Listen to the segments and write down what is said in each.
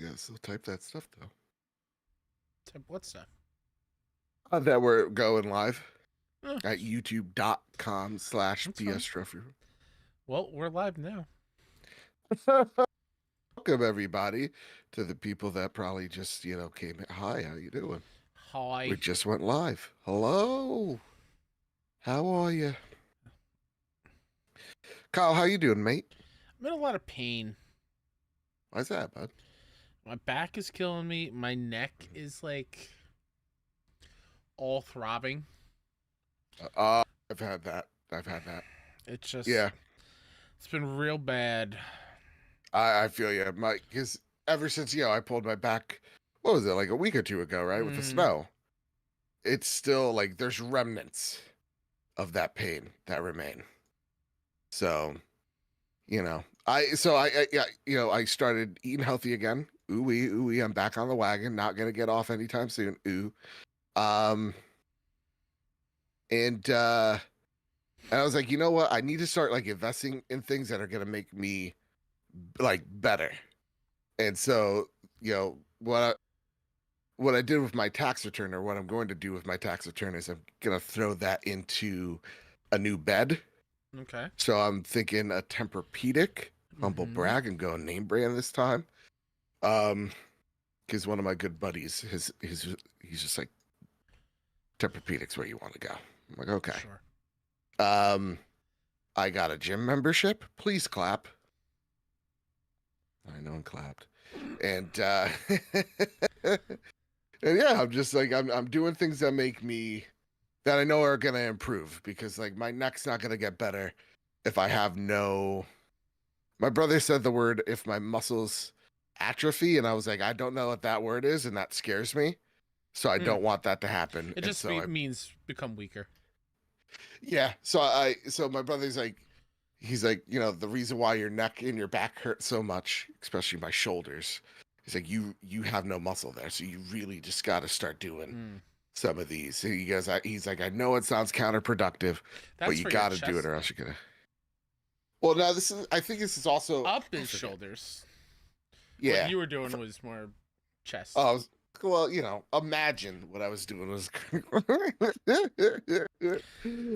gotta still type that stuff though. Type what stuff? That we're going live Oh, at youtube.com/BS fine. Trophy. Well, we're live now. Welcome everybody to the people that probably just came in. Hi, how you doing? Hi. We just went live. Hello, how are you? Kyle, how you doing, mate? I'm in a lot of pain. Why's that, bud? My back is killing me. My neck is like all throbbing. I've had that. It's just, Yeah, it's been real bad. I feel you, Mike. Because ever since I pulled my back, what was it, like a week or two ago, right? With the snow, it's still like there's remnants of that pain that remain. So, I started eating healthy again. Ooh, I'm back on the wagon. Not gonna get off anytime soon. Ooh, and I was like, you know what? I need to start like investing in things that are gonna make me like better. And so, what I did with my tax return, or what I'm going to do with my tax return, is I'm gonna throw that into a new bed. Okay. So I'm thinking a Tempur-Pedic, humble brag, and go name brand this time. Because one of my good buddies, he's just like, Tempur-Pedic's where you want to go. I'm like, okay. Sure. I got a gym membership. Please clap. I know, and clapped. And and yeah, I'm just like I'm doing things that make me, that I know are gonna improve, because like my neck's not gonna get better if I have no. My brother said the word, if my muscles atrophy, and I was like, I don't know what that word is, and that scares me. So I don't want that to happen. It just means become weaker. Yeah. So my brother's like, he's like, the reason why your neck and your back hurt so much, especially my shoulders, he's like, you have no muscle there, so you really just got to start doing some of these. He's like, I know it sounds counterproductive, but you got to do it, or else you're gonna. Well, no, I think this is also up his shoulders. Yeah. What you were doing was more chest. Oh, well, imagine what I was doing was.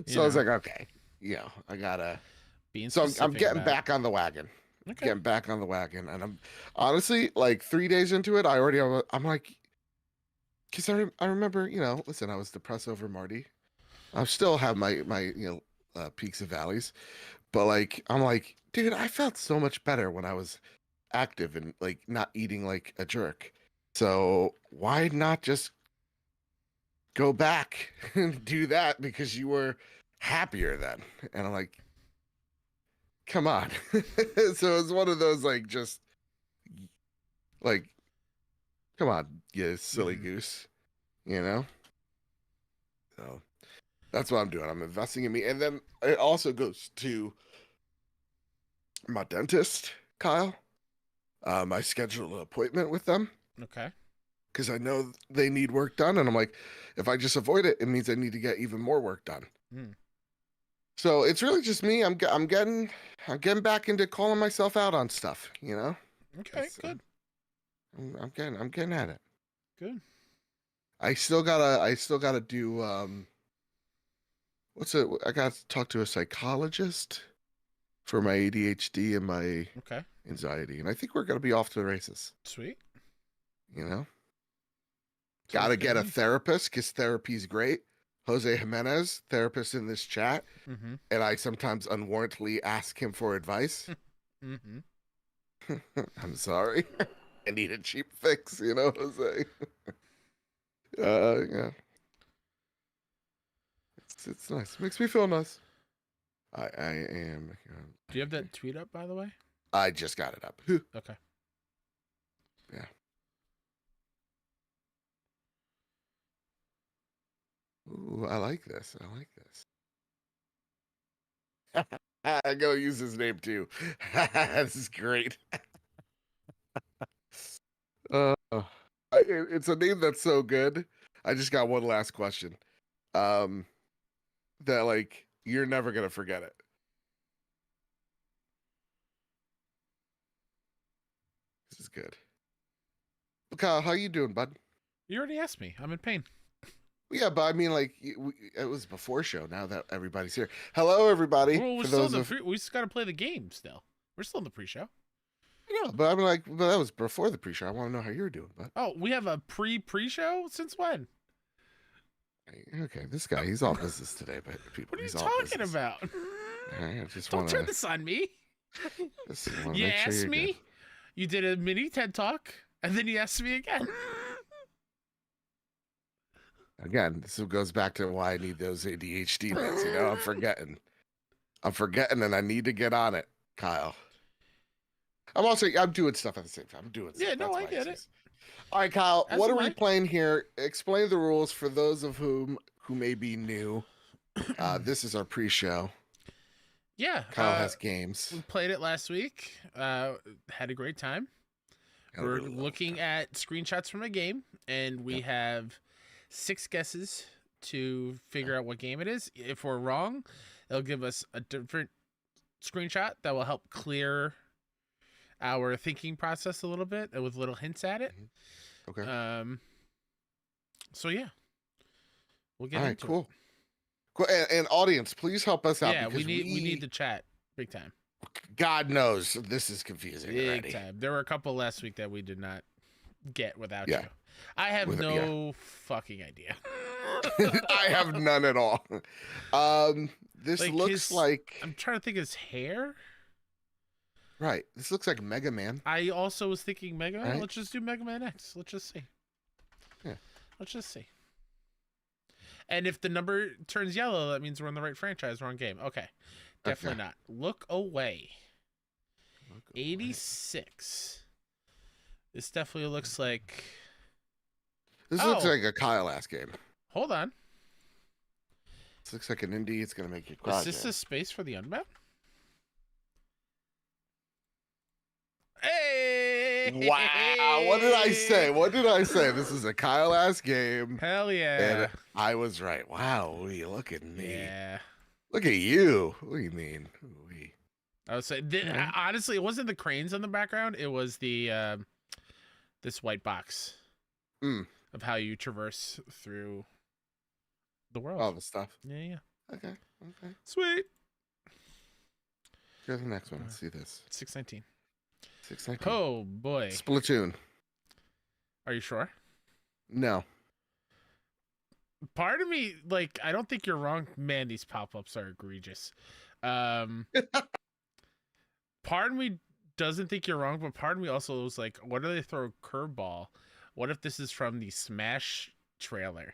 So I was like, okay, I gotta. So I'm getting back on the wagon. Okay. Getting back on the wagon, and I'm honestly like 3 days into it. I'm like, because I remember, listen, I was depressed over Marty. I still have my peaks and valleys, but like I'm like, dude, I felt so much better when I was active and like not eating like a jerk. So why not just go back and do that, because you were happier then? And I'm like, come on. So it's one of those like, just like, come on, you silly goose, So that's what I'm doing. I'm investing in me. And then it also goes to my dentist, Kyle. I scheduled an appointment with them. Okay. Because I know they need work done, and I'm like, if I just avoid it, it means I need to get even more work done. So it's really just me. I'm getting back into calling myself out on stuff. Okay, good. I'm getting at it. Good. I still gotta do I gotta talk to a psychologist for my ADHD and my anxiety, and I think we're gonna be off to the races. Sweet. Gotta get a therapist, because therapy's great. Jose Jimenez, therapist in this chat, and I sometimes unwarrantedly ask him for advice. I'm sorry. I need a cheap fix, Jose. Yeah. It's nice. It makes me feel nice. I am. Do you have that tweet up, by the way? I just got it up. Okay. Yeah. Ooh, I like this. I'm gonna use his name too. This is great. It's a name that's so good. I just got one last question. That like you're never gonna forget it. This is good. Kyle, how you doing, bud? You already asked me. I'm in pain. Yeah, but I mean, like, it was before show. Now that everybody's here, hello, everybody. Well, we're For still those in the of we just got to play the game still. We're still in the pre-show. yeah, but I'm like, but that was before the pre-show. I want to know how you're doing, bud. Oh, we have a pre-show? Since when? Okay, this guy, he's all business today, but people, What are you he's all talking business. about? I just Don't want turn to. this on me. Want You make sure asked you're me. good. You did a mini TED talk, and then you asked me again. Again. This goes back to why I need those ADHD meds. You know, I'm forgetting, and I need to get on it, Kyle. I'm doing stuff at the same time. I'm doing stuff. Yeah, no, That's I my get it. excuse. All right, Kyle, As what am are we I. playing here? Explain the rules for those of who may be new. This is our pre-show. Yeah, Kyle has games. we played it last week. Had a great time. We're looking at screenshots from a game, and we have 6 guesses to figure out what game it is. If we're wrong, it'll give us a different screenshot that will help clear our thinking process a little bit with little hints at it. Okay. So yeah, we'll get All right. into Cool. Cool. And audience, please help us it. out. Yeah, we because need the chat big time. God knows this is confusing Big already. time. There were a couple last week that we did not get without Yeah. you. I have no fucking idea. I have none at all. This Like looks like I'm trying to think of his hair. right. This looks like Mega Man. I also was thinking Mega Man. Right? Let's just do Mega Man X. Let's just see. Yeah. Let's just see. And if the number turns yellow, that means we're in the right franchise, wrong game. Okay. Definitely not. Look away. 86. This definitely looks like. This looks like a Kyle ass game. Hold on. This looks like an indie. It's gonna make you cry. Is this a space for the Unbound? Hey! Wow! What did I say? What did I say? This is a Kyle ass game. Hell yeah! And I was right. Wow! Look at me. Yeah. Look at you. What do you mean? I would say honestly, it wasn't the cranes in the background. It was the this white box of how you traverse through the world. All the stuff. Yeah. Okay. Sweet. Here's the next one. Let's see this. 619. 619. Oh boy. Splatoon. Are you sure? No. Part of me, like, I don't think you're wrong. Man, these pop-ups are egregious. Part of me doesn't think you're wrong, but part of me also was like, what do they throw a curveball? What if this is from the Smash trailer?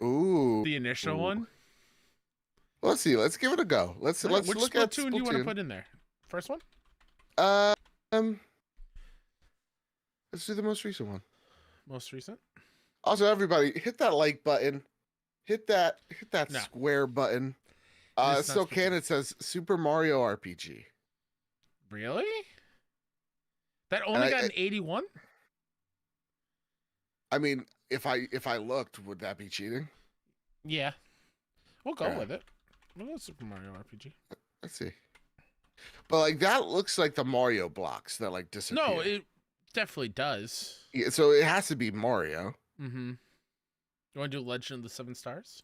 Ooh. The initial one? Let's see. Let's give it a go. Let's Which look at Splatoon do you want to put in there? First one? Let's do the most recent one. Most recent? Also, everybody, hit that like button. Hit that No. square button. It's Still not can. It says Super Mario RPG. Really? That only got an 81? I mean, if I looked, would that be cheating? Yeah. We'll go Yeah. with it. We'll go Super Mario RPG. Let's see. But like that looks like the Mario blocks that like disappear. No, it definitely does. Yeah, so it has to be Mario. Mm-hmm. You want to do Legend of the Seven Stars?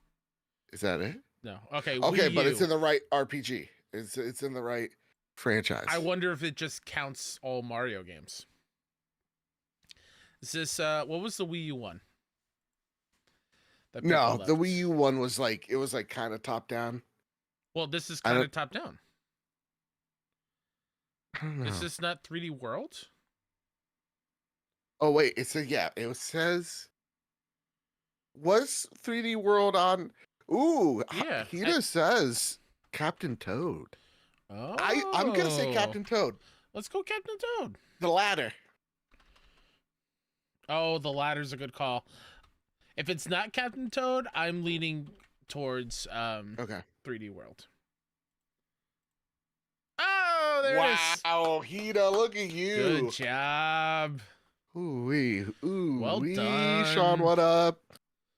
Is that it? No. Okay. Okay, Wii but U. it's in the right RPG. It's in the right franchise. I wonder if it just counts all Mario games. Is this what was the Wii U one? That No, people the left? Wii U one was like kind of top down. Well, this is I kind don't- of top down. I don't know. Is this not 3D World? Oh wait, it says was 3D World on? Ooh, Yeah, Hida says Captain Toad. Oh, I'm gonna say Captain Toad. Let's go, Captain Toad. The ladder. Oh, the ladder's a good call. If it's not Captain Toad, I'm leaning towards Okay. 3D World. Oh, there it is. Wow, Hida, look at you. Good job. Ooh-wee. Ooh, Well wee. done. Sean, what up?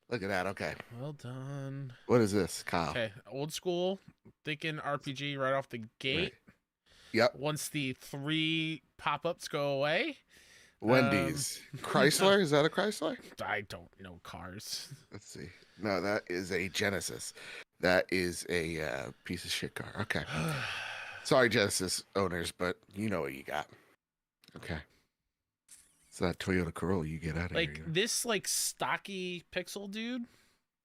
Look at that. Okay. Well done. What is this, Kyle? Okay, old school, thinking RPG right off the gate. Right. Yep. Once the 3 pop-ups go away, Wendy's. Chrysler? Is that a Chrysler? I don't know cars. Let's see. No, that is a Genesis. That is a piece of shit car. Okay. Sorry, Genesis owners, but you know what you got. Okay. It's that Toyota Corolla you get out of Like here. this, like stocky pixel dude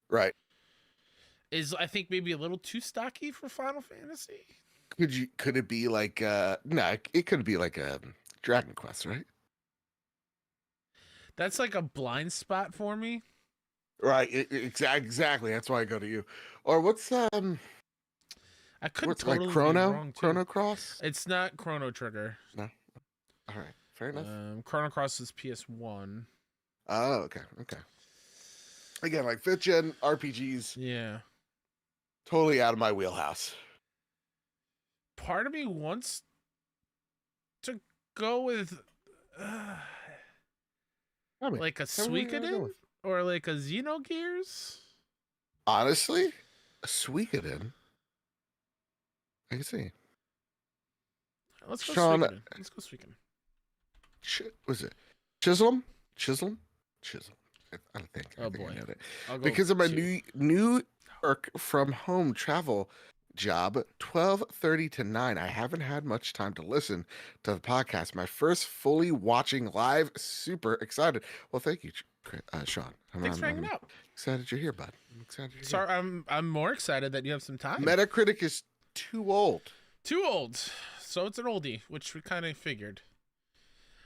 Right. is, I think, maybe a little too stocky for Final Fantasy. Could it be like no, it could be like a Dragon Quest, right? That's like a blind spot for me. Right. Exactly. That's why I go to you. Or what's I could what's totally like be Chrono? wrong too. Chrono Cross? It's not Chrono Trigger. No. All right. Fair enough. Chrono Cross is PS1. Oh, okay. Okay. Again, like 5th gen RPGs, Yeah. totally out of my wheelhouse. Part of me wants to go with like a tell me what you're gonna go Suikoden with. or like a Xenogears. Honestly, a Suikoden. I can see. Let's go Sean- Suikoden. Let's go Suikoden. Was it Chisholm? Chisholm? I don't think. Oh, I think boy. I know that. I'll go Because of my two. New York from home travel job, 12:30 to 9. I haven't had much time to listen to the podcast. My first fully watching live. Super excited. Well, thank you, Sean. Thanks for hanging out. Excited you're here, bud. I'm excited you're Sorry, I'm more excited that you have some time. here. Metacritic is too old. Too old, so it's an oldie, which we kind of figured.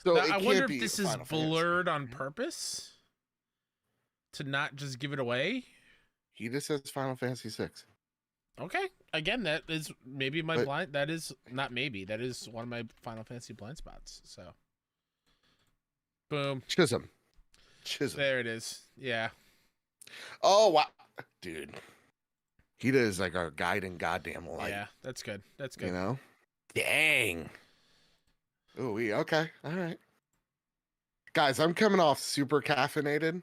So Now, it I can't wonder if be this is Final Fantasy. blurred on purpose to not just give it away. He just says Final Fantasy 6. Okay, again, that is maybe my But- blind. That is not maybe. That is one of my Final Fantasy blind spots. So, boom, Chisholm. there it is. Yeah, Oh, wow. Dude. He is like our guiding goddamn light. yeah, that's good. That's good. You know? Dang. Oh, okay. All right. Guys, I'm coming off super caffeinated.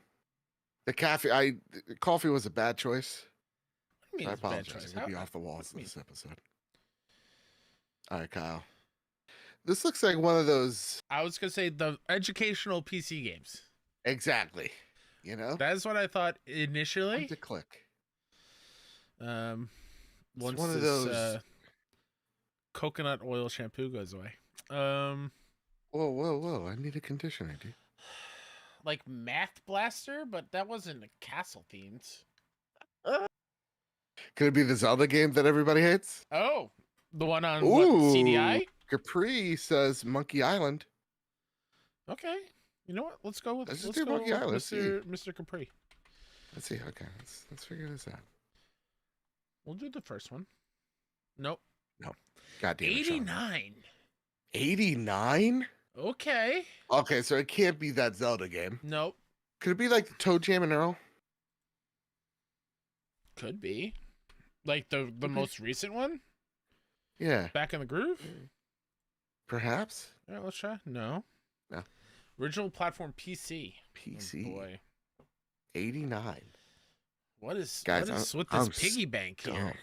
Coffee was a bad choice. I mean, I it's a bad apologize. choice. I'm gonna be How- off the walls what do you this episode. All right, Kyle. This looks like one of those I was gonna say the educational PC games. exactly. You know? That is what I thought Time initially. to click. Once one of this those- coconut oil shampoo goes away. Whoa. I need a conditioner, dude. Like Math Blaster, but that wasn't a castle themed. Could it be the Zelda game that everybody hates? Oh, the one on what, CDI? Capri says Monkey Island. Okay. You know what? Let's go with Let's just let's do go Monkey with Island. Let's Mr. Capri. Let's see. Okay, let's figure this out. We'll do the first one. Nope. God damn it, Sean. 89. 89? Okay. Okay, so it can't be that Zelda game. Nope. Could it be like the Toe Jam and Earl? Could be. Like the most recent one? Yeah, Back in the Groove? perhaps. Yeah, let's try. No. No. Original platform PC. PC. Oh, boy. 89. What is Guys, with I'm this piggy bank here?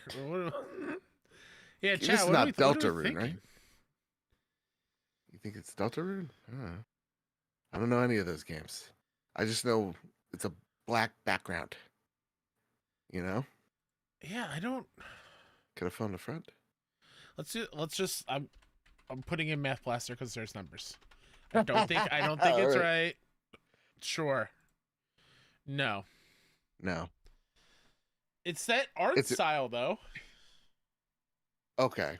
Yeah, This chat. is What not are we Deltarune, right? thinking? You think it's Deltarune? I don't know any of those games. I just know it's a black background. You know? Yeah, I don't. Could have phoned a friend. Let's just. I'm putting in Math Blaster because there's numbers. I don't think it's Alright. right. Sure. No. No. It's that art It's- style though. Okay.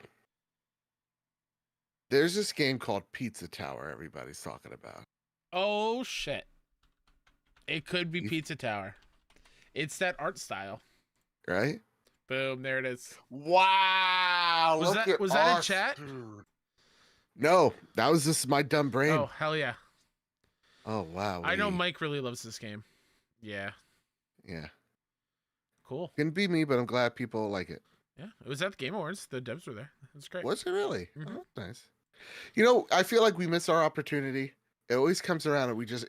There's this game called Pizza Tower everybody's talking about. Oh shit. It could be You- Pizza Tower. It's that art style. Right? Boom, there it is. Wow. Was look that- at was that in us. chat? No, that was just my dumb brain. Oh hell yeah. Oh wow. I know Mike really loves this game. Yeah. Yeah. Cool. Couldn't be me, but I'm glad people like it. Yeah. It was at the Game Awards. The devs were there. It's great. Was it really? Mhm. Oh, nice. You know, I feel like we miss our opportunity. It always comes around and we just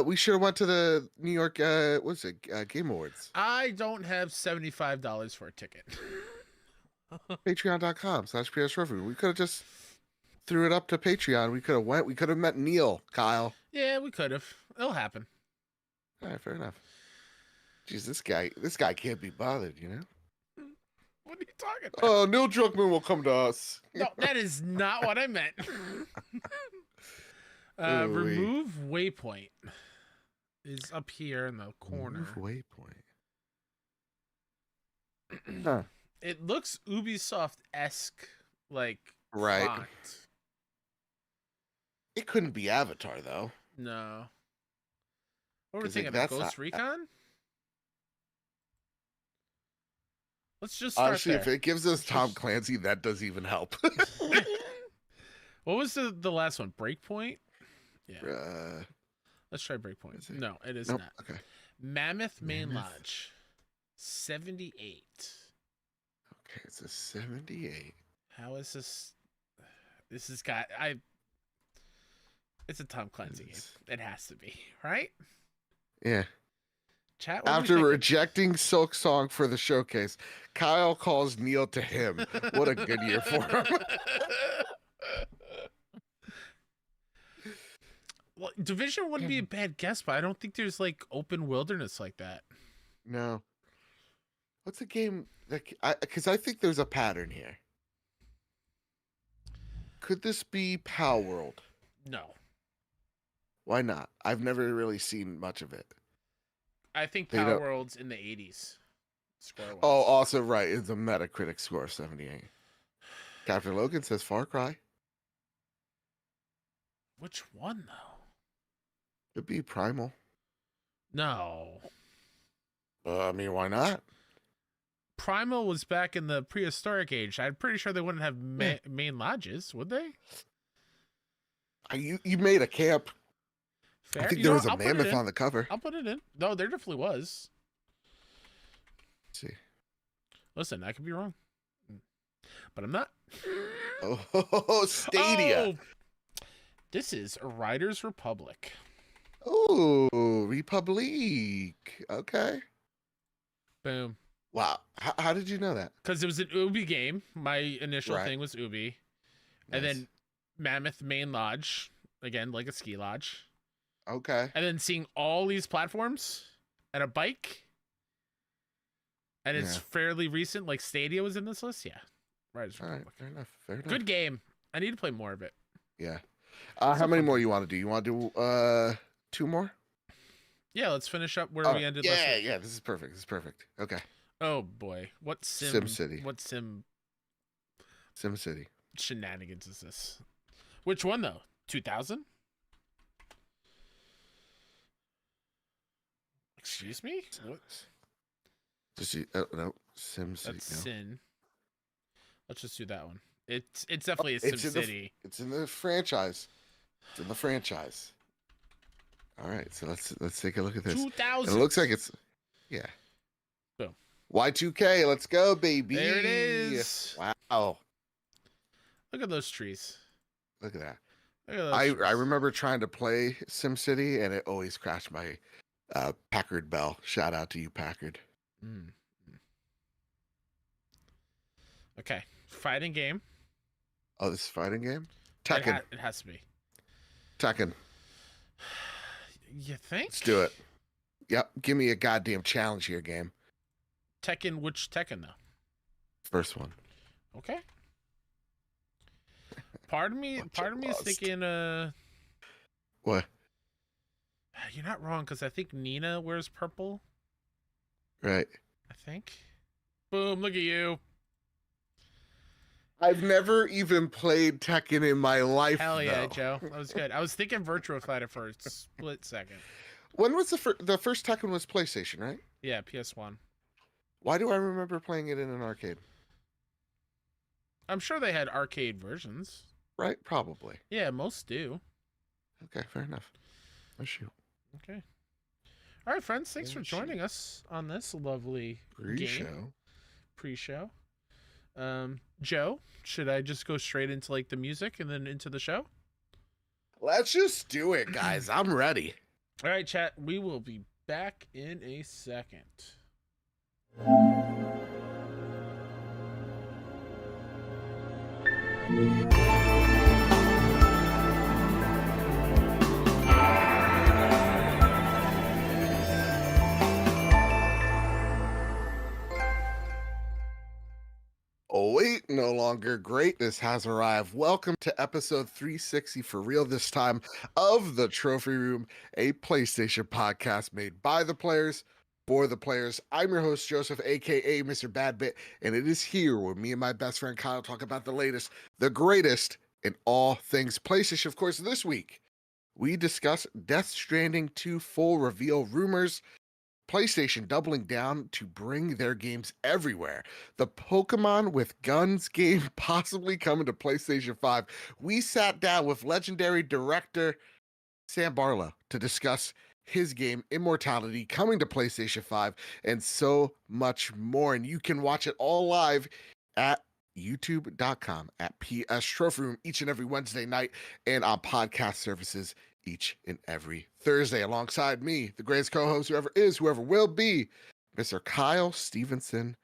we should have went to the New York what's it Game Awards. I don't have $75 for a ticket. Patreon.com/PS Trophy. We could have just threw it up to Patreon. We could have went. We could have met Neil, Kyle. Yeah, we could have. It'll happen. All right, fair enough. Jeez, this guy can't be bothered, you know? What are you talking about? Oh, Neil Druckmann will come to us. No, that is not what I meant. Remove waypoint is up here in the corner. Remove waypoint. Huh. It looks Ubisoft-esque, like, Right. font. It couldn't be Avatar, though. No. What were we 'Cause thinking? that's Ghost not- Recon? Let's just start Honestly, there. if it gives us Tom Clancy, that does even help. What was the last one? Breakpoint? Yeah. uh, Let's try Breakpoint. is it? No, it is nope. not. Okay. Mammoth Main Mammoth. Lodge. 78. Okay, it's a 78. How is this? This has got It's a Tom Clancy game. It has to be, right? Yeah. Chat. What After rejecting Silk Song for the showcase, Kyle calls Neil to him. What a good year for him. Well, Division wouldn't be a bad guess, but I don't think there's like open wilderness like that. No. What's a game that? Because I think there's a pattern here. Could this be Palworld? No, Why not? I've never really seen much of it. I think They don't- Palworld's in the 80s. Square Oh, also right. It's a Metacritic score of 78. Captain Logan says Far Cry. Which one though? Could be Primal. No, I mean, why not? Primal was back in the prehistoric age. I'm pretty sure they wouldn't have main lodges, would they? You made a camp. Fair. I think You there know was what? a I'll put it mammoth in. on the cover. I'll put it in. No, there definitely was. Let's see. Listen, I could be wrong, but I'm not. Oh, Stadia. Oh! This is Riders Republic. Oh, Republic. Okay. Boom. Wow. How did you know that? Because it was an Ubi game. My initial Right. thing was Ubi. And Nice. then Mammoth Main Lodge. Again, like a ski lodge. Okay. And then seeing all these platforms and a bike. And it's Yeah. fairly recent. Like Stadia was in this list. Yeah. Riders All right. Republic. Fair enough. Fair enough. Good game. I need to play more of it. Yeah. How many more you want to do? You want to do 2 more? Yeah, let's finish up where we ended last Yeah, week. yeah. This is perfect. This is perfect. Okay. Oh boy. What sim SimCity. What sim SimCity. shenanigans is this? Which one though? 2000? Excuse me? What? Just no SimCity. That's No. Sin. Let's just do that one. It's definitely a it's in the- SimCity. It's in the franchise. It's in the franchise. All right, so let's take a look at this. And 2000. it looks like it's yeah. Boom. Y2K, let's go, baby. There it is. Wow. Look at those trees. Look at that. Look at those I trees. remember trying to play SimCity and it always crashed my Packard Bell. Shout out to you, Packard. Mm. Okay. Fighting game. Oh, this is a fighting game? It, Tekken. it has to be. Tekken. You think? Let's do it. Yep. Give me a goddamn challenge here, game. Tekken, which Tekken though? First one. Okay. Part of me is lost. thinking What? you're not wrong, because I think Nina wears purple. Right. I think. Boom, look at you. I've never even played Tekken in my life. Hell yeah, though. Joe. That was good. I was thinking Virtua Fighter for a split second. When was the first Tekken was PlayStation, right? Yeah, PS1. Why do I remember playing it in an arcade? I'm sure they had arcade versions. Right? Probably. Yeah, most do. Okay, fair enough. Oh shoot. Okay. All right, friends. Thanks for Oh, joining us on this lovely game Pre-show. Joe, should I just go straight into like the music and then into the show? Let's just do it, guys. I'm ready. All right, chat. We will be back in a second. No longer greatness has arrived. Welcome to episode 360 for real this time of the Trophy Room, a PlayStation podcast made by the players for the players. I'm your host, Joseph, aka Mr. Badbit, and it is here where me and my best friend Kyle talk about the latest, the greatest in all things PlayStation. Of course, this week we discuss Death Stranding 2 full reveal rumors, PlayStation doubling down to bring their games everywhere, the Pokemon with Guns game possibly coming to PlayStation 5. We sat down with legendary director Sam Barlow to discuss his game Immortality coming to PlayStation 5 and so much more. And you can watch it all live at youtube.com at PS Trophy Room each and every Wednesday night and on podcast services each and every Thursday, alongside me, the greatest co-host, whoever is, whoever will be, Mr. Kyle Stevenson.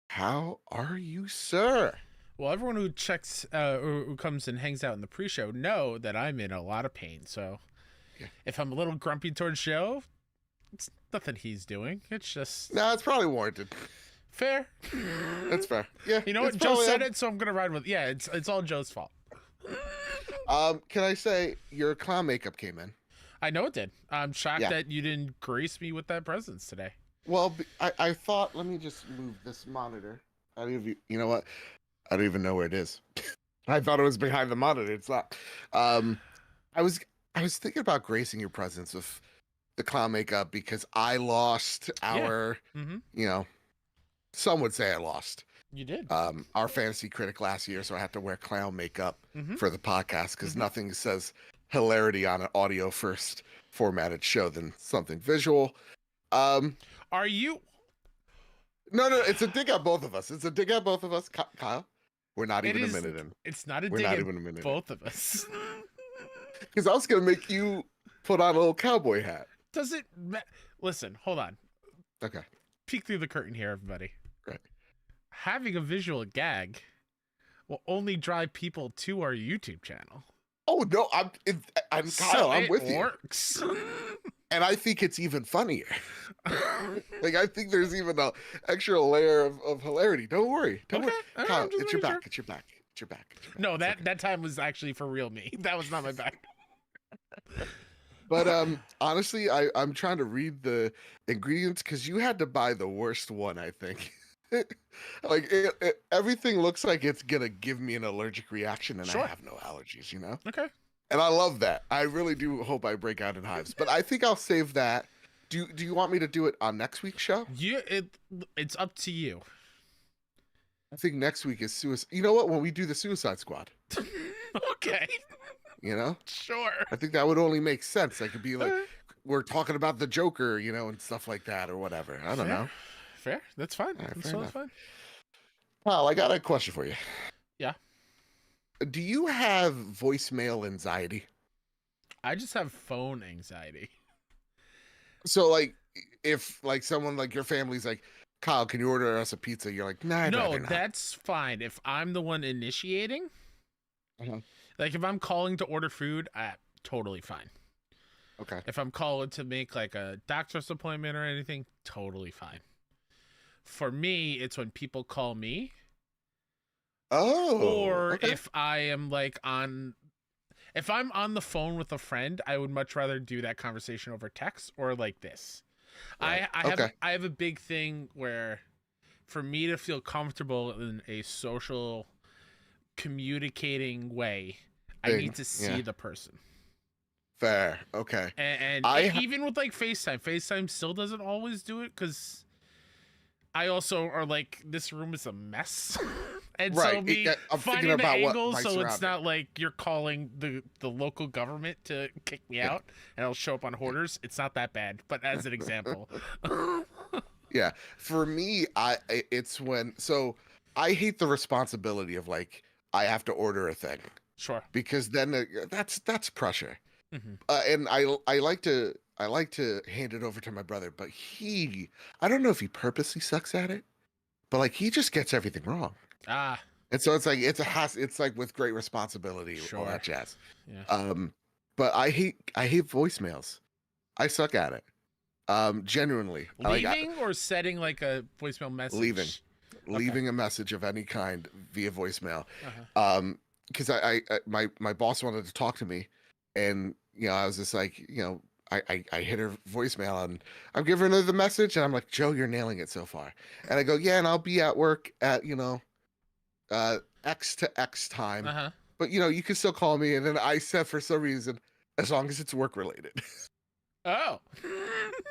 How are you, sir? Well, everyone who checks, who comes and hangs out in the pre-show, know that I'm in a lot of pain. So, if I'm a little grumpy towards Joe, it's nothing he's doing. It's just it's probably warranted. Fair. That's fair. Yeah. You know what? Joe said it, so I'm gonna ride with. Yeah, it's all Joe's fault. Can I say your clown makeup came in? I know it did. I'm shocked that you didn't grace me with that presence today. Well, I thought, let me just move this monitor. You know what? I don't even know where it is. I thought it was behind the monitor. It's not. I was thinking about gracing your presence with the clown makeup because I lost our, you know, some would say I lost. You did. Our fantasy critic last year, so I had to wear clown makeup for the podcast because nothing says hilarity on an audio first formatted show than something visual. Are you? No, it's a dig at both of us. It's a dig at both of us, Kyle. We're not even a minute in. It's not a dig at both of us. Because I was gonna make you put on a little cowboy hat. Does it? Listen, hold on. Okay. Peek through the curtain here, everybody. Right. Having a visual gag will only drive people to our YouTube channel. Oh no, I'm Kyle. I'm with you. Works. And I think it's even funnier. Like I think there's even an extra layer of hilarity. Don't worry. Don't worry. Kyle, it's your back. It's your back. It's your back. No, that time was actually for real me. That was not my back. But honestly, I'm trying to read the ingredients because you had to buy the worst one, I think. Like everything looks like it's gonna give me an allergic reaction, and I have no allergies, you know. Okay. And I love that. I really do hope I break out in hives, but I think I'll save that. Do you want me to do it on next week's show? It's up to you. I think next week is suicide. You know what? When we do the Suicide Squad. Okay. You know? Sure. I think that would only make sense. I could be like, we're talking about the Joker, you know, and stuff like that or whatever. I don't know. Fair. That's fine. Right, That's totally fine. Well, I got a question for you. Yeah. Do you have voicemail anxiety? I just have phone anxiety. So, like, if like someone like your family's like, Kyle, can you order us a pizza? You're like, nah, no, that's fine. If I'm the one initiating, like if I'm calling to order food, totally fine. Okay. If I'm calling to make like a doctor's appointment or anything, totally fine. For me, it's when people call me. Oh. Or if I am like if I'm on the phone with a friend, I would much rather do that conversation over text or like this. Right. I have a big thing where for me to feel comfortable in a social communicating way, I need to see the person. Fair. Okay. And even with like FaceTime still doesn't always do it because I also are like, this room is a mess. And so I'm finding the angle so it's not like you're calling the local government to kick me out and it'll show up on Hoarders. It's not that bad, but as an example. Yeah. For me, it's when, so I hate the responsibility of like, I have to order a thing. Sure. Because then that's pressure. And I like to hand it over to my brother, but I don't know if he purposely sucks at it, but like he just gets everything wrong. And so it's like it's like with great responsibility, all that jazz. Yeah. But I hate voicemails. I suck at it. Genuinely. Leaving or setting like a voicemail message? leaving a message of any kind via voicemail. Uh-huh. Because my boss wanted to talk to me, and I was just like, I hit her voicemail and I'm giving her the message, and I'm like, Joe, you're nailing it so far. And I go, yeah, and I'll be at work at X to X time, Uh-huh. but you can still call me. And then I said, for some reason, as long as it's work related. Oh.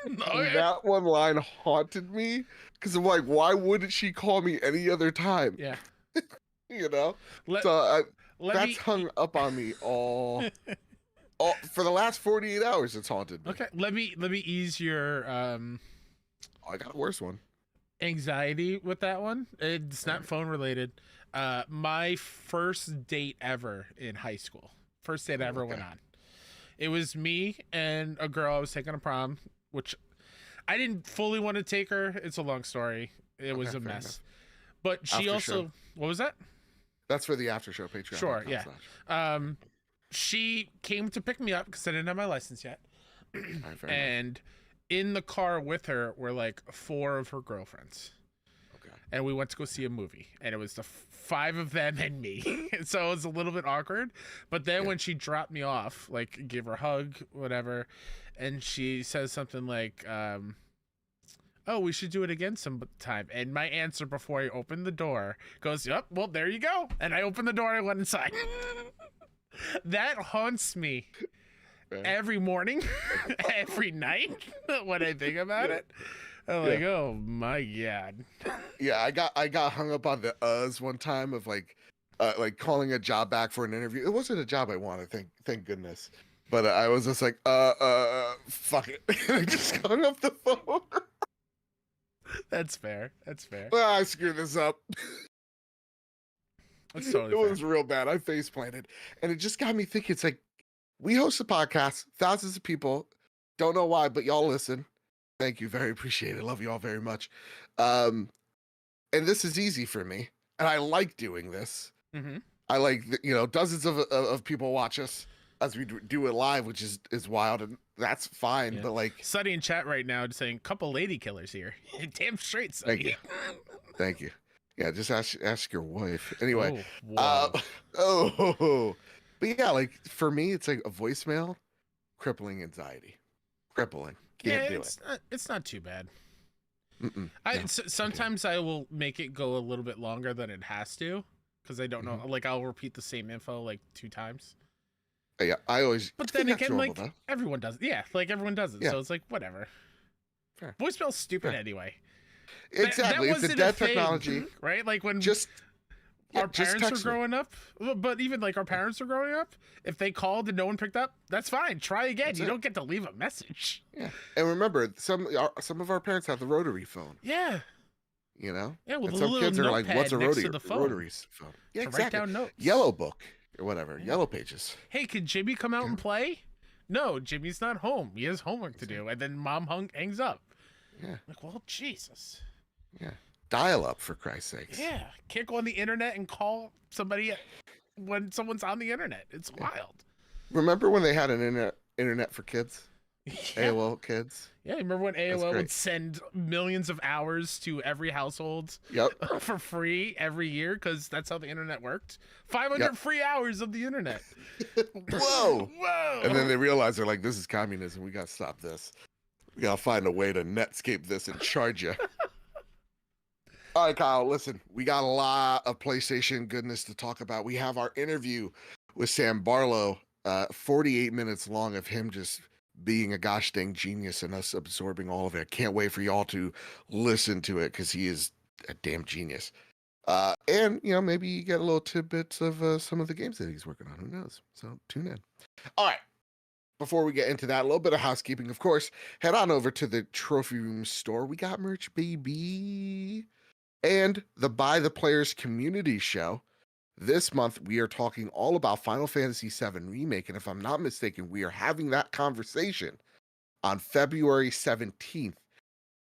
Okay. That one line haunted me because I'm like, why wouldn't she call me any other time? Yeah. So that's hung up on me all for the last 48 hours. It's haunted me. Okay, let me ease your I got a worse one. anxiety with that one. It's not phone related. My first date ever in high school. First date I ever went on. It was me and a girl I was taking to prom, which I didn't fully want to take her. It's a long story. It was a mess. Enough. But she after also show. What was that? That's for the after show Patreon. Sure, yeah. She came to pick me up because I didn't have my license yet. And in the car with her were like 4 of her girlfriends. Okay. And we went to go see a movie, and it was the 5 of them and me. So it was a little bit awkward. But then when she dropped me off, like give her a hug, whatever, and she says something like, oh, we should do it again sometime. And my answer before I opened the door goes, yep, well, there you go. And I opened the door and I went inside. That haunts me every morning, every night when I think about it. I'm like, oh my God. Yeah, I got hung up on the one time of like calling a job back for an interview. It wasn't a job I wanted, thank goodness. But I was just like, fuck it. I just hung up the phone. That's fair. Well, I screwed this up. That's totally fair. It was real bad. I face planted. And it just got me thinking, it's like, we host a podcast, thousands of people, don't know why, but y'all listen. Thank you. Very appreciate it. Love you all very much. And this is easy for me. And I like doing this. Mm-hmm. I like, dozens of people watch us as we do it live, which is wild, and that's fine. Yeah. But like, Sunny in chat right now saying, couple lady killers here. Damn straight, Sunny. Thank you. Yeah, just ask your wife. Anyway. Oh, but yeah, like for me, it's like a voicemail, crippling anxiety, crippling. Can't do it. It's not too bad. Sometimes I will make it go a little bit longer than it has to, because I don't know. Like I'll repeat the same info like 2 times. Yeah, I always. But then again, like everyone does it. Yeah, like everyone does it. Yeah. So it's like whatever. Fair. Voicemail's stupid anyway. Exactly. It's a dead technology, right? Like when our parents were growing up, but even like our parents were growing up, if they called and no one picked up, that's fine. Try again. You don't get to leave a message. Yeah. And remember, some of our parents have the rotary phone. Yeah. Yeah, well, and some kids are like, what's a rotary phone? Yeah, exactly. Write down notes. Yellow book or whatever. Yeah. Yellow pages. Hey, could Jimmy come out and play? No, Jimmy's not home. He has homework to do. And then mom hangs up. Yeah. Like, well, Jesus. Yeah. Dial up, for Christ's sakes. Yeah. Can't go on the internet and call somebody when someone's on the internet. It's wild. Remember when they had an internet for kids? Yeah. AOL Kids? Yeah, remember when AOL would send millions of hours to every household for free every year, because that's how the internet worked? 500 free hours of the internet. Whoa! And then they realized, they're like, this is communism. We got to stop this. We got to find a way to Netscape this and charge you. All right, Kyle, listen, we got a lot of PlayStation goodness to talk about. We have our interview with Sam Barlow, 48 minutes long of him just being a gosh dang genius and us absorbing all of it. Can't wait for y'all to listen to it, because he is a damn genius. And, maybe you get a little tidbits of some of the games that he's working on. Who knows? So tune in. All right. Before we get into that, a little bit of housekeeping, of course. Head on over to the Trophy Room store. We got merch, baby. And the By the Players community show. This month, we are talking all about Final Fantasy VII Remake. And if I'm not mistaken, we are having that conversation on February 17th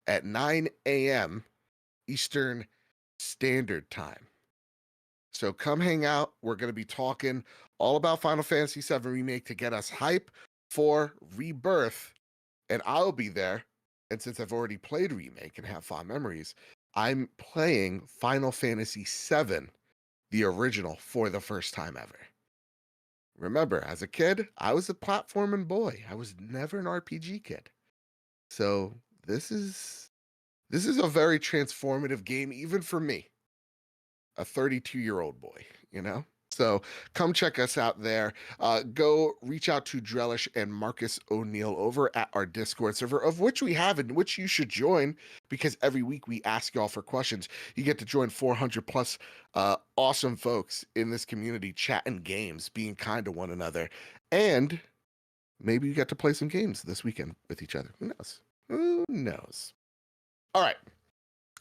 at 9 a.m. Eastern Standard Time. So come hang out. We're going to be talking all about Final Fantasy VII Remake to get us hype for Rebirth. And I'll be there. And since I've already played Remake and have fond memories, I'm playing Final Fantasy VII, the original, for the first time ever. Remember, as a kid, I was a platforming boy. I was never an RPG kid. So this is a very transformative game, even for me, a 32-year-old boy, you know? So come check us out there. Go reach out to Drellish and Marcus O'Neill over at our Discord server, of which we have and which you should join, because every week we ask y'all for questions. You get to join 400 plus awesome folks in this community, chatting games, being kind to one another, and maybe you get to play some games this weekend with each other. Who knows? Who knows? All right.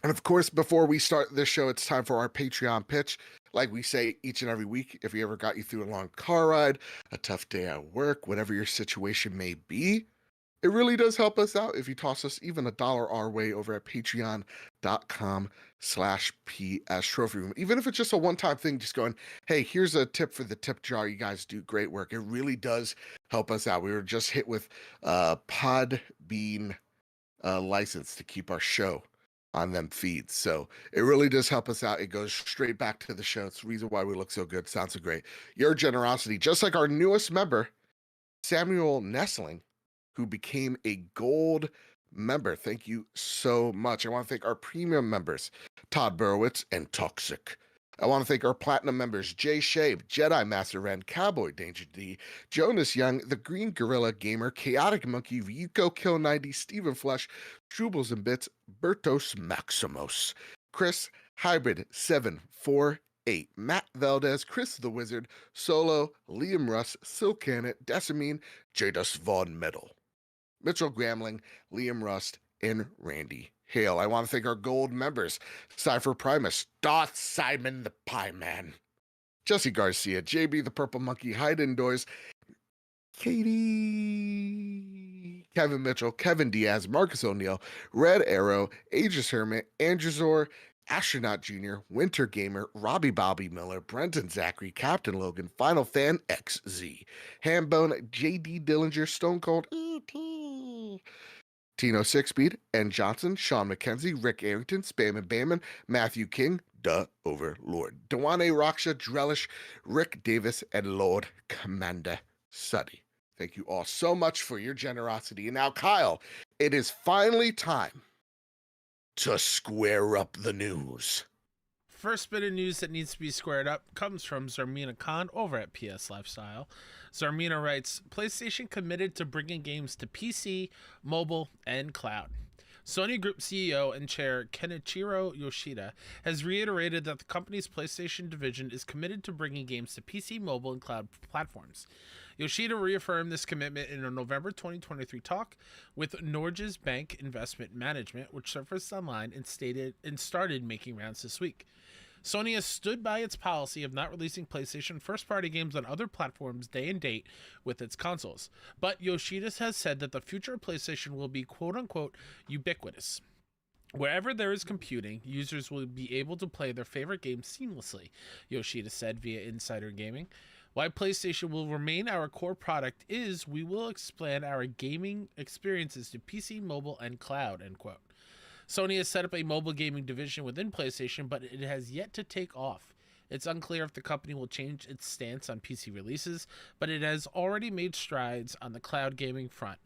And of course, before we start this show, it's time for our Patreon pitch. Like we say each and every week, if we ever got you through a long car ride, a tough day at work, whatever your situation may be, it really does help us out if you toss us even $1 our way over at patreon.com/PS Trophy Room. Even if it's just a one-time thing, just going, hey, here's a tip for the tip jar. You guys do great work. It really does help us out. We were just hit with Podbean license to keep our show on them feeds. So it really does help us out. It goes straight back to the show. It's the reason why we look so good, sound so great. Your generosity, just like our newest member, Samuel Nestling, who became a gold member. Thank you so much. I want to thank our premium members, Todd Burowitz and Toxic. I want to thank our platinum members, Jay Shabe, Jedi Master Ren, Cowboy Danger D, Jonas Young, The Green Gorilla Gamer, Chaotic Monkey, Ryuko Kill 90, Stephen Flesh, Troubles and Bits, Bertos Maximos, Chris Hybrid 748, Matt Valdez, Chris the Wizard, Solo, Liam Russ, Silkanet, Decimine, Jadus Von Metal, Mitchell Gramling, Liam Rust, and Randy Hale. I want to thank our gold members, Cypher Primus, Darth Simon the Pie Man, Jesse Garcia, JB the Purple Monkey, Hide Indoors, Katie, Kevin Mitchell, Kevin Diaz, Marcus O'Neill, Red Arrow, Aegis Hermit, Andrezor, Astronaut Jr., Winter Gamer, Robbie Bobby Miller, Brenton Zachary, Captain Logan, Final Fan XZ, Hambone, JD Dillinger, Stone Cold E.T., Tino Sixspeed, N. Johnson, Sean McKenzie, Rick Arrington, Spam and Bayman, Matthew King, Duh Overlord, Dewane Raksha, Drellish, Rick Davis, and Lord Commander Suddy. Thank you all so much for your generosity. And now, Kyle, it is finally time to square up the news. First bit of news that needs to be squared up comes from Zarmina Khan over at PS Lifestyle. Zarmina writes, PlayStation committed to bringing games to PC, mobile, and cloud. Sony Group CEO and Chair Kenichiro Yoshida has reiterated that the company's PlayStation division is committed to bringing games to PC, mobile, and cloud platforms. Yoshida reaffirmed this commitment in a November 2023 talk with Norges Bank Investment Management, which surfaced online and started making rounds this week. Sony has stood by its policy of not releasing PlayStation first-party games on other platforms day and date with its consoles, but Yoshida has said that the future of PlayStation will be quote-unquote ubiquitous. Wherever there is computing, users will be able to play their favorite games seamlessly, Yoshida said via Insider Gaming. Why PlayStation will remain our core product is we will expand our gaming experiences to PC, mobile, and cloud, end quote. Sony has set up a mobile gaming division within PlayStation, but it has yet to take off. It's unclear if the company will change its stance on PC releases, but it has already made strides on the cloud gaming front.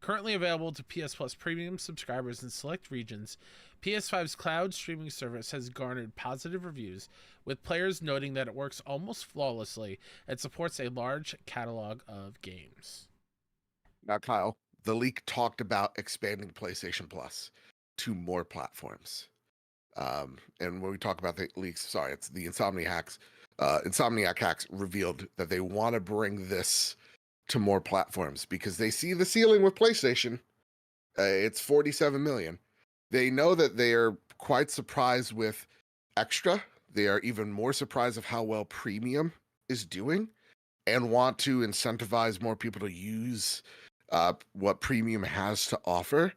Currently available to PS Plus Premium subscribers in select regions, PS5's cloud streaming service has garnered positive reviews, with players noting that it works almost flawlessly and supports a large catalog of games. Now, Kyle, the leak talked about expanding PlayStation Plus to more platforms. And when we talk about the leaks, sorry, it's the Insomniac hacks revealed that they want to bring this to more platforms because they see the ceiling with PlayStation. It's 47 million. They know that they are quite surprised with Extra. They are even more surprised of how well Premium is doing and want to incentivize more people to use what Premium has to offer.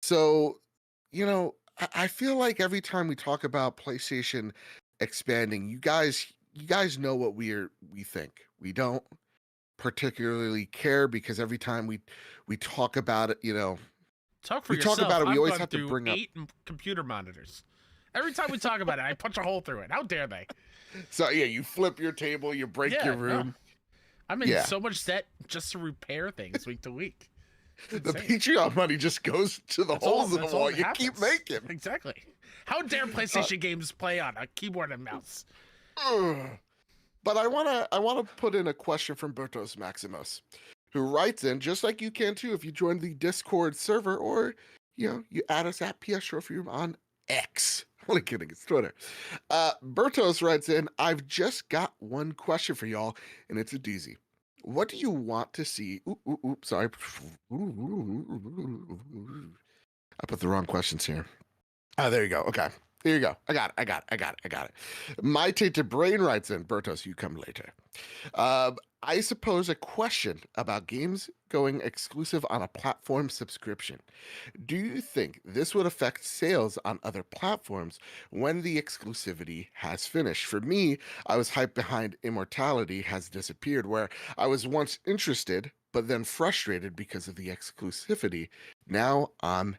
So, you know, I feel like every time we talk about PlayStation expanding, you guys know what we think. We don't particularly care because every time we talk about it, you know, Talk for we yourself. talk about it, we I've always gone have to through bring up 8 computer monitors. Every time we talk about it, I punch a hole through it. How dare they? So yeah, you flip your table, you break your Yeah, no. room. I'm in Yeah, so much debt just to repair things week to week. It's the insane. Patreon money just goes to the holes in the That's all wall that you keep happens. making. Exactly. How dare PlayStation games play on a keyboard and mouse? Ugh. But I wanna put in a question from Bertos Maximus, who writes in just like you can too if you join the Discord server or you add us at PS Trophy Room on X. Only kidding, it's Twitter. Bertos writes in, I've just got one question for y'all, and it's a doozy. What do you want to see? Sorry. I put the wrong questions here. Oh, there you go. Okay. Here you go. I got it. My tainted brain writes in, Bertos, you come later. I suppose a question about games going exclusive on a platform subscription. Do you think this would affect sales on other platforms when the exclusivity has finished? For me, I was hyped behind Immortality has disappeared, where I was once interested, but then frustrated because of the exclusivity. Now I'm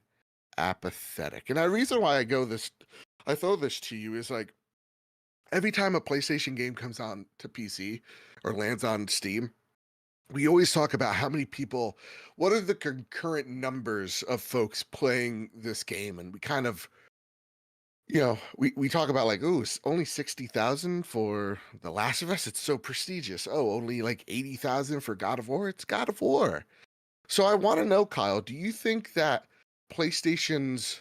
apathetic. And the reason why I throw this to you is like every time a PlayStation game comes on to PC or lands on Steam, we always talk about what are the concurrent numbers of folks playing this game, and we kind of we talk about like, oh, it's only 60,000 for The Last of Us. It's so prestigious. Oh, only like 80,000 for God of War. It's God of War. So I want to know, Kyle, do you think that PlayStation's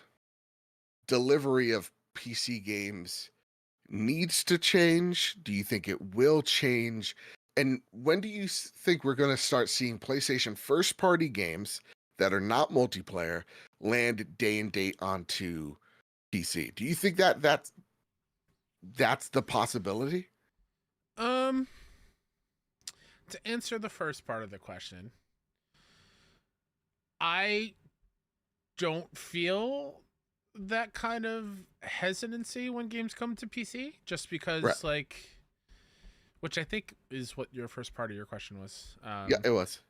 delivery of PC games needs to change? Do you think it will change? And when do you think we're going to start seeing PlayStation first party games that are not multiplayer land day and date onto PC? Do you think that that's the possibility? Um, to answer the first part of the question, I don't feel that kind of hesitancy when games come to PC, just because Right. which I think is what your first part of your question was. Yeah, it was.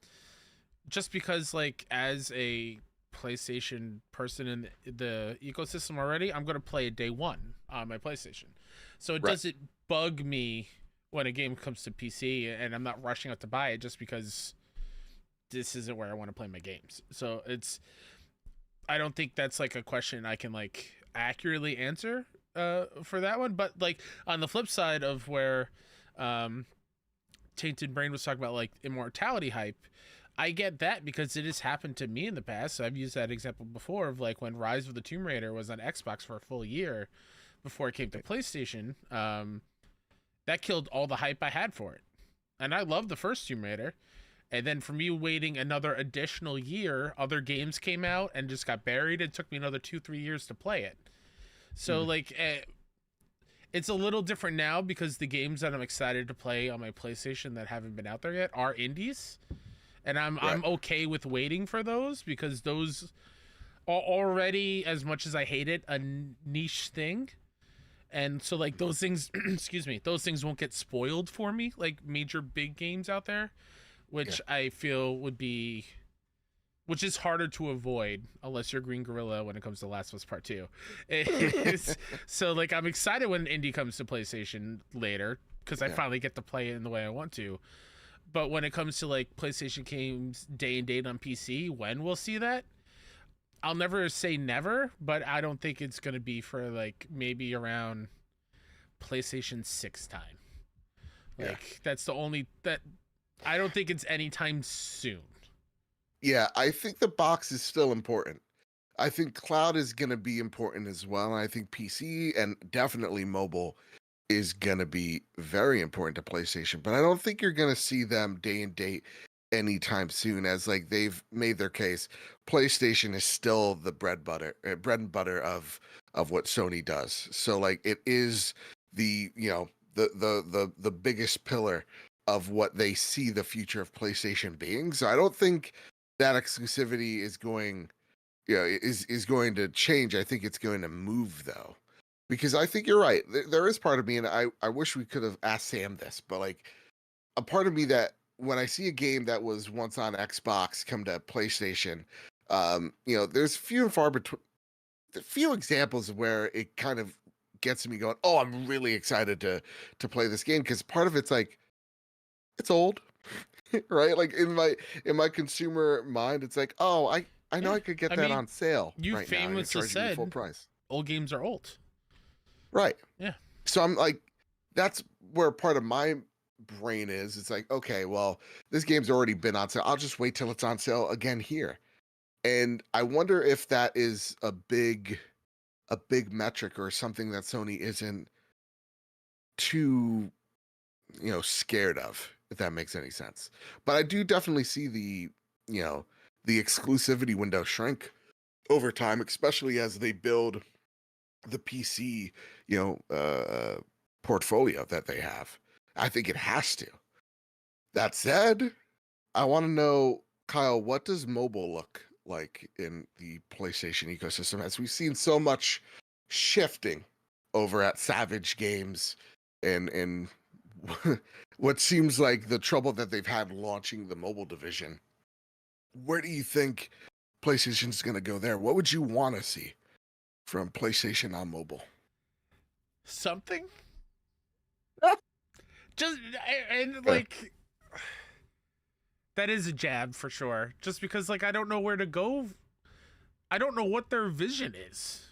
Just because as a PlayStation person in the ecosystem already, I'm gonna play it day one on my PlayStation, so it Right. doesn't bug me when a game comes to PC, and I'm not rushing out to buy it just because this isn't where I want to play my games. So I don't think that's a question I can accurately answer for that one. But on the flip side of where Tainted Brain was talking about Immortality hype, I get that because it has happened to me in the past. I've used that example before of when Rise of the Tomb Raider was on Xbox for a full year before it came to PlayStation. That killed all the hype I had for it. And I love the first Tomb Raider. And then for me waiting another additional year, other games came out and just got buried. It took me another 2-3 years to play it. So it's a little different now because the games that I'm excited to play on my PlayStation that haven't been out there yet are indies. And I'm okay with waiting for those because those are already, as much as I hate it, a niche thing. And so those things excuse me, those things won't get spoiled for me like major big games out there, which I feel which is harder to avoid unless you're Green Gorilla when it comes to Last of Us Part 2. So I'm excited when indie comes to PlayStation later because I finally get to play it in the way I want to. But when it comes to PlayStation games day and date on PC, when we'll see that, I'll never say never, but I don't think it's going to be for maybe around PlayStation 6 time. That's the only that I don't think it's anytime soon. Yeah, I think the box is still important. I think cloud is going to be important as well. And I think PC and definitely mobile is going to be very important to PlayStation. But I don't think you're going to see them day and date anytime soon, as they've made their case. PlayStation is still the bread and butter of what Sony does. So it is the the biggest pillar of what they see the future of PlayStation being. So I don't think that exclusivity is going is going to change. I think it's going to move though, because I think you're right. There is part of me, and I wish we could have asked Sam this, but a part of me that when I see a game that was once on Xbox come to PlayStation, there's few and far between, few examples where it kind of gets me going, oh, I'm really excited to play this game, because part of it's like it's old, right? Like in my consumer mind, it's like, oh, I know Yeah. I could get I that mean, on sale you right now, and you're famously charging me full said price. old games are old. Right. Yeah. So I'm like, that's where part of my brain is. It's like, okay, well, this game's already been on sale. I'll just wait till it's on sale again here. And I wonder if that is a big metric or something that Sony isn't too, scared of, if that makes any sense. But I do definitely see you know, the exclusivity window shrink over time, especially as they build the PC, portfolio that they have. I think it has to. That said, I want to know, Kyle, what does mobile look like in the PlayStation ecosystem? As we've seen so much shifting over at Savage Games and what seems like the trouble that they've had launching the mobile division. Where do you think PlayStation's going to go there? What would you want to see from PlayStation on mobile? Something? Just and Yeah. like that is a jab for sure. Just because like I don't know where to go. I don't know what their vision is.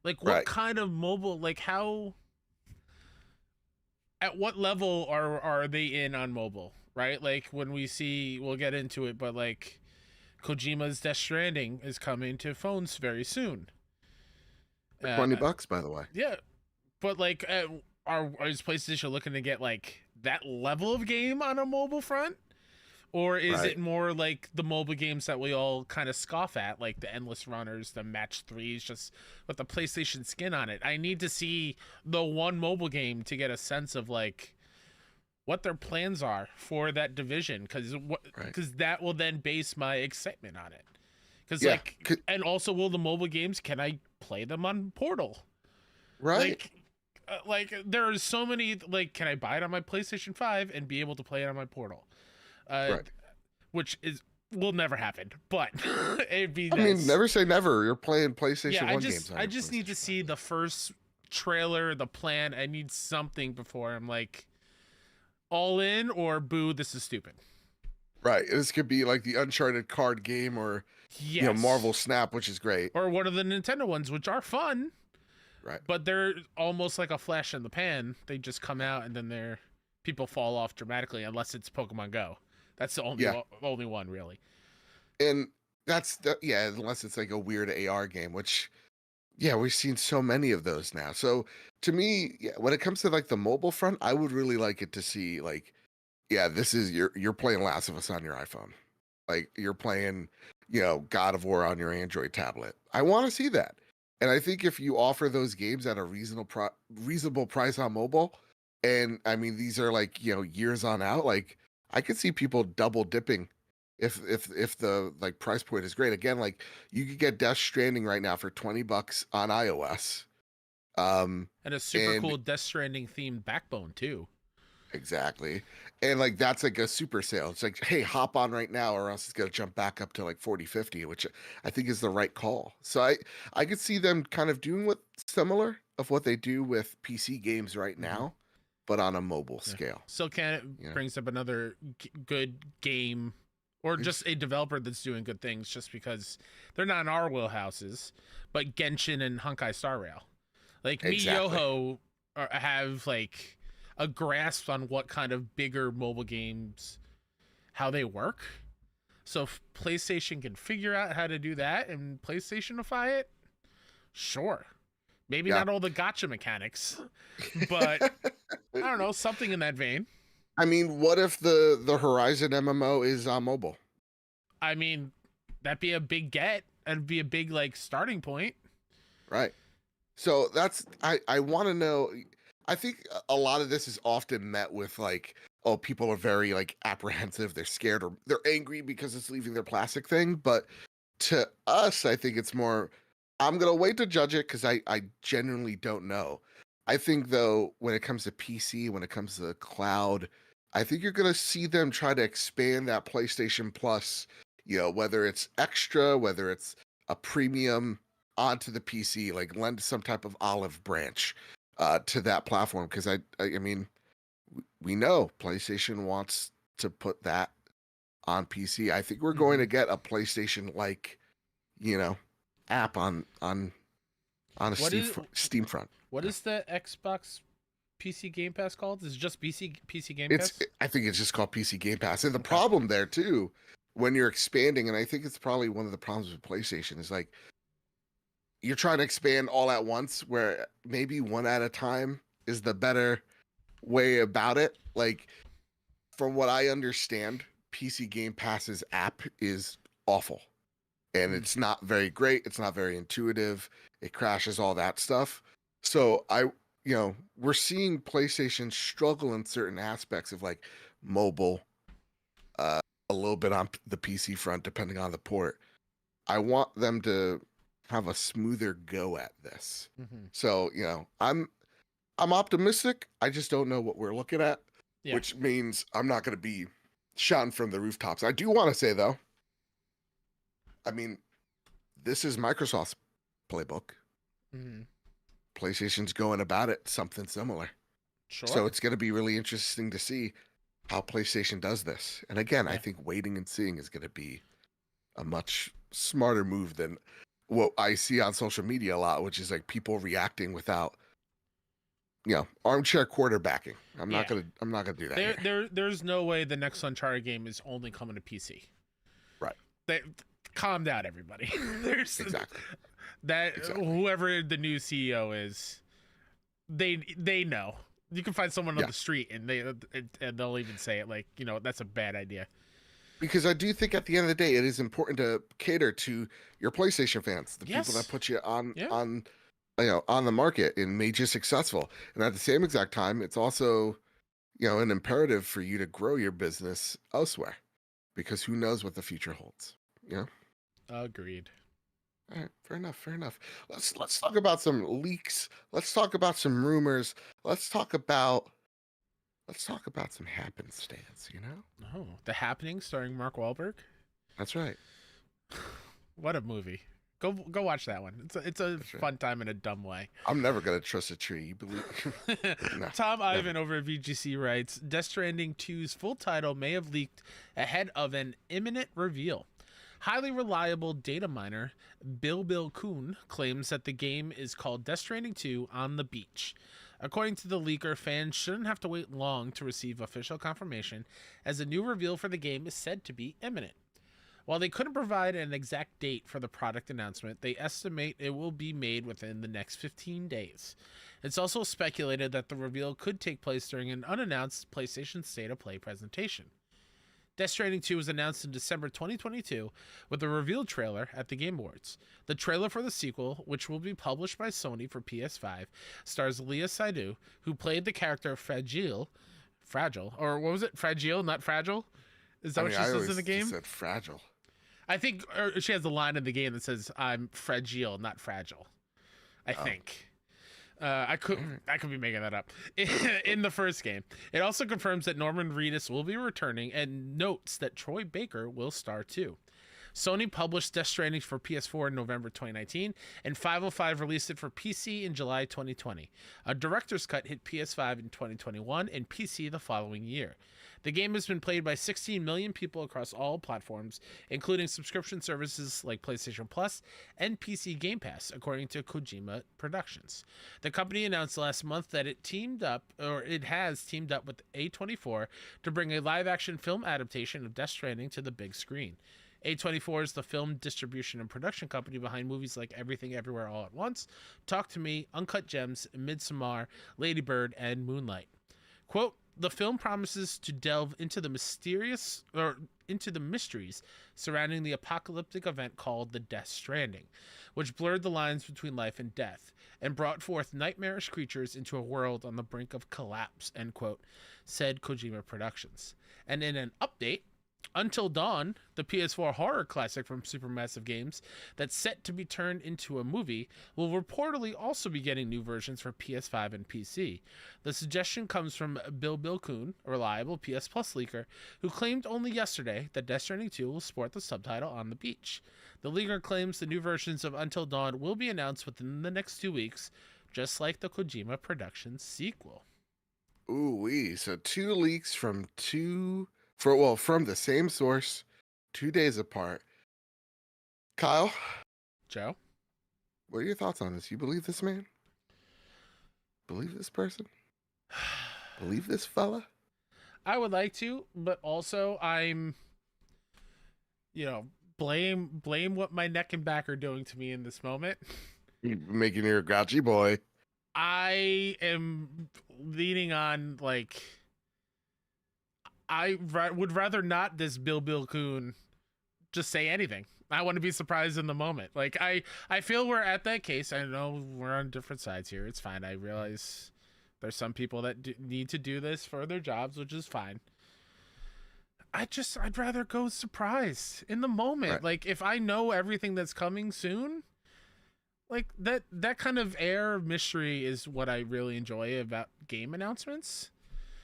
Like what Right. kind of mobile, like how, at what level are they in on mobile, right? Like when we see, we'll get into it, but like Kojima's Death Stranding is coming to phones very soon. For Uh, $20, by the way. yeah, but like is PlayStation looking to get like that level of game on a mobile front? Or is Right. it more like the mobile games that we all kind of scoff at, like the Endless Runners, the Match 3s, just with the PlayStation skin on it? I need to see the one mobile game to get a sense of like what their plans are for that division, because Right. that will then base my excitement on it. Because Yeah. like, and also, will the mobile games, can I play them on Portal? Right. Like there are so many, like, can I buy it on my PlayStation 5 and be able to play it on my Portal? Right. Which will never happen, but it'd be I mean, nice. never say never. You're playing Yeah, PlayStation 1 games on I your just need to PlayStation 5. see the first trailer, the plan. I need something before I'm like all in or boo. This is stupid. Right. This could be like the Uncharted card game, or Marvel Yes, Snap, which is great. or one of the Nintendo ones, which are fun, Right. but they're almost like a flash in the pan. They just come out and then people fall off dramatically, unless it's Pokemon Go. That's the Yeah. only one really. And unless it's like a weird AR game, which we've seen so many of those now. So to me, when it comes to like the mobile front, I would really like it to see like, this is you're playing Last of Us on your iPhone. Like you're playing, God of War on your Android tablet. I want to see that. And I think if you offer those games at a reasonable price on mobile, and I mean these are like, years on out, like I could see people double dipping if the like price point is great. Again, like you could get Death Stranding right now for $20 on iOS. And a super And cool Death Stranding themed backbone too. exactly. And like that's like a super sale. It's like, hey, hop on right now or else it's gonna jump back up to like 40, 50, which I think is the right call. So I could see them kind of doing what similar of what they do with PC games right now, but on a mobile scale. So brings up another good game, or just a developer that's doing good things, just because they're not in our wheelhouses, but Genshin and Honkai Star Rail. Like Exactly. MiYoho have like a grasp on what kind of bigger mobile games, how they work. So if PlayStation can figure out how to do that and PlayStationify it, sure. Maybe not all the gotcha mechanics, but I don't know, something in that vein. I mean, what if the Horizon MMO is on mobile? I mean, that'd be a big get. That'd be a big like starting point. Right. So that's I want to know. I think a lot of this is often met with like, oh, people are very like apprehensive, they're scared or they're angry because it's leaving their plastic thing. But to us, I think it's more, I'm gonna wait to judge it because I genuinely don't know. I think though, when it comes to PC, when it comes to the cloud, I think you're gonna see them try to expand that PlayStation Plus, whether it's extra, whether it's a premium onto the PC, like lend some type of olive branch. to that platform, because I mean, we know PlayStation wants to put that on PC. I think we're going to get a PlayStation like, app on a What is Steam front. what is the Xbox PC Game Pass called? Is it just PC Game It's Pass? I think it's just called PC Game Pass. And the Okay. problem there too, when you're expanding, and I think it's probably one of the problems with PlayStation, is like you're trying to expand all at once, where maybe one at a time is the better way about it. Like, from what I understand, PC Game Pass's app is awful. And it's not very great. It's not very intuitive. It crashes, all that stuff. So we're seeing PlayStation struggle in certain aspects of like mobile, a little bit on the PC front, depending on the port. I want them to have a smoother go at this. So, I'm optimistic. I just don't know what we're looking at, which means I'm not going to be shouting from the rooftops. I do want to say though, I mean, this is Microsoft's playbook. PlayStation's going about it something similar. Sure. So it's going to be really interesting to see how PlayStation does this. And again, I think waiting and seeing is going to be a much smarter move than what I see on social media a lot, which is like people reacting without, armchair quarterbacking. I'm not gonna do that. There's no way the next Uncharted game is only coming to PC. Right. Calm down, everybody. There's exactly whoever the new CEO is, they know. You can find someone on the street and they'll even say it like, that's a bad idea. Because I do think at the end of the day, it is important to cater to your PlayStation fans, the people that put you on the market and made you successful. And at the same exact time, it's also, an imperative for you to grow your business elsewhere, because who knows what the future holds. Agreed. All right, fair enough. Let's talk about some leaks. Let's talk about some rumors. Let's talk about some happenstance. Oh, The Happening, starring Mark Wahlberg. That's right. What a movie! Go watch that one. It's a fun time in a dumb way. I'm never gonna trust a tree. You believe? No, Tom Ivan over at VGC writes, Death Stranding 2's full title may have leaked ahead of an imminent reveal. Highly reliable data miner Bill Kuhn claims that the game is called Death Stranding 2 on the Beach. According to the leaker, fans shouldn't have to wait long to receive official confirmation, as a new reveal for the game is said to be imminent. While they couldn't provide an exact date for the product announcement, they estimate it will be made within the next 15 days. It's also speculated that the reveal could take place during an unannounced PlayStation State of Play presentation. Death Stranding 2 was announced in December 2022 with a reveal trailer at the Game Awards. The trailer for the sequel, which will be published by Sony for PS5, stars Leah Seydoux, who played the character Fragile, or what was it? Fragile, not Fragile? Is that what she says in the game? She said Fragile. I think she has a line in the game that says, "I'm fragile, not fragile." I think. I could be making that up. In the first game, it also confirms that Norman Reedus will be returning and notes that Troy Baker will star too. Sony published Death Stranding for PS4 in November 2019, and 505 released it for PC in July 2020. A director's cut hit PS5 in 2021 and PC the following year. The game has been played by 16 million people across all platforms, including subscription services like PlayStation Plus and PC Game Pass, according to Kojima Productions. The company announced last month that it has teamed up with A24 to bring a live-action film adaptation of Death Stranding to the big screen. A24 is the film distribution and production company behind movies like Everything Everywhere All at Once, Talk to Me, Uncut Gems, Midsommar, Lady Bird, and Moonlight. Quote, the film promises to delve into the mysteries surrounding the apocalyptic event called the Death Stranding, which blurred the lines between life and death and brought forth nightmarish creatures into a world on the brink of collapse, end quote, said Kojima Productions. And in an update, Until Dawn, the PS4 horror classic from Supermassive Games that's set to be turned into a movie, will reportedly also be getting new versions for PS5 and PC. The suggestion comes from Bill Kuhn, a reliable PS Plus leaker, who claimed only yesterday that Death Stranding 2 will sport the subtitle On the Beach. The leaker claims the new versions of Until Dawn will be announced within the next 2 weeks, just like the Kojima Productions sequel. Ooh wee. So 2 leaks from from the same source, 2 days apart. Kyle, Joe? what are your thoughts on this? You believe this man? Believe this person? Believe this fella? I would like to, but also I'm, blame what my neck and back are doing to me in this moment. You're making your grouchy boy. I am leaning on, like, would rather not this Bill Coon just say anything. I want to be surprised in the moment. Like, I feel we're at that case. I know we're on different sides here. It's fine. I realize there's some people that need to do this for their jobs, which is fine. I'd rather go surprise in the moment. Right. Like, if I know everything that's coming soon, like that kind of air of mystery is what I really enjoy about game announcements.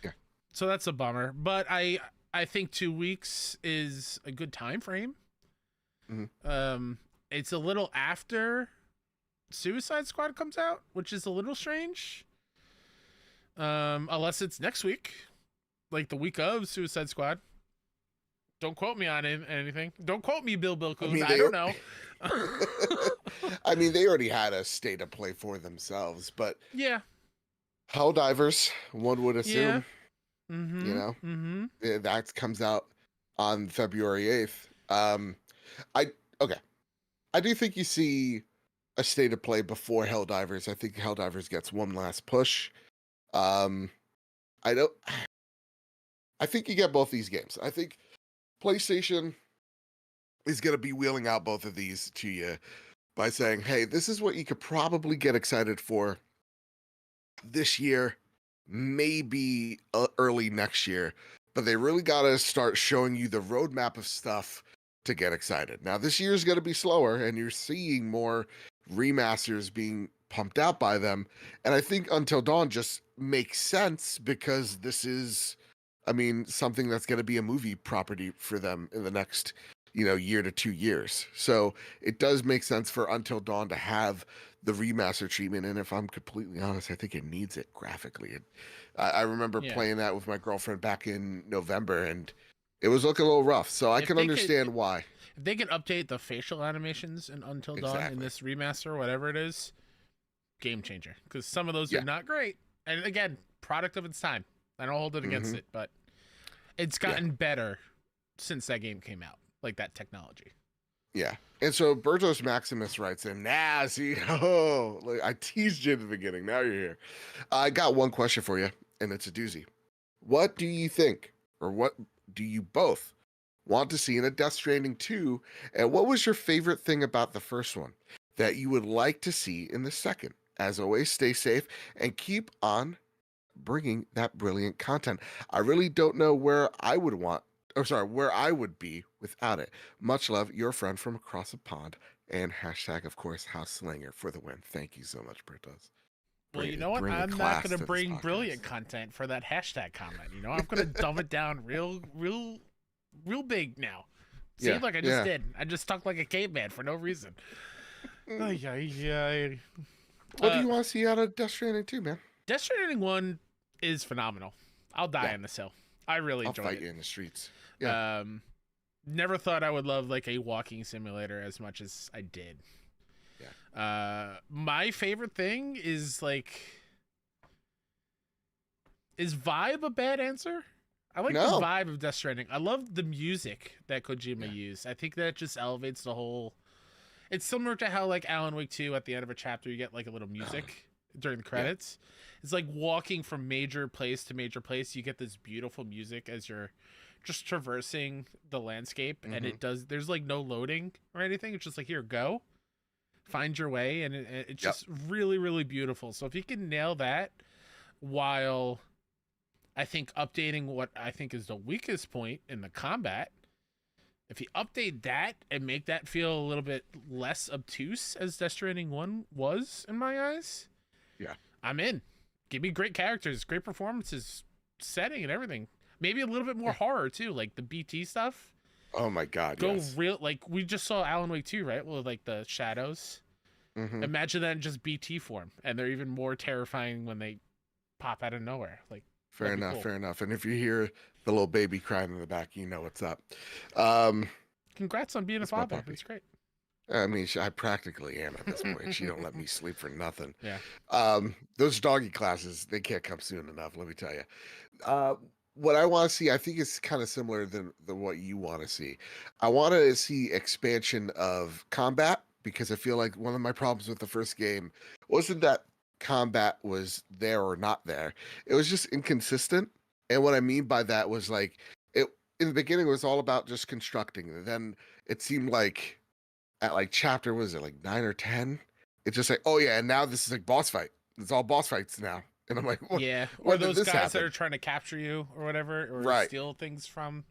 Yeah. So that's a bummer, but I think 2 weeks is a good time frame. Mm-hmm. It's a little after Suicide Squad comes out, which is a little strange. Unless it's next week, like the week of Suicide Squad. Don't quote me on anything. Don't quote me, Bill Coons. I don't know. I mean, they already had a state of play for themselves, but yeah, Helldivers, one would assume, yeah. Mm-hmm. That comes out on February 8th. I do think you see a state of play before Helldivers. I think Helldivers gets one last push. I think you get both these games. I think PlayStation is going to be wheeling out both of these to you by saying, hey, this is what you could probably get excited for this year, maybe early next year. But they really got to start showing you the roadmap of stuff to get excited. Now, this year is going to be slower, and you're seeing more remasters being pumped out by them. And I think Until Dawn just makes sense because this is, something that's going to be a movie property for them in the next, year to 2 years. So it does make sense for Until Dawn to have the remaster treatment. And if I'm completely honest, I think it needs it graphically. I remember playing that with my girlfriend back in November, and it was looking a little rough. So I can understand why. If they can update the facial animations in Until Dawn in this remaster or whatever it is, game changer. Because some of those are not great. And again, product of its time. I don't hold it against it, but it's gotten better since that game came out. Like that technology. Yeah. And so Bertos Maximus writes in, I teased you at the beginning. Now you're here. I got one question for you, and it's a doozy. What do you think, or what do you both want to see in a Death Stranding 2? And what was your favorite thing about the first one that you would like to see in the second? As always, stay safe and keep on bringing that brilliant content. I really don't know where I would be without it. Much love, your friend from across the pond, and hashtag, of course, House Slanger for the win. Thank you so much, Bertos. Well, you know what? I'm not going to bring brilliant content for that hashtag comment. I'm going to dumb it down real big now. See, like I just did. I just talked like a caveman for no reason. What do you want to see out of Death Stranding 2, man? Death Stranding 1 is phenomenal. I'll die on this hill. I really enjoyed it. I'll fight you in the streets. Yeah. Never thought I would love like a walking simulator as much as I did. Yeah. My favorite thing is vibe a bad answer? I like the vibe of Death Stranding. I love the music that Kojima used. I think that just elevates the whole. It's similar to how like Alan Wake 2 at the end of a chapter you get like a little music during the credits. It's like walking from major place to major place. You get this beautiful music as you're just traversing the landscape, and there's like no loading or anything. It's just like, here, go, find your way, and it's just really, really beautiful. So if you can nail that, while I think updating what I think is the weakest point in the combat, if you update that and make that feel a little bit less obtuse as Death Stranding 1 was in my eyes, I'm in. Give me great characters, great performances, setting and everything. Maybe a little bit more horror too, like the BT stuff. Oh my god, real, like we just saw Alan Wake 2, right? Well, like the shadows. Hmm. Imagine that in just BT form, and they're even more terrifying when they pop out of nowhere. Like, Fair that'd be enough. cool. Fair enough. And if you hear the little baby crying in the back, you know what's up. Um, Congrats on being a that's my father. puppy. That's great. I mean, I practically am at this point. She don't let me sleep for nothing. Yeah. Those doggy classes, they can't come soon enough. Let me tell you. Uh, what I want to see, I think it's kind of similar than what you want to see. I want to see expansion of combat because I feel like one of my problems with the first game wasn't that combat was there or not there. It was just inconsistent. And what I mean by that was like it in the beginning it was all about just constructing. And then it seemed like at like chapter was it like 9 or 10? It's just like, oh yeah, and now this is like boss fight. It's all boss fights now. And I'm like, Yeah. Or when did those this guys that happen? are trying to capture you or whatever, or Right. steal things from.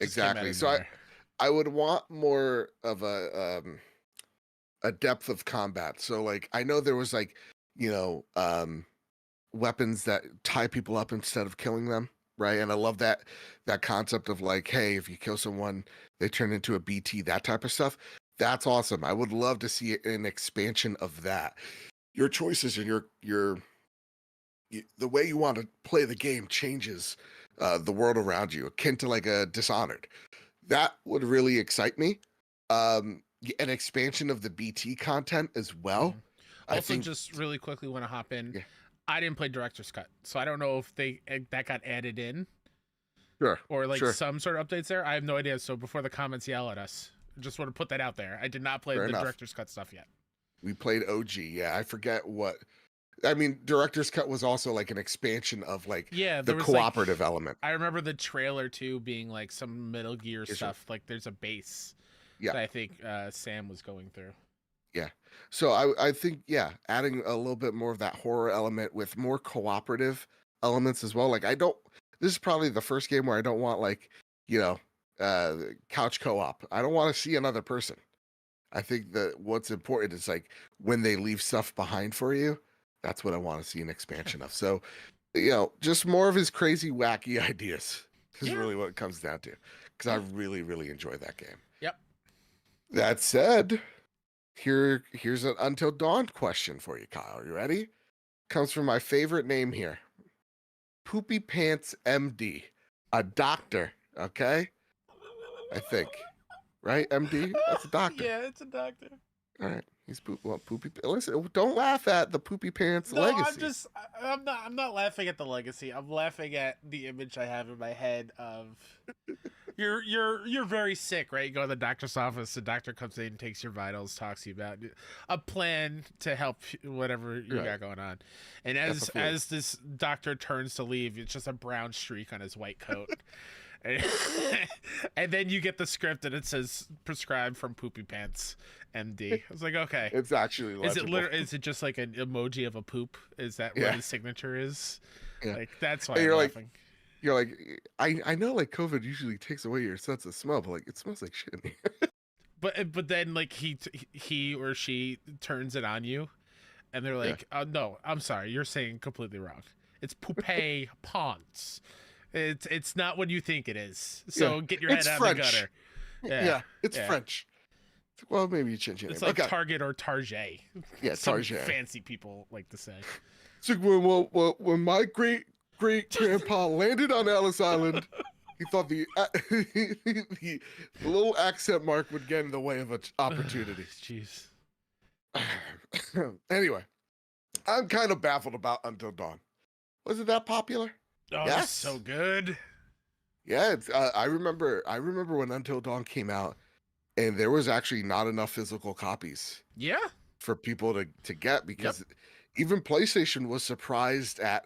Just came out Exactly. of So nowhere. I would want more of a depth of combat. So like I know there was like, you know, weapons that tie people up instead of killing them, right? And I love that concept of like, hey, if you kill someone, they turn into a BT, that type of stuff. That's awesome. I would love to see an expansion of that. Your choices and the way you want to play the game changes the world around you, akin to like a Dishonored. That would really excite me. An expansion of the BT content as well. Mhm. I Also, think, just really quickly want to hop in. yeah, I didn't play director's cut, so I don't know if that got added in sure, or like sure, some sort of updates there. I have no idea. So before the comments yell at us, just want to put that out there. I did not play fair the enough. director's cut stuff yet. We played OG. Yeah, I forget what. I mean, director's cut was also like an expansion of like Yeah, the there was cooperative like element. I remember the trailer too being like some Metal Gear Yeah, sure. stuff. Like there's a base Yeah, that I think Sam was going through. yeah. So I think yeah, adding a little bit more of that horror element with more cooperative elements as well. Like I don't. This is probably the first game where I don't want like you know couch co-op. I don't want to see another person. I think that what's important is like when they leave stuff behind for you. That's what I want to see an expansion of. So, just more of his crazy, wacky ideas is Yeah. really what it comes down to. Because I really, really enjoy that game. Yep. That said, here's an Until Dawn question for you, Kyle. Are you ready? Comes from my favorite name here, Poopy Pants MD, a doctor. Okay, I think, right? MD, that's a doctor. Yeah, it's a doctor. All right, he's poopy. Listen, don't laugh at the Poopy Pants No, legacy. I'm not laughing at the legacy. I'm laughing at the image I have in my head of you're very sick, right? You go to the doctor's office, the doctor comes in, takes your vitals, talks to you about a plan to help whatever you Right. got going on. And as this doctor turns to leave, it's just a brown streak on his white coat. And then you get the script and it says prescribed from Poopy Pants MD. I was like, okay. It's actually legible. Is it just like an emoji of a poop? Is that Yeah. what his signature is? Yeah. Like that's why And I'm you're laughing. You're like, I know like COVID usually takes away your sense of smell, but like it smells like shit in here. But then like he or she turns it on you, and they're like, no, I'm sorry, you're saying completely wrong. It's Poupée Ponce. It's not what you think it is. So get your head It's out French. of the gutter. Yeah, it's French. Well, maybe you change your name. It's like Okay. Target or Target. Yeah, Some Target. fancy people like to say. It's like when my great grandpa landed on Ellis Island, he thought the little accent mark would get in the way of an opportunity. Jeez. Anyway, I'm kind of baffled about Until Dawn. Was it that popular? Oh, Yes. it's so good. Yeah, it's, I remember when Until Dawn came out, and there was actually not enough physical copies Yeah. for people to get because even PlayStation was surprised at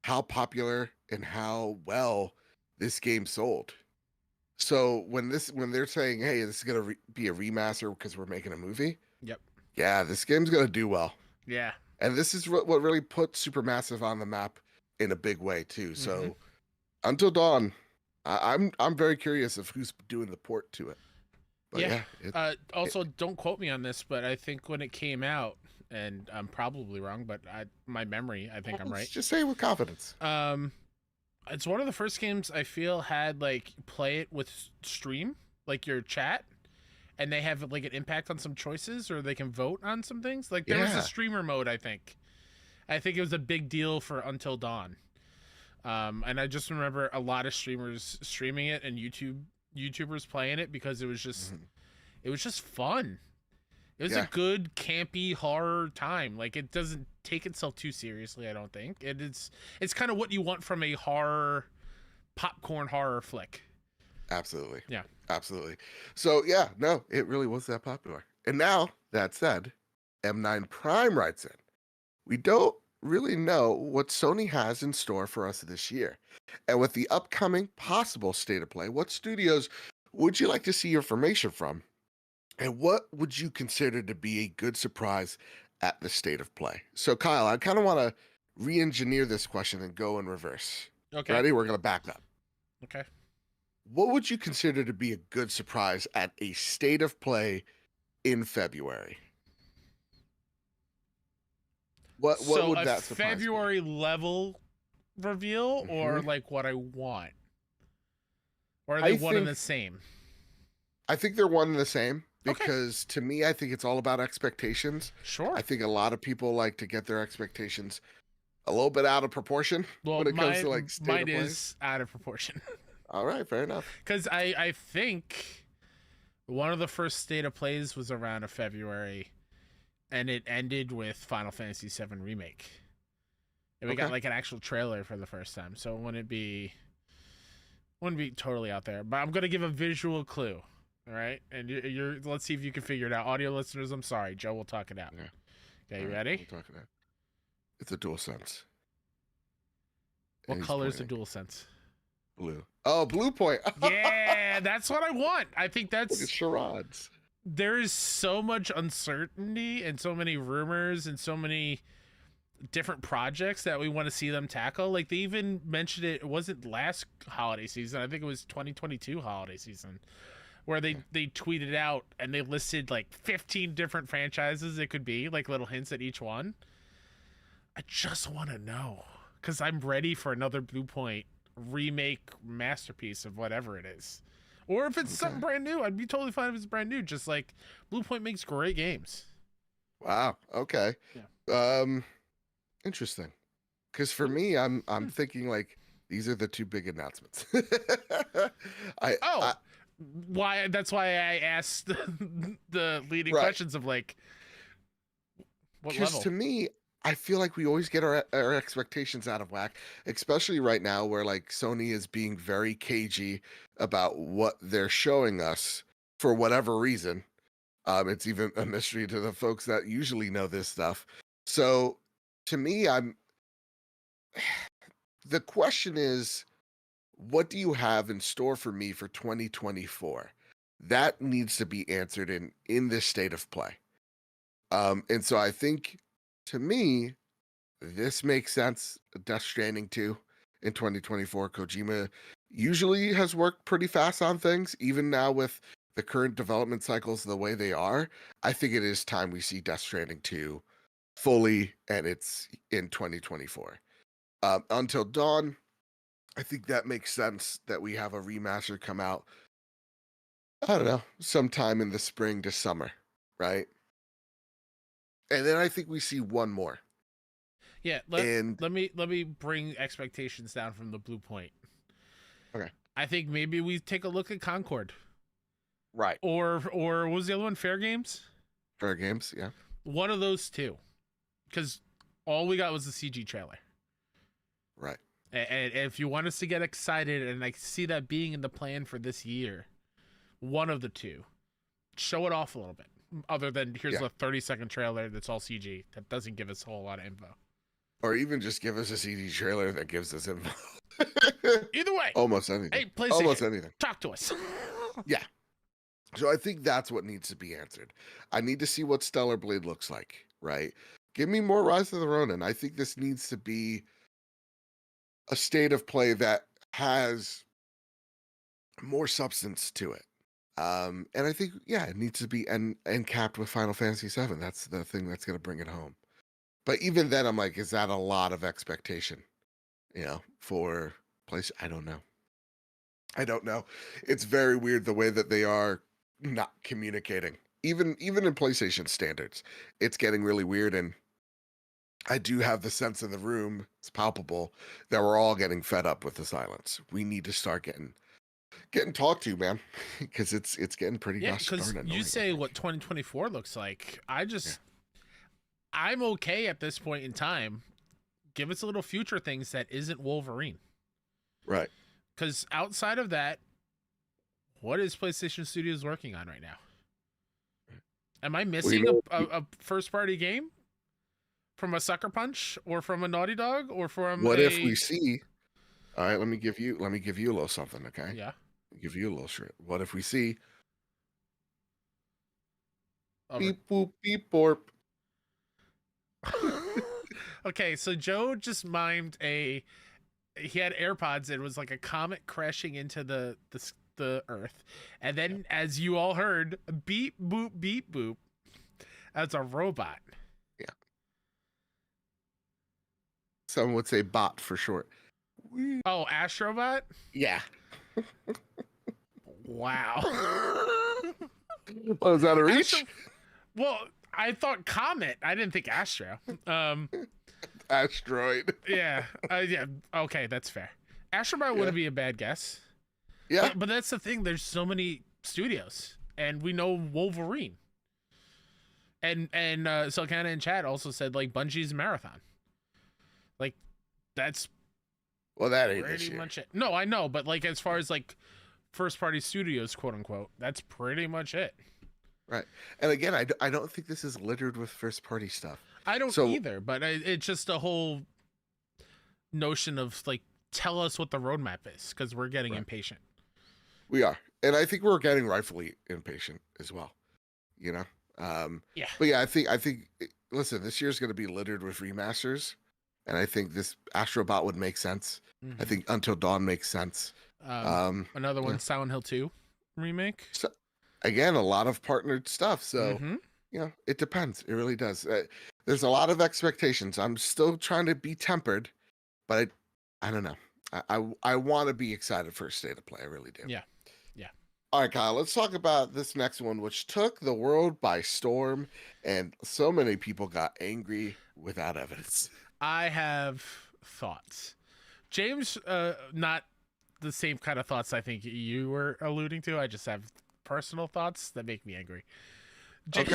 how popular and how well this game sold. So when they're saying, "Hey, this is gonna be a remaster because we're making a movie," Yep. yeah, this game's gonna do well. Yeah. And this is what really put Supermassive on the map in a big way too. So Until Dawn, I'm very curious of who's doing the port to it. But yeah. Also, don't quote me on this, but I think when it came out, and I'm probably wrong, but my memory, I think I'm right. Just say it with confidence. It's one of the first games I feel had like play it with stream, like your chat, and they have like an impact on some choices, or they can vote on some things. Like there was a Yeah. streamer mode, I think. I think it was a big deal for Until Dawn. And I just remember a lot of streamers streaming it and YouTubers playing it because it was just fun. It was Yeah. a good campy horror time. Like it doesn't take itself too seriously, I don't think. It's kind of what you want from a horror popcorn horror flick. Absolutely. Yeah. Absolutely. So yeah, no, it really was that popular. And now, that said, M9 Prime writes in. We don't really know what Sony has in store for us this year. And with the upcoming possible state of play, what studios would you like to see information from? And what would you consider to be a good surprise at the state of play? So, Kyle, I kind of want to re-engineer this question and go in reverse. Okay. Ready? We're going to back up. Okay. What would you consider to be a good surprise at a state of play in February? What would that surprise February be? level reveal, or like what I want? Or are they one and the same? I think they're one and the same. Because to me, I think it's all about expectations. Sure. I think a lot of people like to get their expectations a little bit out of proportion when it comes to like state mine of play. is out of proportion. All right, fair enough. Because I think one of the first state of plays was around a February, and it ended with Final Fantasy VII Remake. And we got like an actual trailer for the first time, so it wouldn't be totally out there. But I'm gonna give a visual clue. All right, and you're let's see if you can figure it out. Audio listeners, I'm sorry, Joe will talk it out. Yeah. Okay, you ready? We'll talk it out. It's a DualSense. What color is the DualSense? Blue. Oh, blue point. Yeah, that's what I want. I think that's Look at charades. There is so much uncertainty and so many rumors and so many different projects that we want to see them tackle. Like they even mentioned it wasn't last holiday season. I think it was 2022 holiday season, where they tweeted out and they listed like 15 different franchises it could be, like little hints at each one. I just want to know, because I'm ready for another Blue Point remake masterpiece of whatever it is. Or if it's something brand new, I'd be totally fine if it's brand new. Just like Blue Point makes great games. Wow. Okay. Yeah. Interesting. Because for me, I'm thinking like these are the two big announcements. Why? That's why I asked the leading questions of like, what level? Because to me, I feel like we always get our expectations out of whack, especially right now where like Sony is being very cagey about what they're showing us for whatever reason. It's even a mystery to the folks that usually know this stuff. So to me, the question is, what do you have in store for me for 2024? That needs to be answered in this state of play. And so I think, to me, this makes sense. Death Stranding 2 in 2024. Kojima usually has worked pretty fast on things, even now with the current development cycles the way they are. I think it is time we see Death Stranding 2 fully, and it's in 2024. Until Dawn, I think that makes sense that we have a remaster come out, I don't know, sometime in the spring to summer, right? And then I think we see one more. Yeah, let me bring expectations down from the Blue Point. Okay. I think maybe we take a look at Concord. Right. Or what was the other one? Fair Games? Fair Games, yeah. One of those two. Because all we got was the CG trailer. Right. And if you want us to get excited, and I see that being in the plan for this year, one of the two, show it off a little bit. Other than here's a 30-second trailer that's all CG that doesn't give us a whole lot of info. Or even just give us a CG trailer that gives us info. Either way. Almost anything. Hey, PlayStation, almost anything. Talk to us. Yeah. So I think that's what needs to be answered. I need to see what Stellar Blade looks like, right? Give me more Rise of the Ronin. I think this needs to be a state of play that has more substance to it. And I think, it needs to be and capped with Final Fantasy VII. That's the thing that's going to bring it home. But even then, I'm like, is that a lot of expectation, for place? I don't know. It's very weird the way that they are not communicating. Even in PlayStation standards, it's getting really weird. And I do have the sense in the room, it's palpable, that we're all getting fed up with the silence. We need to start getting talked to, man, because it's getting pretty Yeah, gosh because darn you annoying. say what 2024 looks like. Yeah. I'm okay at this point in time. Give us a little future things that isn't Wolverine. Right. Because outside of that, what is PlayStation Studios working on right now? Am I missing a first party game from a Sucker Punch or from a Naughty Dog or from what if we see? All right, let me give you a little something, okay? Yeah. Give you a little shit. What if we see Over. beep boop beep borp? Okay, so Joe just mimed he had AirPods. It was like a comet crashing into the Earth, and then as you all heard, beep boop beep boop. That's a robot. Yeah. Someone would say bot for short. Oh, Astrobot. Yeah. Wow. Well, is that a reach? Well, I thought comet. I didn't think Astro. Asteroid. Yeah. Yeah. Okay, that's fair. Astrobot wouldn't be a bad guess. Yeah. But that's the thing. There's so many studios, and we know Wolverine. And Sulcana in chat also said like Bungie's Marathon. Like that's Well, that ain't this pretty year. much it. No, I know, but like as far as like first party studios, quote unquote, that's pretty much it. Right. And again, I don't think this is littered with first party stuff. I don't either, but it's just a whole notion of like tell us what the roadmap is because we're getting impatient. We are, and I think we're getting rightfully impatient as well. You know. Yeah. But yeah, I think. Listen, this year's going to be littered with remasters, and I think this Astrobot would make sense. Mm-hmm. I think Until Dawn makes sense. Another one, Silent Hill 2 remake. So, again, a lot of partnered stuff. So, Mm-hmm. you know, it depends. It really does. There's a lot of expectations. I'm still trying to be tempered, but I don't know. I want to be excited for a state of play. I really do. Yeah. All right, Kyle, let's talk about this next one, which took the world by storm, and so many people got angry without evidence. I have thoughts. James, not the same kind of thoughts I think you were alluding to. I just have personal thoughts that make me angry. James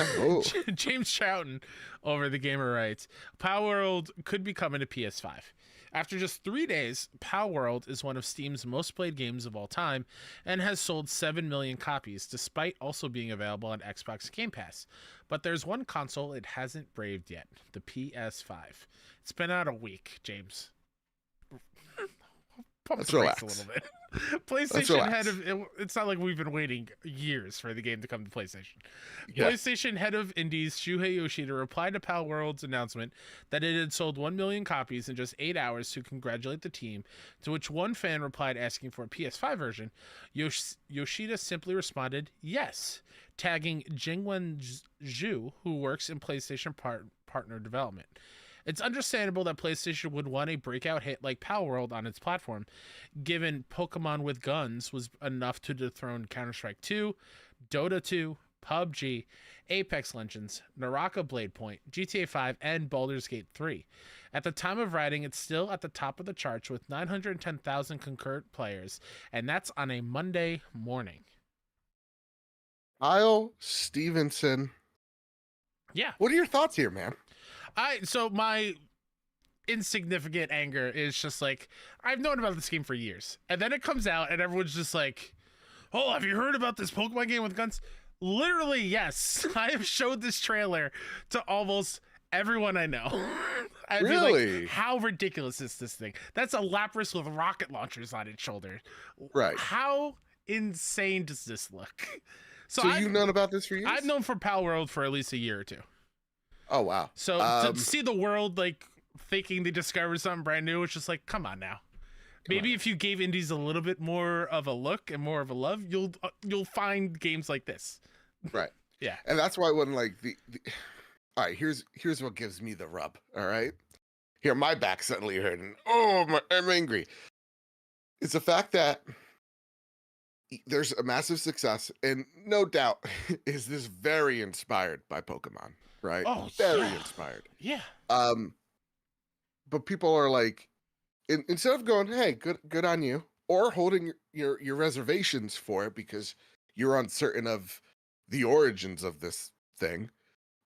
Troughton over the Gamer writes, Palworld could be coming to PS5. After just 3 days, Palworld is one of Steam's most played games of all time and has sold 7 million copies, despite also being available on Xbox Game Pass. But there's one console it hasn't braved yet, the PS5. It's been out a week, James. Pump the brakes a little bit. PlayStation head of it's not like we've been waiting years for the game to come to PlayStation. Yeah. PlayStation head of Indies Shuhei Yoshida replied to Palworld's announcement that it had sold 1 million copies in just 8 hours to congratulate the team, to which one fan replied asking for a PS5 version. Yoshida simply responded, yes, tagging Jingwen Zhu, who works in PlayStation partner development. It's understandable that PlayStation would want a breakout hit like Palworld on its platform, given Pokemon with Guns was enough to dethrone Counter-Strike 2, Dota 2, PUBG, Apex Legends, Naraka Blade Point, GTA 5, and Baldur's Gate 3. At the time of writing, it's still at the top of the charts with 910,000 concurrent players, and that's on a Monday morning. Kyle Stevenson. Yeah. What are your thoughts here, man? So my insignificant anger is just like, I've known about this game for years, and then it comes out and everyone's just like, oh, have you heard about this Pokemon game with guns? Literally, yes. I have showed this trailer to almost everyone I know. I'd really? be like, how ridiculous is this thing? That's a Lapras with rocket launchers on its shoulder. Right. How insane does this look? So you've known about this for years? I've known for Palworld for at least a year or two. Oh, wow. So to see the world like thinking they discovered something brand new, it's just like, come on now. Maybe if you gave indies a little bit more of a look and more of a love, you'll find games like this. Right. Yeah. And that's why when like all right, here's what gives me the rub. All right. Here, my back's suddenly hurting. Oh, I'm angry. It's the fact that there's a massive success, and no doubt is this very inspired by Pokemon, right? Oh, Very yeah. inspired. Yeah. But people are like, instead of going, "Hey, good on you," or holding your reservations for it because you're uncertain of the origins of this thing,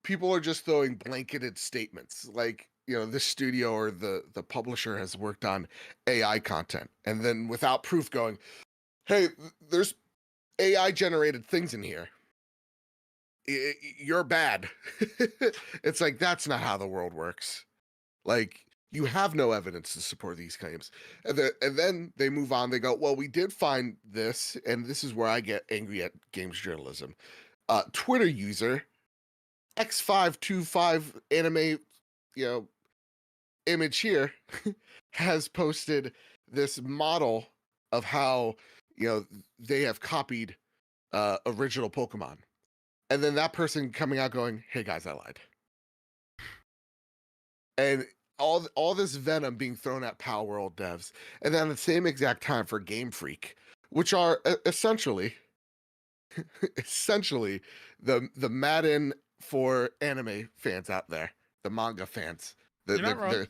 people are just throwing blanketed statements like, this studio or the publisher has worked on AI content, and then without proof going, "Hey, there's AI generated things in here. You're bad." It's like, that's not how the world works. Like, you have no evidence to support these claims. And then they move on. They go, "Well, we did find this," and this is where I get angry at games journalism. Twitter user X525 anime, image here has posted this model of how, they have copied original Pokemon. And then that person coming out going, "Hey guys, I lied." And all this venom being thrown at Palworld devs, and then at the same exact time for Game Freak, which are essentially the Madden for anime fans out there, the manga fans. You're not wrong.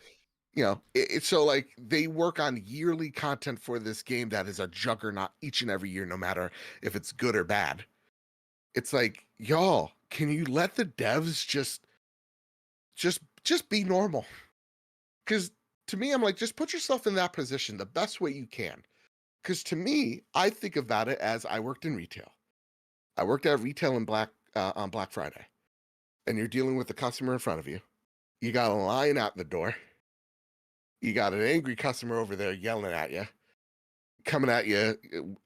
It's so like they work on yearly content for this game that is a juggernaut each and every year, no matter if it's good or bad. It's like, y'all, can you let the devs just be normal? Because to me, I'm like, just put yourself in that position the best way you can. Because to me, I think about it as I worked in retail. I worked at retail on Black Friday, and you're dealing with the customer in front of you. You got a line out the door. You got an angry customer over there yelling at you, coming at you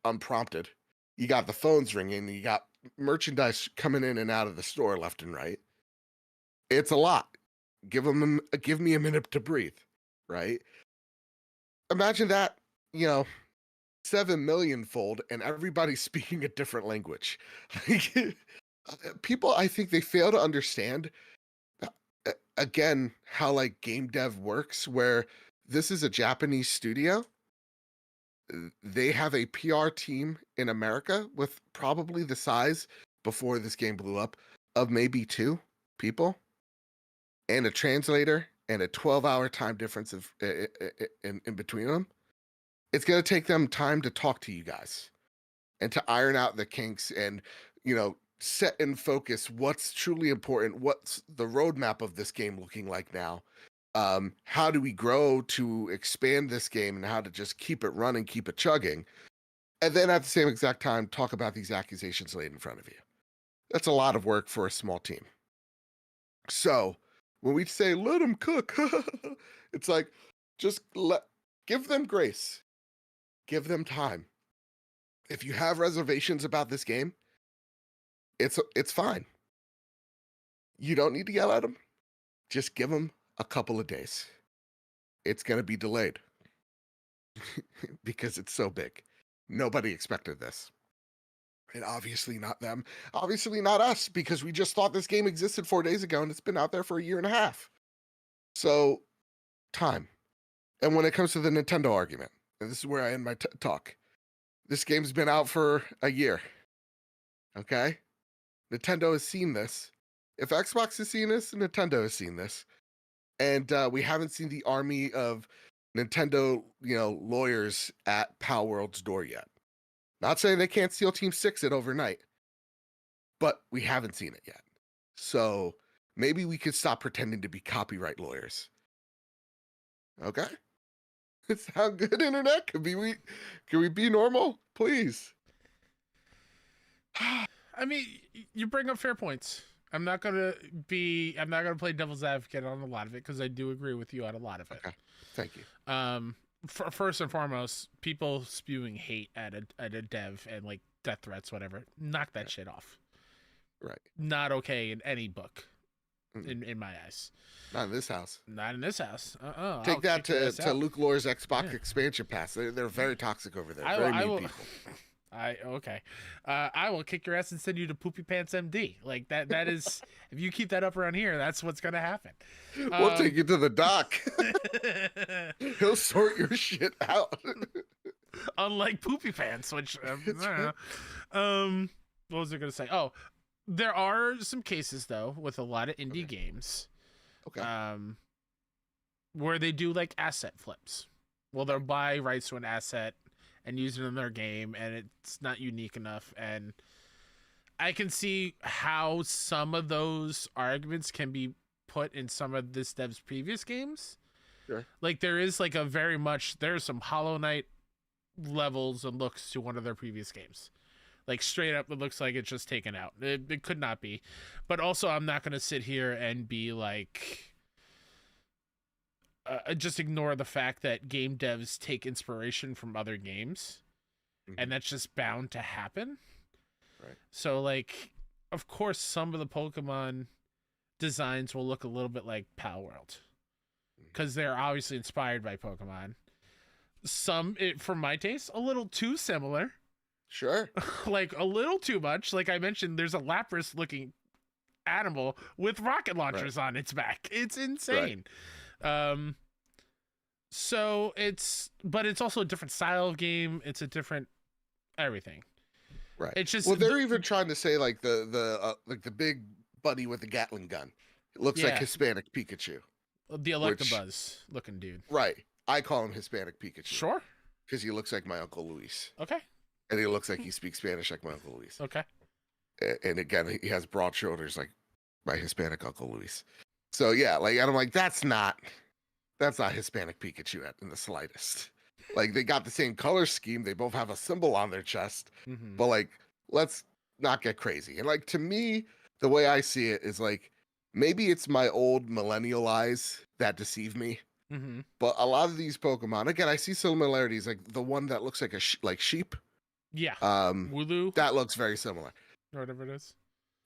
unprompted. You got the phones ringing. You got merchandise coming in and out of the store left and right. It's a lot. Give me a minute to breathe, right? Imagine that, 7 million fold, and everybody's speaking a different language. People, I think they fail to understand again how like game dev works, where this is a Japanese studio. They have a PR team in America with probably the size before this game blew up of maybe 2 people, and a translator and a 12-hour time difference in between them. It's going to take them time to talk to you guys and to iron out the kinks and, set and focus what's truly important, what's the roadmap of this game looking like now. How do we grow to expand this game, and how to just keep it running, keep it chugging. And then at the same exact time, talk about these accusations laid in front of you. That's a lot of work for a small team. So when we say, let them cook, it's like, just give them grace. Give them time. If you have reservations about this game, it's fine. You don't need to yell at them. Just give them a couple of days. It's going to be delayed because it's so big. Nobody expected this. And obviously not them. Obviously not us, because we just thought this game existed 4 days ago and it's been out there for a year and a half. So, time. And when it comes to the Nintendo argument, and this is where I end my talk, this game's been out for a year. Okay? Nintendo has seen this. If Xbox has seen this, Nintendo has seen this. And we haven't seen the army of Nintendo, lawyers at Palworld's door yet. Not saying they can't steal Team 6 it overnight, but we haven't seen it yet. So maybe we could stop pretending to be copyright lawyers. Okay? It's how good internet could be. Can we be normal, please? I mean, you bring up fair points. I'm not gonna play devil's advocate on a lot of it, because I do agree with you on a lot of it. Okay, thank you. First and foremost, people spewing hate at a dev and like death threats, whatever. Knock that shit off. Right. Not okay in any book, in my eyes. Not in this house. Not in this house. Take that to Luke Lore's Xbox expansion pass. They're very toxic over there. Very mean people. I will kick your ass and send you to Poopy Pants MD. Like that is, if you keep that up around here, that's what's gonna happen. We'll take you to the doc. He'll sort your shit out. Unlike Poopy Pants, which It's right. what was I gonna say? Oh, there are some cases though with a lot of indie games, Okay. where they do like asset flips. Well, they'll buy rights to an asset and use it in their game, and it's not unique enough. And I can see how some of those arguments can be put in some of this dev's previous games. Sure. Like there is like there's some Hollow Knight levels and looks to one of their previous games. Like straight up, it looks like it's just taken out. It could not be. But also, I'm not going to sit here and be like, just ignore the fact that game devs take inspiration from other games, and that's just bound to happen. Right. So, like, of course, some of the Pokemon designs will look a little bit like Palworld, because they're obviously inspired by Pokemon. Some, for my taste, a little too similar. Sure. Like, a little too much. Like I mentioned, there's a Lapras-looking animal with rocket launchers on its back. It's insane. Right. So but it's also a different style of game. It's a different everything. Right. It's just, well, they're even trying to say like the big buddy with the Gatling gun. It looks like Hispanic Pikachu. The Electabuzz looking dude. Right. I call him Hispanic Pikachu. Sure. Because he looks like my Uncle Luis. Okay. And he looks like he speaks Spanish like my Uncle Luis. Okay. And again, he has broad shoulders like my Hispanic Uncle Luis. So yeah, like, and I'm like, that's not Hispanic Pikachu in the slightest. Like, they got the same color scheme. They both have a symbol on their chest. Mm-hmm. But like, let's not get crazy. And like, to me, the way I see it is like, maybe it's my old millennial eyes that deceive me. Mm-hmm. But a lot of these Pokemon, again, I see similarities. Like the one that looks like like sheep. Yeah. Wooloo. That looks very similar. Whatever it is.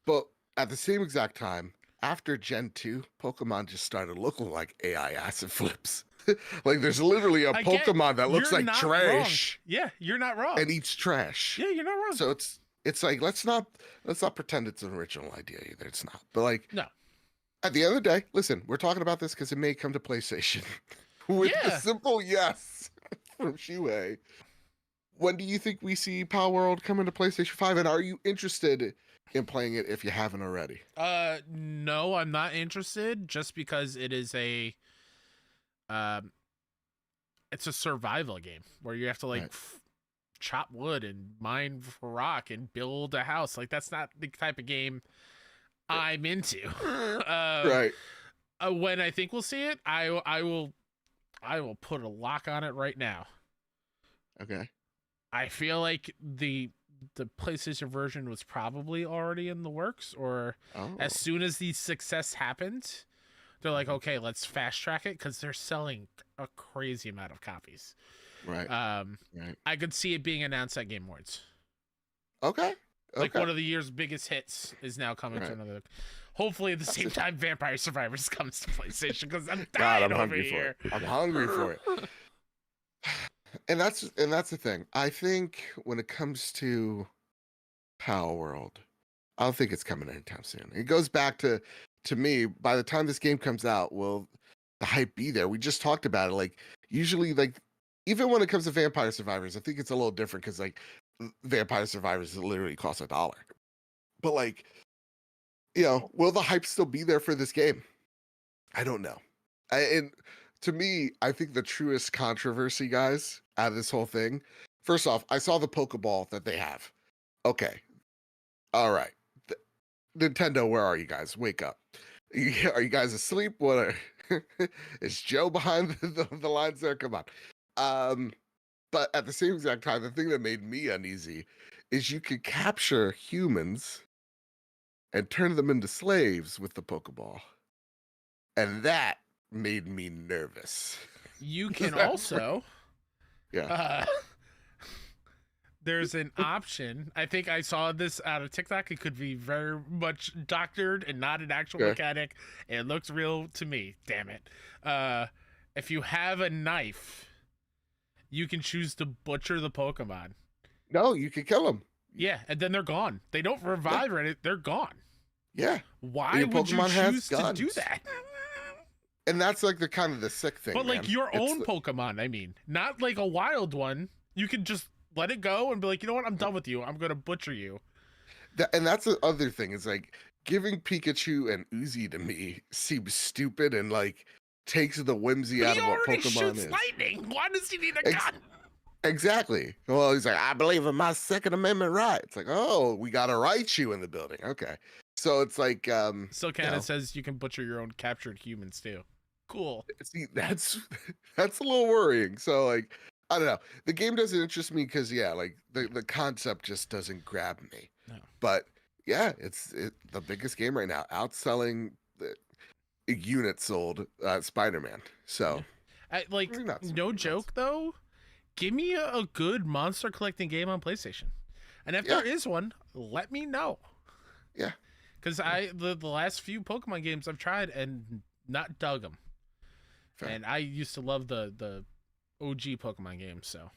But at the same exact time, after Gen 2, Pokemon just started looking like AI acid flips. Like there's literally a Pokemon that looks like trash. Wrong. Yeah, you're not wrong. And eats trash. Yeah, you're not wrong. So it's like, let's not pretend it's an original idea either. It's not. But like, no. At the end of the day, listen, we're talking about this because it may come to PlayStation with a simple yes from Shuehei. When do you think we see Palworld coming to PlayStation 5? And are you interested in playing it if you haven't already? No, I'm not interested, just because it is it's a survival game where you have to like chop wood and mine for rock and build a house. Like that's not the type of game I'm into. Right. When I think we'll see it, I will put a lock on it right now. Okay. I feel like the PlayStation version was probably already in the works, or as soon as the success happened, they're like, okay, let's fast track it, because they're selling a crazy amount of copies. Right. Right. I could see it being announced at Game Awards. Okay. Like one of the year's biggest hits is now coming to another. Hopefully, at the same time, Vampire Survivors comes to PlayStation, because I'm dying over here. I'm hungry for it. And that's the thing. I think when it comes to Palworld, I don't think it's coming anytime soon. It goes back to me, by the time this game comes out, will the hype be there? We just talked about it. Like, usually, like, even when it comes to Vampire Survivors, I think it's a little different because, like, Vampire Survivors literally costs $1. But, like, you know, will the hype still be there for this game? I don't know. And to me, I think the truest controversy, guys, out of this whole thing, first off, I saw the Pokeball that they have. Okay. All right. Nintendo, where are you guys? Wake up. Are you guys asleep? What is Joe behind the lines there? Come on. But at the same exact time, the thing that made me uneasy is you could capture humans and turn them into slaves with the Pokeball. And that made me nervous. You can also... there's an option. I think I saw this out of TikTok. It could be very much doctored and not an actual mechanic. It looks real to me. Damn it. If you have a knife, you can choose to butcher the Pokemon. No, you can kill them. Yeah, and then they're gone. They don't revive or anything. They're gone. Yeah. Why would you choose to do that? And that's like the kind of the sick thing. But like your own Pokemon, I mean, not like a wild one. You can just let it go and be like, you know what, I'm done with you. I'm gonna butcher you. And that's the other thing is like giving Pikachu and Uzi to me seems stupid and like takes the whimsy But out he of what already Pokemon shoots is. lightning. Why does he need a Ex- gun? exactly. Well, he's like, I believe in my Second Amendment right. It's like, oh, we got a Raichu in the building. Okay. So it's like, So you Canada know, says you can butcher your own captured humans too. Cool. see, that's a little worrying. So like, I don't know. The game doesn't interest me because yeah, like the concept just doesn't grab me. No. But yeah, it's the biggest game right now, outselling the units sold Spider-Man. So Like, pretty nuts. no Pretty nuts. joke though. Give me a good monster collecting game on PlayStation, and if Yeah. there is one, let me know. Yeah. Because the last few Pokemon games I've tried and not dug them. Fair. And I used to love the OG Pokemon games. So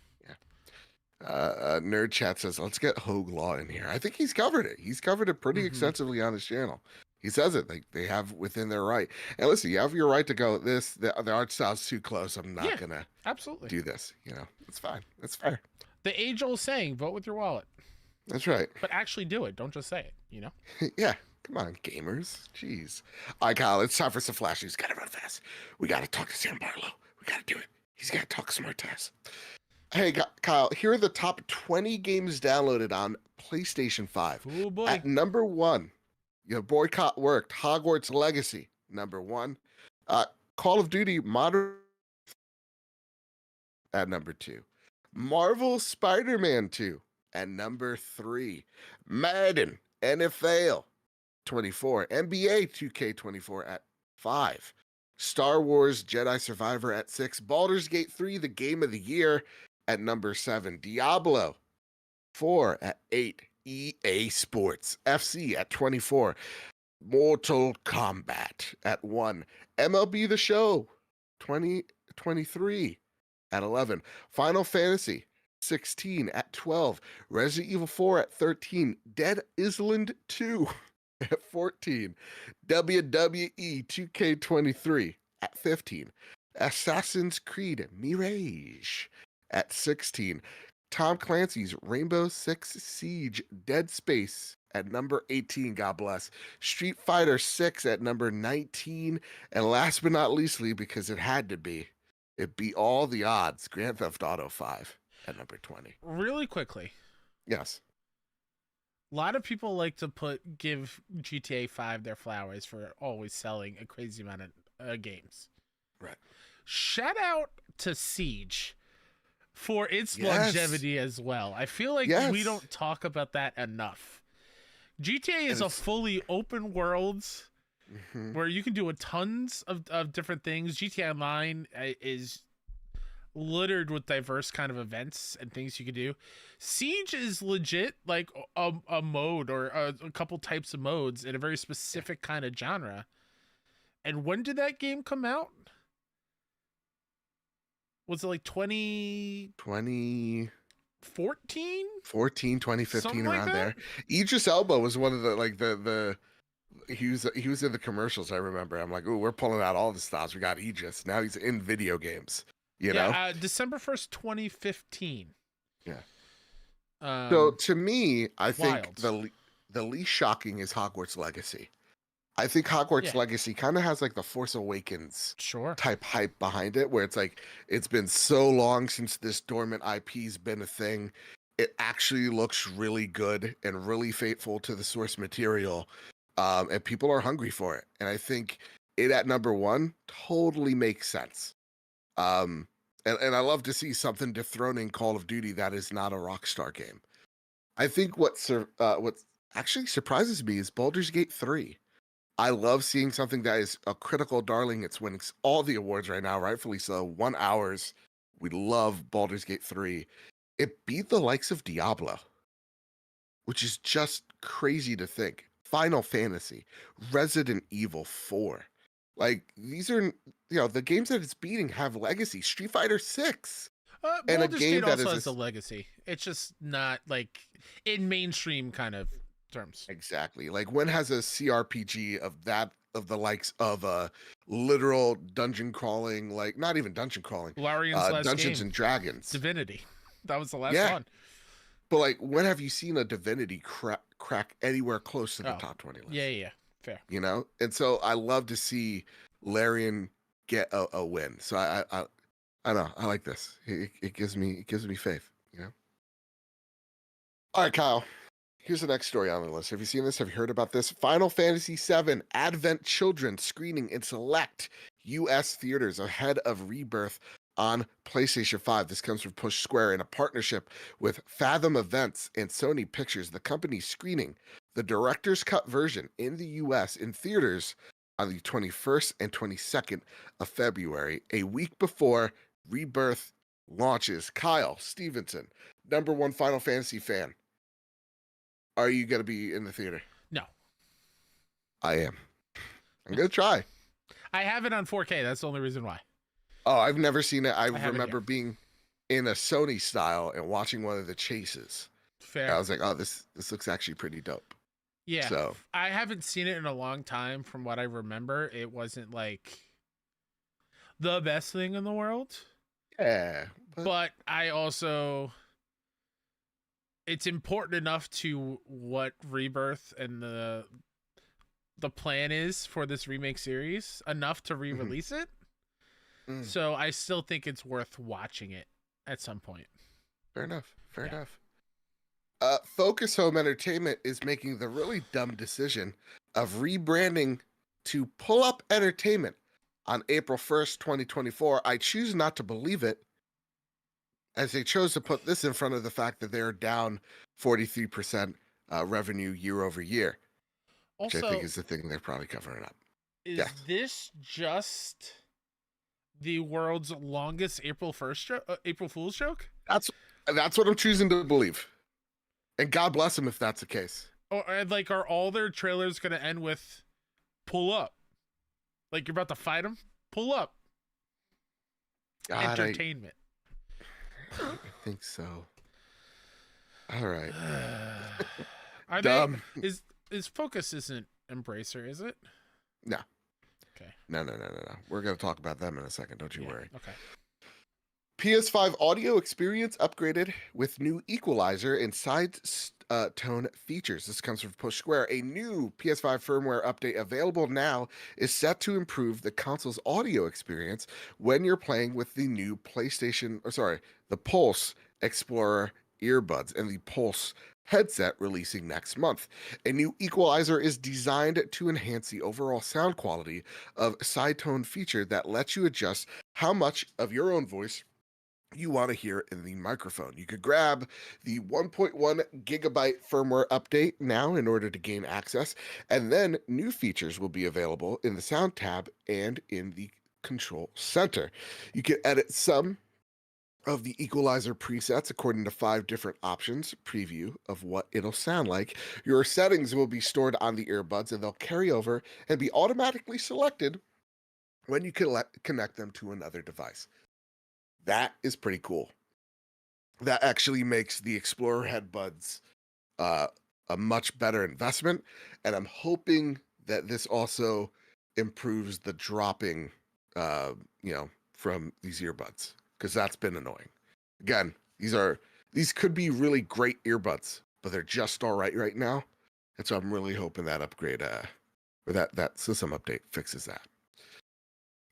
Nerd Chat says, let's get Hogue Law in here. I think he's covered it. He's covered it pretty Mhm. extensively on his channel. He says it like they have within their right. And listen, you have your right to go. The art style's too close. I'm not Yeah. gonna absolutely, do this. You know, it's fine. It's fair. the age-old saying: vote with your wallet, That's right. but actually do it. Don't just say it. You know. Yeah. Come on, gamers. Jeez. All right, Kyle, it's time for some flash news. Gotta run fast. We gotta talk to Sam Barlow. We gotta do it. He's gotta talk smart to us. Hey, Kyle, here are the top 20 games downloaded on PlayStation 5. Oh boy. At number 1, your boycott worked. Hogwarts Legacy, number 1. Call of Duty Modern at number 2. Marvel Spider-Man 2 at number 3. Madden NFL 24. NBA 2K24 at 5. Star Wars Jedi Survivor at 6. Baldur's Gate 3, the game of the year, at number 7. Diablo 4 at 8. EA Sports FC at 24. Mortal Kombat at 1. MLB The Show 2023 at 11. Final Fantasy 16 at 12. Resident Evil 4 at 13. Dead Island 2 at 14. WWE 2K23 at 15. Assassin's Creed Mirage at 16. Tom Clancy's Rainbow Six Siege Dead Space at number 18, God bless. Street Fighter 6 at number 19. And last but not leastly, because it had to be, it beat all the odds, Grand Theft Auto 5 at number 20. Really quickly, Yes. a lot of people like to give GTA 5 their flowers for always selling a crazy amount of games. Right. Shout out to Siege for its Yes. longevity as well. I feel like Yes. we don't talk about that enough. GTA is a it's- fully open world Mhm. where you can do tons of different things. GTA Online is littered with diverse kind of events and things you can do. Siege is legit like a mode or a couple types of modes in a very specific kind of genre. And when did that game come out? Was it like 2014? 2014, 2015, Something like around that? there. Idris Elba was one of the like the he was in the commercials. I remember. I'm like, ooh, we're pulling out all the stops. We got Idris. Now he's in video games. You know. December 1st, 2015. Yeah. Um, So to me, I think wild. the least shocking is Hogwarts Legacy. I think Hogwarts Yeah. Legacy kind of has like the Force Awakens sure. type hype behind it, where it's like it's been so long since this dormant IP's been a thing. It actually looks really good and really faithful to the source material, and people are hungry for it. And I think it at number 1 totally makes sense. And I love to see something dethroning Call of Duty that is not a Rockstar game. I think what actually surprises me is Baldur's Gate 3. I love seeing something that is a critical darling. It's winning all the awards right now, rightfully so. 1 hours. We love Baldur's Gate 3. It beat the likes of Diablo, which is just crazy to think. Final Fantasy, Resident Evil 4. Like, these are, the games that it's beating have legacy. Street Fighter 6. And a Baldur's game Gate that also is has a legacy. It's just not like in mainstream kind of terms. Exactly. Like, when has a CRPG of the likes of a literal dungeon crawling, like not even dungeon crawling, Larian's last Dungeons game, and Dragons, Divinity. That was the last Yeah. one. But like, when have you seen a Divinity crack anywhere close to the Oh, top 20 list? yeah. Fair. You know, and so I love to see Larian get a win. So I don't know. I like this. It gives me faith. You know. All right, Kyle. Here's the next story on the list. Have you seen this? Have you heard about this? Final Fantasy VII Advent Children screening in select U.S. theaters ahead of Rebirth on PlayStation 5. This comes from Push Square in a partnership with Fathom Events and Sony Pictures. The company screening the director's cut version in the U.S. in theaters on the 21st and 22nd of February, a week before Rebirth launches. Kyle Stevenson, #1 Final Fantasy fan. Are you going to be in the theater? No. I am. I'm going to try. I have it on 4K. That's the only reason why. Oh, I've never seen it. I have remember being in a Sony style and watching one of the chases. Fair. I was like, oh, this looks actually pretty dope. Yeah. So I haven't seen it in a long time. From what I remember, it wasn't like the best thing in the world. yeah. But I also, it's important enough to what Rebirth and the plan is for this remake series enough to re-release it. So I still think it's worth watching it at some point. Fair enough. Fair enough. Focus Home Entertainment is making the really dumb decision of rebranding to Pull Up Entertainment on April 1st, 2024. I choose not to believe it, as they chose to put this in front of the fact that they're down 43% revenue year over year, which Also, I think is the thing they're probably covering up. Is this just the world's longest April Fool's joke? That's what I'm choosing to believe. And God bless them if that's the case. Or like, are all their trailers going to end with "pull up"? Like you're about to fight them? Pull up. God, Entertainment. I think so. All right. Are Dumb. Is Focus isn't Embracer, is it? No. Okay. No. We're going to talk about them in a second. Don't you worry. Okay. PS5 audio experience upgraded with new equalizer and side tone features. This comes from Push Square. A new PS5 firmware update available now is set to improve the console's audio experience when you're playing with the new the Pulse Explorer earbuds and the Pulse headset releasing next month. A new equalizer is designed to enhance the overall sound quality of side tone feature that lets you adjust how much of your own voice you want to hear in the microphone. You could grab the 1.1 gigabyte firmware update now in order to gain access, and then new features will be available in the sound tab and in the control center. You can edit some of the equalizer presets according to 5 different options, preview of what it'll sound like. Your settings will be stored on the earbuds and they'll carry over and be automatically selected when you connect them to another device. That is pretty cool. That actually makes the Explorer headbuds a much better investment, and I'm hoping that this also improves the dropping, from these earbuds, because that's been annoying. Again, these could be really great earbuds, but they're just all right now, and so I'm really hoping that upgrade or that system update fixes that.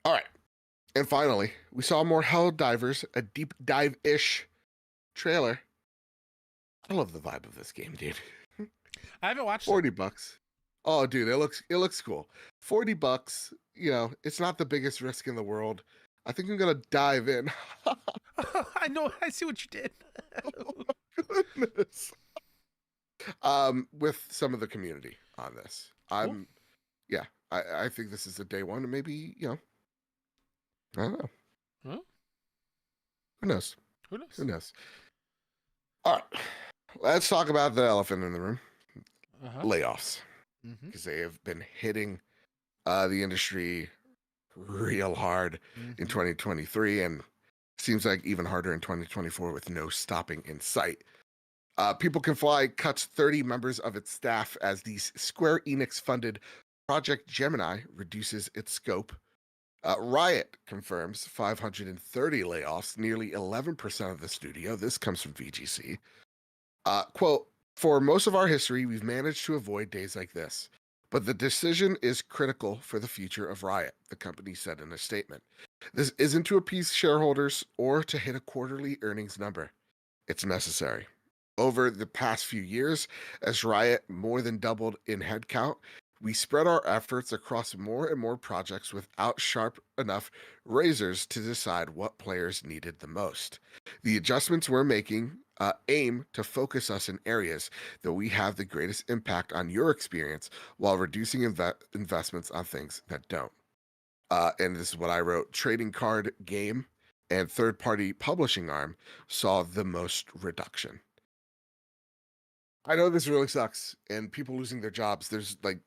All right. And finally, we saw more Helldivers, a deep dive-ish trailer. I love the vibe of this game, dude. I haven't watched $40. Oh, dude, it looks cool. $40, it's not the biggest risk in the world. I think I'm gonna dive in. I know, I see what you did. Oh my goodness. With some of the community on this. Cool. I think this is a day one, and maybe, I don't know. Huh? Who knows? Who knows? All right. Let's talk about the elephant in the room. Layoffs. Because they have been hitting the industry real hard in 2023, and seems like even harder in 2024 with no stopping in sight. People Can Fly cuts 30 members of its staff as the Square Enix-funded Project Gemini reduces its scope. Riot confirms 530 layoffs, nearly 11% of the studio. This comes from VGC. Quote, for most of our history, we've managed to avoid days like this. But the decision is critical for the future of Riot, the company said in a statement. This isn't to appease shareholders or to hit a quarterly earnings number. It's necessary. Over the past few years, as Riot more than doubled in headcount, we spread our efforts across more and more projects without sharp enough razors to decide what players needed the most. The adjustments we're making aim to focus us in areas that we have the greatest impact on your experience while reducing investments on things that don't. And this is what I wrote. Trading card game and third-party publishing arm saw the most reduction. I know this really sucks, and people losing their jobs. There's like,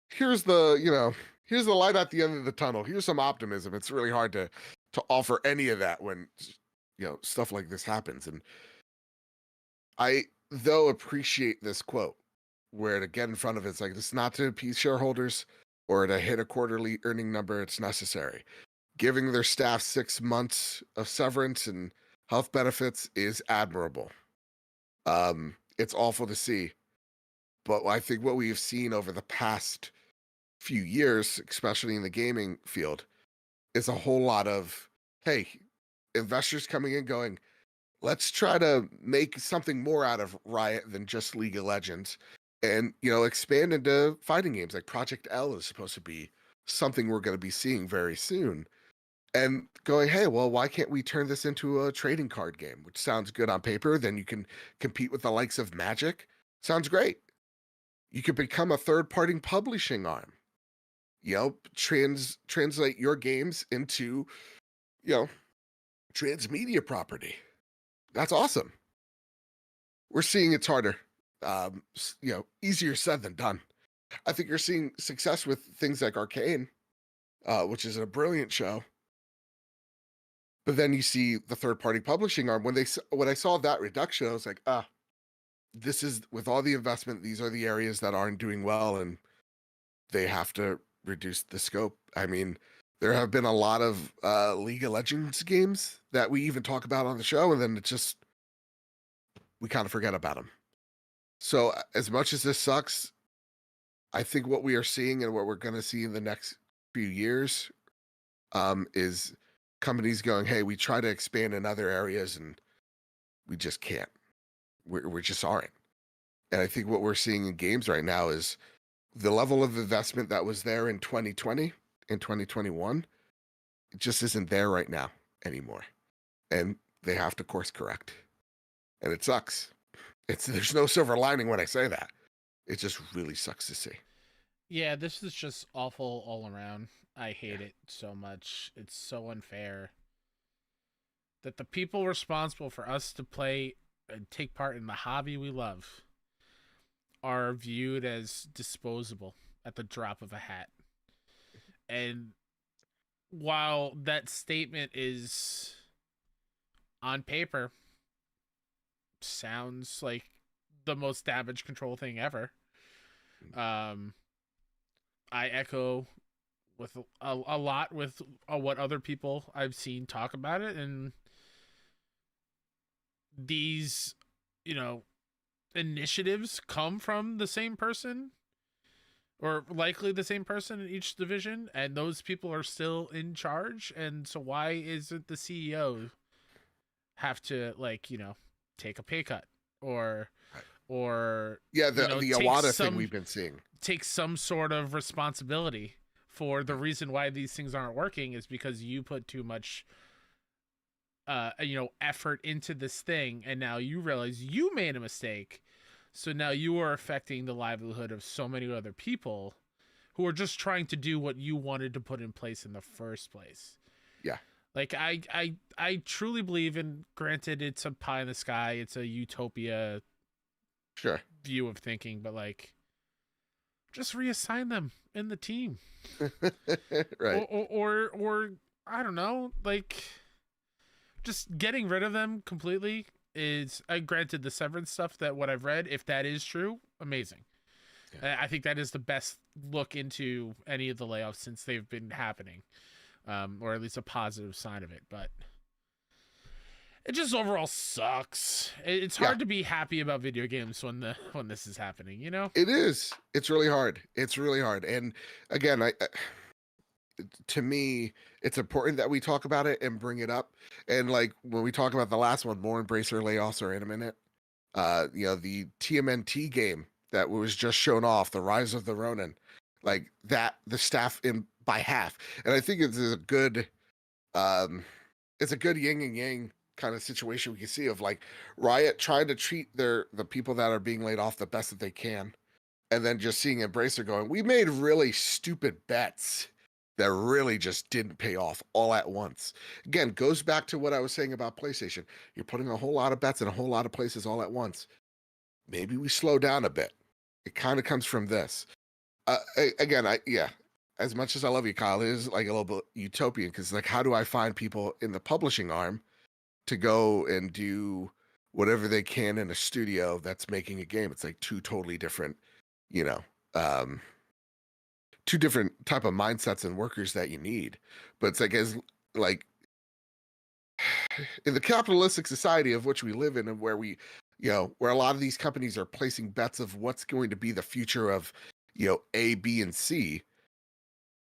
here's the light at the end of the tunnel. Here's some optimism. It's really hard to offer any of that when stuff like this happens. And I though appreciate this quote where to get in front of it's like it's not to appease shareholders or to hit a quarterly earning number. It's necessary. Giving their staff 6 months of severance and health benefits is admirable. It's awful to see, but I think what we've seen over the past few years, especially in the gaming field, is a whole lot of, hey, investors coming in going, let's try to make something more out of Riot than just League of Legends and, expand into fighting games. Like Project L is supposed to be something we're going to be seeing very soon. And going, hey, well, why can't we turn this into a trading card game, which sounds good on paper? Then you can compete with the likes of Magic. Sounds great. You could become a third-party publishing arm. Translate your games into, transmedia property. That's awesome. We're seeing it's harder. Easier said than done. I think you're seeing success with things like Arcane, which is a brilliant show. But then you see the third-party publishing arm. When I saw that reduction, I was like, this is with all the investment. These are the areas that aren't doing well, and they have to reduce the scope. I mean, there have been a lot of League of Legends games that we even talk about on the show, and then we kind of forget about them. So as much as this sucks, I think what we are seeing and what we're going to see in the next few years is companies going, hey, we try to expand in other areas and we just can't. We just aren't. And I think what we're seeing in games right now is the level of investment that was there in 2020 and 2021, it just isn't there right now anymore. And they have to course correct. And it sucks. There's no silver lining when I say that. It just really sucks to see. Yeah, this is just awful all around. I hate it so much. It's so unfair that the people responsible for us to play and take part in the hobby we love are viewed as disposable at the drop of a hat. And while that statement is on paper sounds like the most damage control thing ever, I echo with a lot with what other people I've seen talk about it, and these initiatives come from the same person or likely the same person in each division, and those people are still in charge. And so why isn't the CEO have to take a pay cut or the Iwata thing we've been seeing, take some sort of responsibility for the reason why these things aren't working is because you put too much effort into this thing, and now you realize you made a mistake, so now you are affecting the livelihood of so many other people who are just trying to do what you wanted to put in place in the first place. Yeah. Like I truly believe in, granted it's a pie in the sky, it's a utopia view of thinking, but just reassign them in the team. Right. Or I don't know, just getting rid of them completely is, granted the severance stuff, that what I've read, if that is true, amazing. Yeah. I think that is the best look into any of the layoffs since they've been happening. or at least a positive sign of it. But it just overall sucks. It's hard to be happy about video games when this is happening, you know? It is. It's really hard. It's really hard. And again, to me, it's important that we talk about it and bring it up. And like when we talk about the last one, more Embracer layoffs are imminent. The TMNT game that was just shown off, The Rise of the Ronin, like that, the staff in by half. And I think it's a good yin and yang kind of situation we can see of like Riot trying to treat the people that are being laid off the best that they can. And then just seeing Embracer going, we made really stupid bets that really just didn't pay off all at once. Again, goes back to what I was saying about PlayStation. You're putting a whole lot of bets in a whole lot of places all at once. Maybe we slow down a bit. It kind of comes from this. Again, as much as I love you, Kyle, it is like a little bit utopian because like, how do I find people in the publishing arm to go and do whatever they can in a studio that's making a game? It's like two totally different, two different type of mindsets and workers that you need. But it's like, as like in the capitalistic society of which we live in, and where we, where a lot of these companies are placing bets of what's going to be the future of, A, B, and C.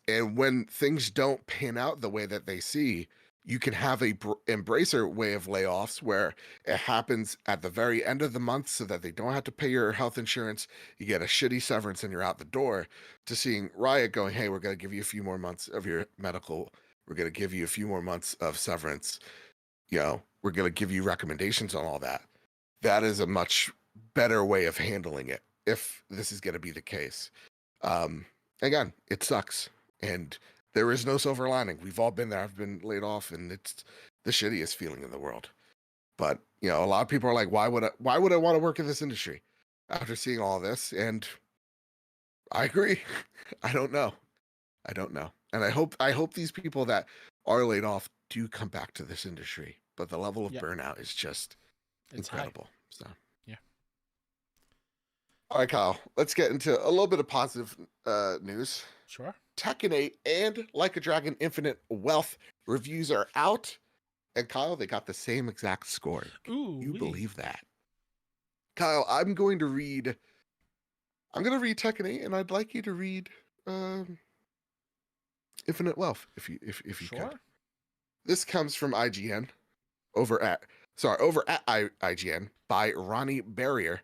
And when things don't pan out the way that they see, you can have a Embracer way of layoffs where it happens at the very end of the month so that they don't have to pay your health insurance. You get a shitty severance and you're out the door, to seeing Riot going, hey, we're going to give you a few more months of your medical. We're going to give you a few more months of severance. We're going to give you recommendations on all that. That is a much better way of handling it if this is going to be the case. Again, it sucks. And there is no silver lining. We've all been there. I've been laid off, and it's the shittiest feeling in the world. But a lot of people are like, why would I want to work in this industry after seeing all this? And I agree. I don't know. And I hope these people that are laid off do come back to this industry. But the level of burnout is just incredible. High. So yeah. All right, Kyle. Let's get into a little bit of positive news. Sure. Tekken 8 and Like a Dragon Infinite Wealth reviews are out. And Kyle, they got the same exact score. Ooh, you believe that? Kyle, I'm going to read Tekken 8, and I'd like you to read Infinite Wealth if you sure. can. This comes from IGN over at IGN by Ronnie Barrier.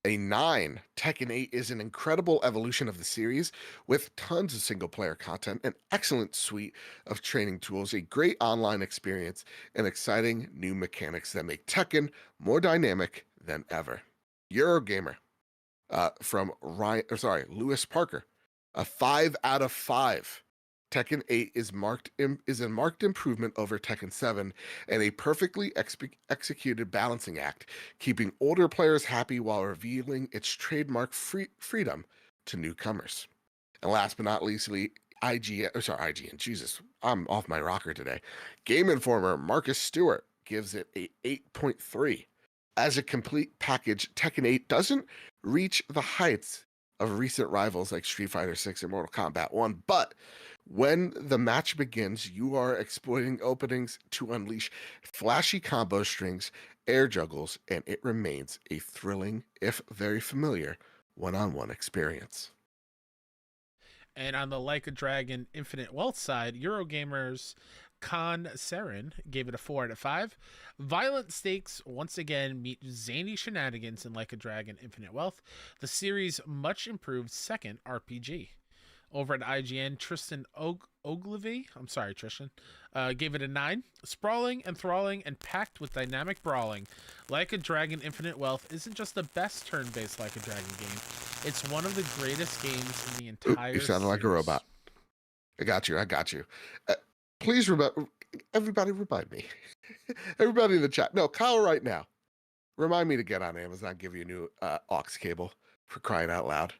A 9, Tekken 8 is an incredible evolution of the series with tons of single-player content, an excellent suite of training tools, a great online experience, and exciting new mechanics that make Tekken more dynamic than ever. Eurogamer from Lewis Parker, a 5 out of 5. Tekken 8 is a marked improvement over Tekken 7 and a perfectly executed balancing act, keeping older players happy while revealing its trademark freedom to newcomers. And last but not least, IGN. Jesus, I'm off my rocker today. Game Informer Marcus Stewart gives it a 8.3. As a complete package, Tekken 8 doesn't reach the heights of recent rivals like Street Fighter 6 and Mortal Kombat 1, but when the match begins, you are exploiting openings to unleash flashy combo strings, air juggles, and it remains a thrilling, if very familiar, one-on-one experience. And on the Like a Dragon Infinite Wealth side, Eurogamer's Khan Saren gave it a 4 out of 5. Violent stakes once again meet zany shenanigans in Like a Dragon Infinite Wealth, the series' much improved second RPG. Over at IGN, Tristan Ogilvy, I'm sorry, Tristan, gave it a 9. Sprawling, enthralling, and packed with dynamic brawling, Like a Dragon Infinite Wealth isn't just the best turn-based Like a Dragon game. It's one of the greatest games in the entire You sounded like a robot. I got you. Please everybody remind me. Everybody in the chat. No, Kyle right now. Remind me to get on Amazon, give you a new aux cable, for crying out loud.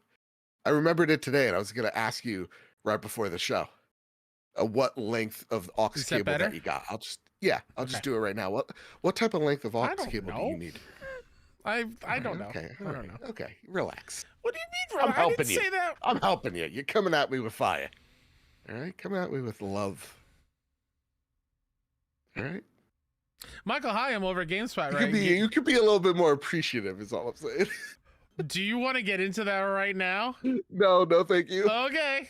I remembered it today, and I was going to ask you right before the show what length of aux cable that you got. I'll just do it right now. What type of length of aux cable do you need? I don't know. Okay, I don't know. Okay, relax. What do you mean, I'm helping you. Say that. I'm helping you. You're coming at me with fire. All right, coming at me with love. All right. Michael Hyam over at GameSpot, You right? could be you could be a little bit more appreciative. Is all I'm saying. Do you want to get into that right now? No, thank you. Okay.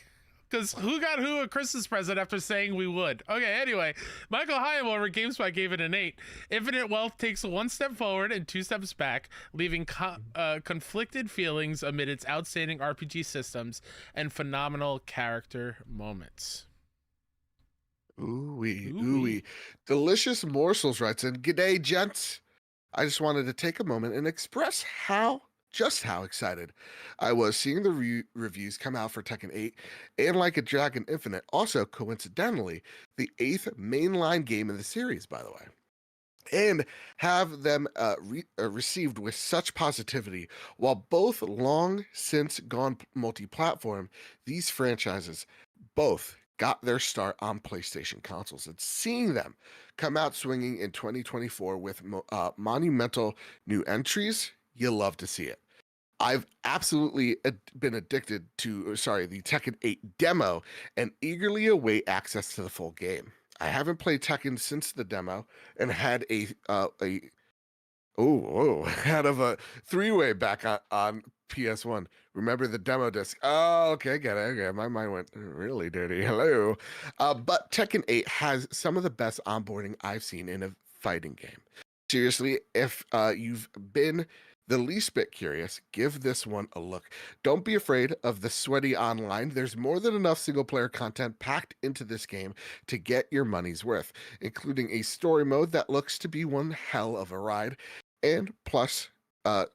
Because who got who a Christmas present after saying we would? Okay, anyway, Michael Hyam over at GameSpot gave it an 8. Infinite Wealth takes 1 step forward and 2 steps back, leaving conflicted feelings amid its outstanding RPG systems and phenomenal character moments. Ooh-wee. Delicious Morsels writes in, "G'day, gents. I just wanted to take a moment and express just how excited I was seeing the reviews come out for Tekken 8 and Like a Dragon Infinite, also coincidentally, the 8th mainline game in the series, by the way, and have them received with such positivity. While both long since gone multi-platform, these franchises both got their start on PlayStation consoles, and seeing them come out swinging in 2024 with monumental new entries, you love to see it. I've absolutely been addicted to, the Tekken 8 demo and eagerly await access to the full game. I haven't played Tekken since the demo and had had of a 3-way back on PS1. Remember the demo disc? Oh, okay, get it. Okay, my mind went really dirty. Hello. But Tekken 8 has some of the best onboarding I've seen in a fighting game. Seriously, if you've been the least bit curious, give this one a look. Don't be afraid of the sweaty online. There's more than enough single-player content packed into this game to get your money's worth, including a story mode that looks to be one hell of a ride, and plus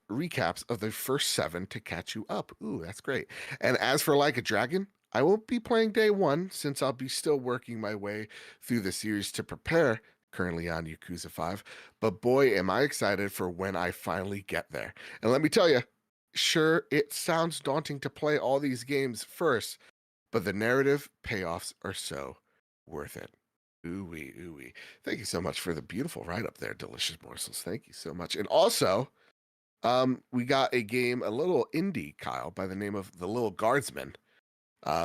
recaps of the first 7 to catch you up. Ooh, that's great. And as for Like a Dragon, I won't be playing day 1 since I'll be still working my way through the series to prepare, currently on Yakuza 5, but boy, am I excited for when I finally get there. And let me tell you, sure, it sounds daunting to play all these games first, but the narrative payoffs are so worth it. Ooh-wee. Thank you so much for the beautiful write-up there, Delicious Morsels. Thank you so much. And also, we got a game, a little indie, Kyle, by the name of The Little Guardsman.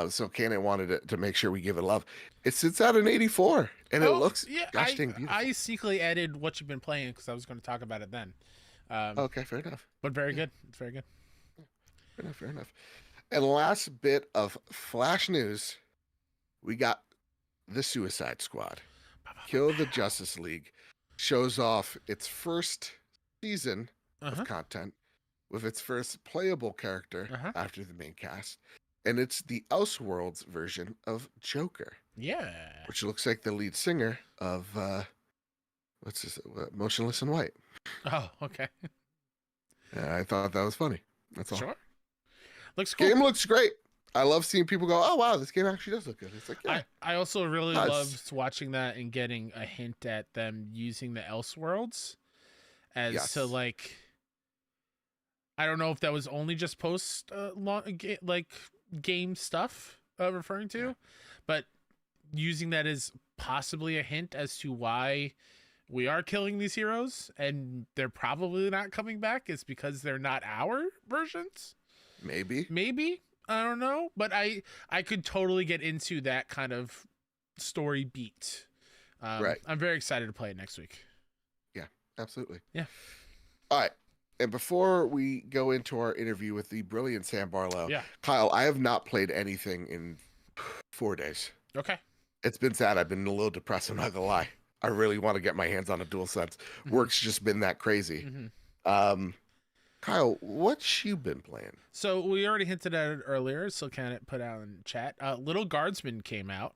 So Canon wanted to make sure we give it love. It sits at an 84, and it looks gosh dang beautiful. I secretly added what you've been playing because I was going to talk about it then. Okay, fair enough. But very good. It's very good. Fair enough. And last bit of flash news, we got the Suicide Squad. Kill the Justice League shows off its first season of content with its first playable character after the main cast. And it's the Elseworlds version of Joker. Yeah. Which looks like the lead singer of, Motionless in White. Oh, okay. I thought that was funny. That's all. Sure. Looks cool. Game looks great. I love seeing people go, oh, wow, this game actually does look good. It's like, yeah. I also really loved watching that and getting a hint at them using the Elseworlds as to, like, I don't know if that was only just post game stuff referring to, but using that as possibly a hint as to why we are killing these heroes and they're probably not coming back is because they're not our versions. Maybe I don't know, but I could totally get into that kind of story beat. Right. I'm very excited to play it next week. Yeah, absolutely. Yeah. All right. And before we go into our interview with the brilliant Sam Barlow, Kyle, I have not played anything in 4 days. Okay. It's been sad. I've been a little depressed. I'm not gonna lie. I really want to get my hands on a DualSense. Work's just been that crazy. Kyle, what you been playing? So we already hinted at it earlier, so can it put out in chat. Little Guardsman came out.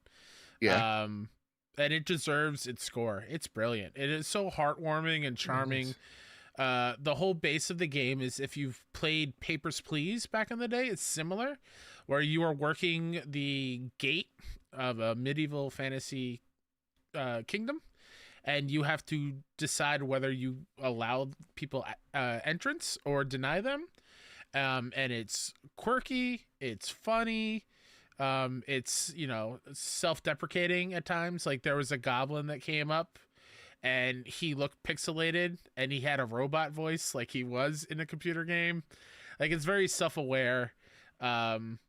Yeah. And it deserves its score. It's brilliant. It is so heartwarming and charming. The whole base of the game is, if you've played Papers, Please back in the day, it's similar, where you are working the gate of a medieval fantasy kingdom, and you have to decide whether you allow people entrance or deny them. And it's quirky, it's funny, it's, self-deprecating at times. Like, there was a goblin that came up and he looked pixelated and he had a robot voice like he was in a computer game. Like, it's very self-aware. And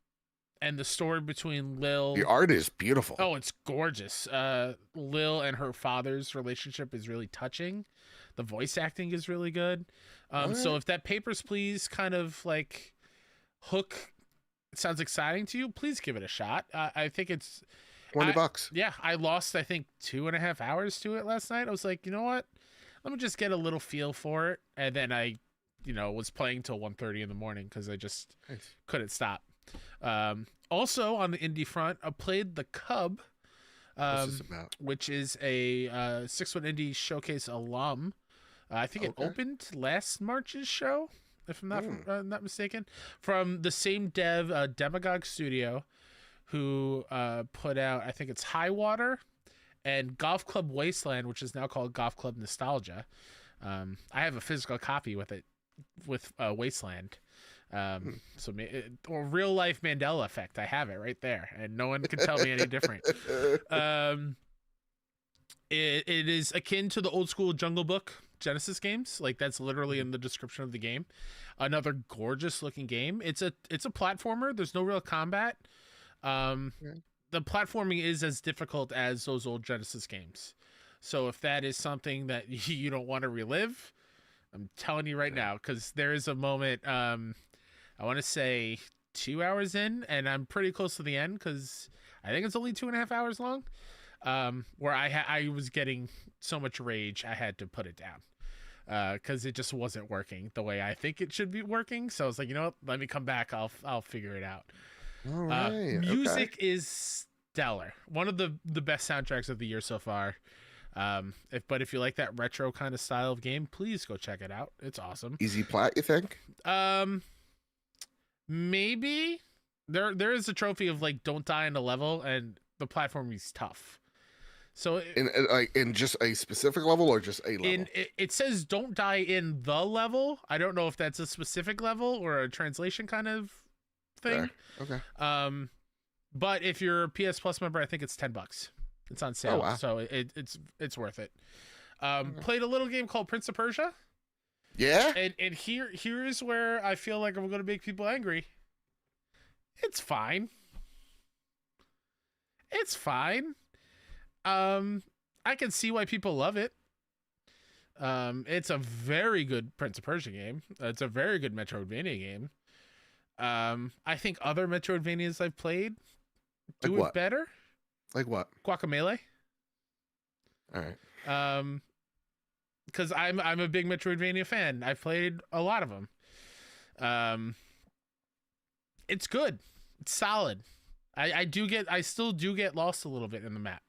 And the story between Lil. The art is beautiful. Oh, it's gorgeous. Lil and her father's relationship is really touching. The voice acting is really good. So if that Papers, Please kind of like hook sounds exciting to you, please give it a shot. I think it's $20. Yeah, I lost, I think, 2.5 hours to it last night. I was like, you know what? Let me just get a little feel for it. And then I, was playing till 1:30 in the morning because I just couldn't stop. Also on the indie front, I played The Cub, which is a 6-1 Indie Showcase alum. I think it opened last March's show, if I'm not mistaken, from the same dev, Demagogue Studio, who put out, I think it's High Water and Golf Club Wasteland, which is now called Golf Club Nostalgia. I have a physical copy with Wasteland. Or real life Mandela effect. I have it right there, and no one can tell me any different. It is akin to the old school Jungle Book Genesis games. Like, that's literally in the description of the game. Another gorgeous looking game. It's a platformer. There's no real combat. The platforming is as difficult as those old Genesis games. So if that is something that you don't want to relive, I'm telling you right now, because there is a moment, I want to say 2 hours in, and I'm pretty close to the end because I think it's only 2.5 hours long, where I was getting so much rage I had to put it down because it just wasn't working the way I think it should be working. So I was like, you know what? Let me come back. I'll figure it out. All right. Music is stellar. One of the best soundtracks of the year so far. If you like that retro kind of style of game, please go check it out. It's awesome. Easy plat, you think? Maybe there is a trophy of like don't die in a level, and the platform is tough. So in just a specific level or just a level? It says don't die in the level. I don't know if that's a specific level or a translation kind of thing. Okay. But if you're a PS Plus member, I think it's $10. It's on sale. Oh, wow. So it's worth it. Played a little game called Prince of Persia. Yeah. And here's where I feel like I'm going to make people angry. It's fine. It's fine. I can see why people love it. It's a very good Prince of Persia game. It's a very good Metroidvania game. I think other Metroidvanias I've played do it better. Like what? Guacamelee. All right. Because I'm a big Metroidvania fan. I've played a lot of them. It's good. It's solid. I still do get lost a little bit in the map.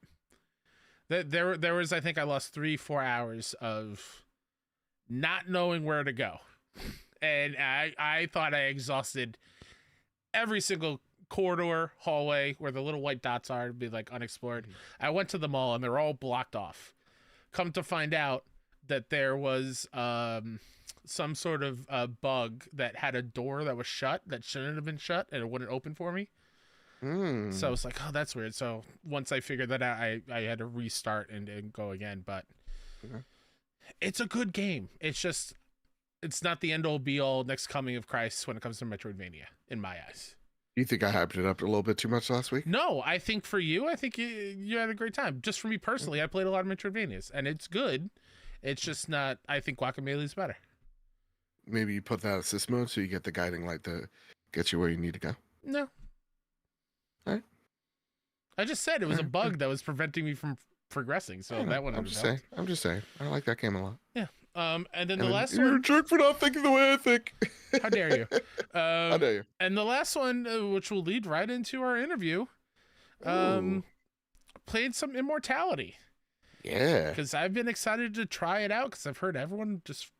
There was, I think I lost 3-4 hours of not knowing where to go. And I thought I exhausted every single corridor, hallway where the little white dots are to be like unexplored. I went to them all and they're all blocked off. Come to find out that there was some sort of bug that had a door that was shut that shouldn't have been shut, and it wouldn't open for me. So I was like, oh, that's weird. So once I figured that out, I had to restart and go again. But it's a good game. It's just, it's not the end all be all next coming of Christ when it comes to Metroidvania in my eyes. You think I hyped it up a little bit too much last week? No, I think for you, I think you had a great time. Just for me personally, I played a lot of Metroidvanias, and it's good. It's just not, I think Guacamelee is better. Maybe you put that assist mode so you get the guiding light to get you where you need to go. No. All right. I just said it was a bug that was preventing me from progressing, so that one. I'm just saying. I like that game a lot. Yeah. And then the last you're one. You're a jerk for not thinking the way I think. How dare you? How dare you? And the last one, which will lead right into our interview, played some Immortality. Yeah. Because I've been excited to try it out because I've heard everyone just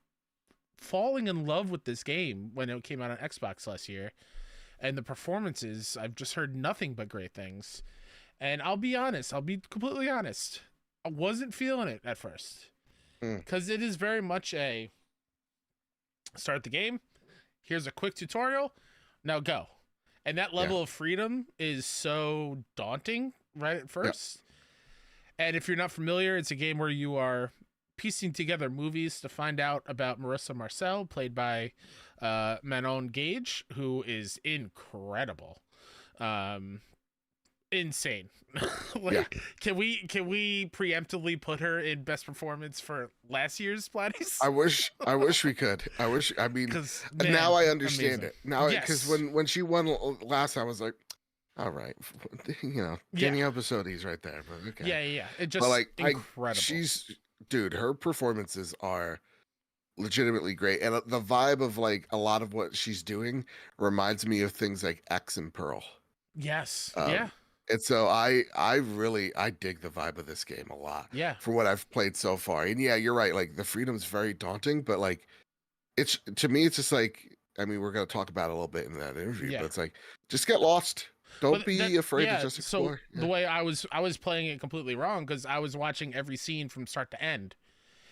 falling in love with this game when it came out on Xbox last year. And the performances, I've just heard nothing but great things. And I'll be completely honest. I wasn't feeling it at first. Because it is very much a start the game. Here's a quick tutorial. Now go. And that level of freedom is so daunting right at first. Yeah. And if you're not familiar, it's a game where you are piecing together movies to find out about Marissa Marcel, played by Manon Gage, who is incredible. Insane. Yeah. Can we preemptively put her in best performance for last year's Splatties? I wish we could. I mean, Because now man, I understand amazing. it. Now, because Yes. when she won last time, I was like, all right, Yeah. Danny Episodes right there, but okay. Yeah. It But just like, incredible. dude, her performances are legitimately great, and the vibe of like a lot of what she's doing reminds me of things like X and Pearl. Yes. Yeah. Um, and so I dig the vibe of this game a lot Yeah. for what I've played so far. And yeah, you're right. Like the freedom's very daunting, but like it's to me, it's just like I mean, we're gonna talk about it a little bit in that interview, but Yeah. it's like just get lost. Don't But that be afraid to yeah. just So explore. the Yeah, way I was playing it completely wrong because I was watching every scene from start to end,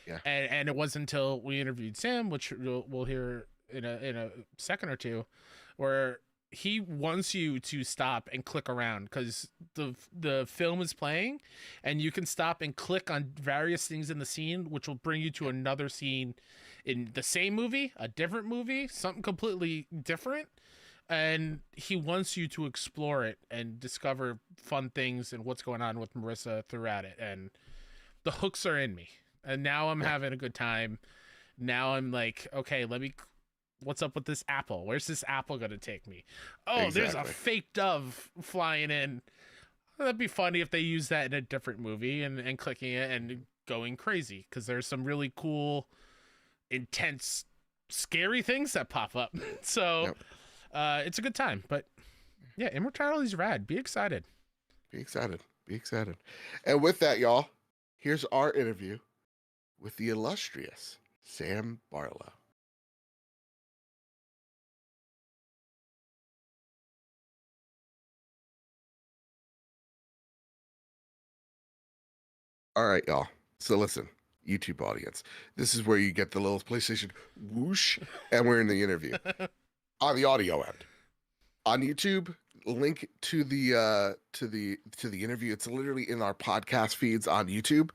yeah, and it wasn't until we interviewed Sam, which we'll hear in a second or two, where he wants you to stop and click around because the film is playing, and you can stop and click on various things in the scene, which will bring you to another scene in the same movie, a different movie, something completely different. And he wants you to explore it and discover fun things and what's going on with Marissa throughout it. And the hooks are in me. And now I'm yeah. having a good time. Now I'm like, okay, what's up with this apple? Where's this apple gonna take me? Oh, there's a Exactly. fake dove flying in. That'd be funny if they use that in a different movie and clicking it and going crazy because there's some really cool, intense, scary things that pop up. So Yep. it's a good time. But yeah, Immortality's rad. Be excited. Be excited. Be excited. And with that, y'all, here's our interview with the illustrious Sam Barlow. All right, y'all. So listen, YouTube audience, this is where you get the little PlayStation whoosh, and we're in the interview on the audio end. On YouTube, link to the interview. It's literally in our podcast feeds on YouTube.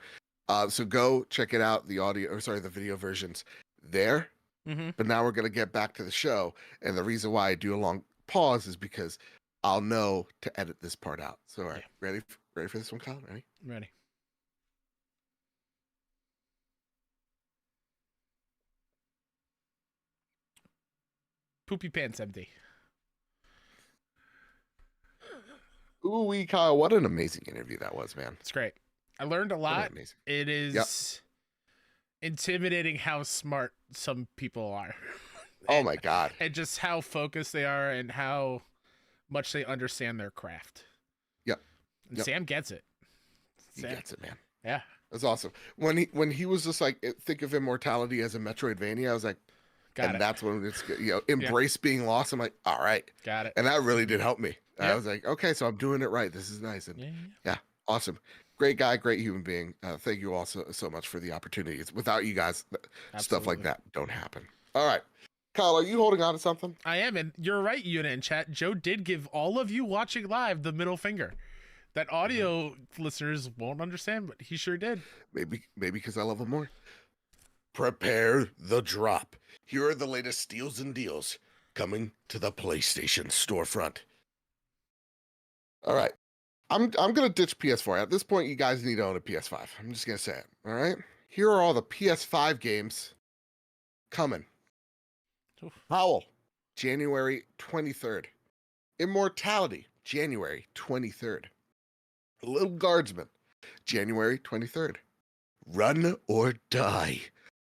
So go check it out. The audio, or sorry, the video versions there. Mm-hmm. But now we're gonna get back to the show, and the reason why I do a long pause is because I'll know to edit this part out. So, all right, ready for this one, Colin? Ready? I'm ready. Poopy pants empty. Ooh, Kyle, what an amazing interview that was, man. It's great. I learned a What an lot. amazing. It Yep. is intimidating how smart some people are. Oh my God. And just how focused they are and how much they understand their craft. Yep. And Yep. Sam gets it. He Sam, gets it, man. yeah. That's awesome. When he was just like, think of Immortality as a Metroidvania, I was like, Got it. that's when it's embrace being lost. I'm like, all right, Got it. and that really did help me. Yeah. I was like, okay, so I'm doing it right. This is nice, and Yeah. yeah, awesome, great guy, great human being. Thank you all so much for the opportunities. Without you guys, stuff like Absolutely. that don't happen. All right, Kyle, are you holding on to something? I am, and you're right, Una in chat. Joe did give all of you watching live the middle finger. That audio listeners won't understand, but he sure did. Maybe because I love him more. Prepare the drop. Here are the latest steals and deals coming to the PlayStation storefront. All right. I'm gonna ditch PS4. At this point, you guys need to own a PS5. I'm just gonna say it. All right. Here are all the PS5 games coming. Oof. Howl, January 23rd. Immortality, January 23rd. Little Guardsman, January 23rd. Run or Die,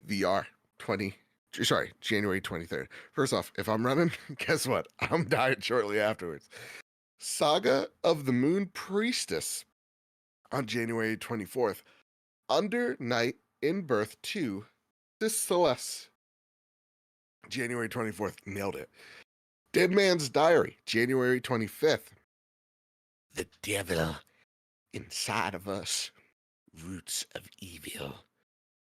VR, January 23rd. First off, if I'm running, guess what? I'm dying shortly afterwards. Saga of the Moon Priestess on January 24th. Under Night in Birth 2, Celeste, January 24th. Nailed it. Dead Man's Diary, January 25th. The Devil Inside of Us, Roots of Evil,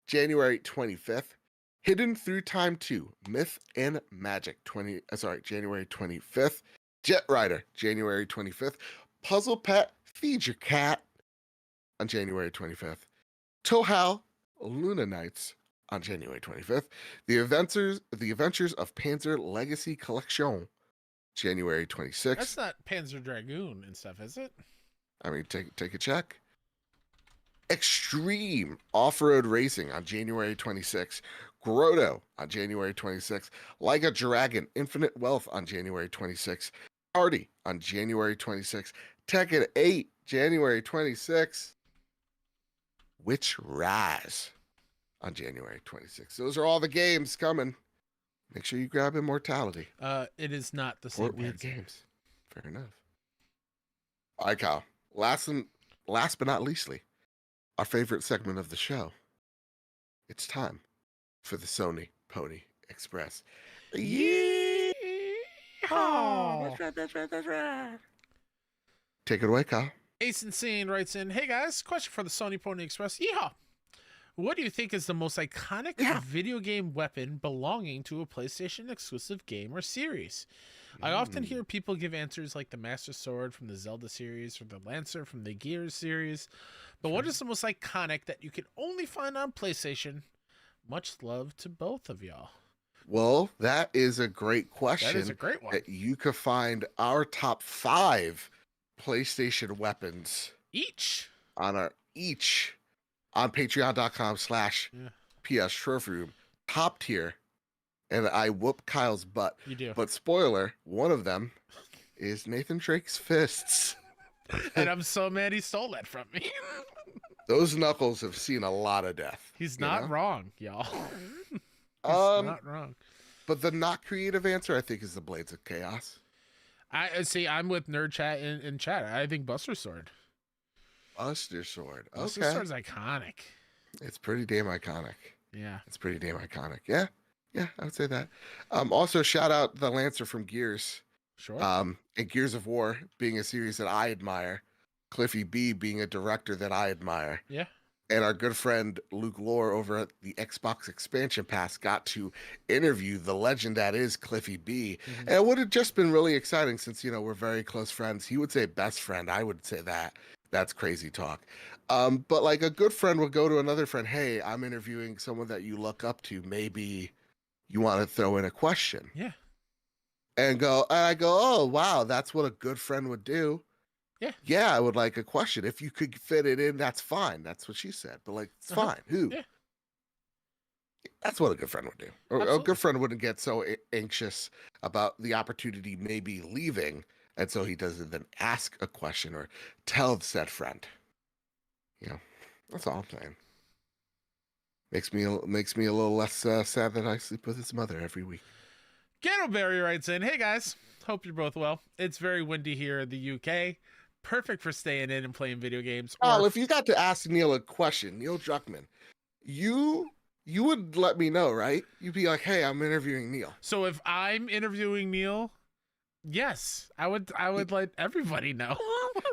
January 25th. Hidden Through Time 2, Myth and Magic, January 25th. Jet Rider, January 25th. Puzzle Pet, Feed Your Cat on January 25th. Touhou Luna Nights on January 25th. The Adventures of Panzer Legacy Collection January 26th. That's not Panzer Dragoon and stuff, is it? I mean, take a check. Extreme Off-Road Racing on January 26th. Grotto on January 26th. Like a Dragon, Infinite Wealth on January 26th. Party on January 26th. Tekken 8, January 26th. Witch Rise on January 26th. Those are all the games coming. Make sure you grab Immortality. It is not the same Weird Panzer. games. Fair enough. All right, Kyle. Last but not leastly, our favorite segment of the show. It's time for the Sony Pony Express. Yeehaw! That's right. Take it away, Kyle. Ace Insane writes in, "Hey guys, question for the Sony Pony Express. Yeehaw! What do you think is the most iconic video game weapon belonging to a PlayStation exclusive game or series? I often hear people give answers like the Master Sword from the Zelda series or the Lancer from the Gears series, but what is the most iconic that you can only find on PlayStation? Much love to both of y'all." Well, that is a great question. That is a great one. That you could find our top 5 PlayStation weapons Each on patreon.com/PS Trophy Room. Top tier. And I whoop Kyle's butt. you do. But spoiler, one of them is Nathan Drake's fists. And I'm so mad he stole that from me. Those knuckles have seen a lot of death. He's not wrong, y'all. He's not wrong. But the not creative answer, I think, is the Blades of Chaos. I see. I'm with Nerd Chat in chat. I think Buster Sword. Buster Sword. Okay. Buster Sword's iconic. It's pretty damn iconic. Yeah. It's pretty damn iconic. Yeah. Yeah, I would say that. Also, shout out the Lancer from Gears. Sure. And Gears of War being a series that I admire. Cliffy B being a director that I admire. Yeah. And our good friend Luke Lore over at the Xbox Expansion Pass got to interview the legend that is Cliffy B. Mm-hmm. And it would have just been really exciting since, we're very close friends. He would say best friend. I would say that. That's crazy talk. But like a good friend would go to another friend, hey, I'm interviewing someone that you look up to. Maybe you want to throw in a question. Yeah. And I go, oh, wow, that's what a good friend would do. Yeah. Yeah, I would like a question. If you could fit it in, that's fine. That's what she said. But it's fine. Who? Yeah. That's what a good friend would do. Or a good friend wouldn't get so anxious about the opportunity maybe leaving. And so he doesn't then ask a question or tell said friend. That's all I'm saying. Makes me a little less sad that I sleep with his mother every week. Ghettoberry writes in, "Hey guys, hope you're both well. It's very windy here in the UK. Perfect for staying in and playing video games." Oh, if you got to ask Neil a question, Neil Druckmann, you would let me know, right? You'd be like, "Hey, I'm interviewing Neil." So if I'm interviewing Neil, yes, I would let everybody know.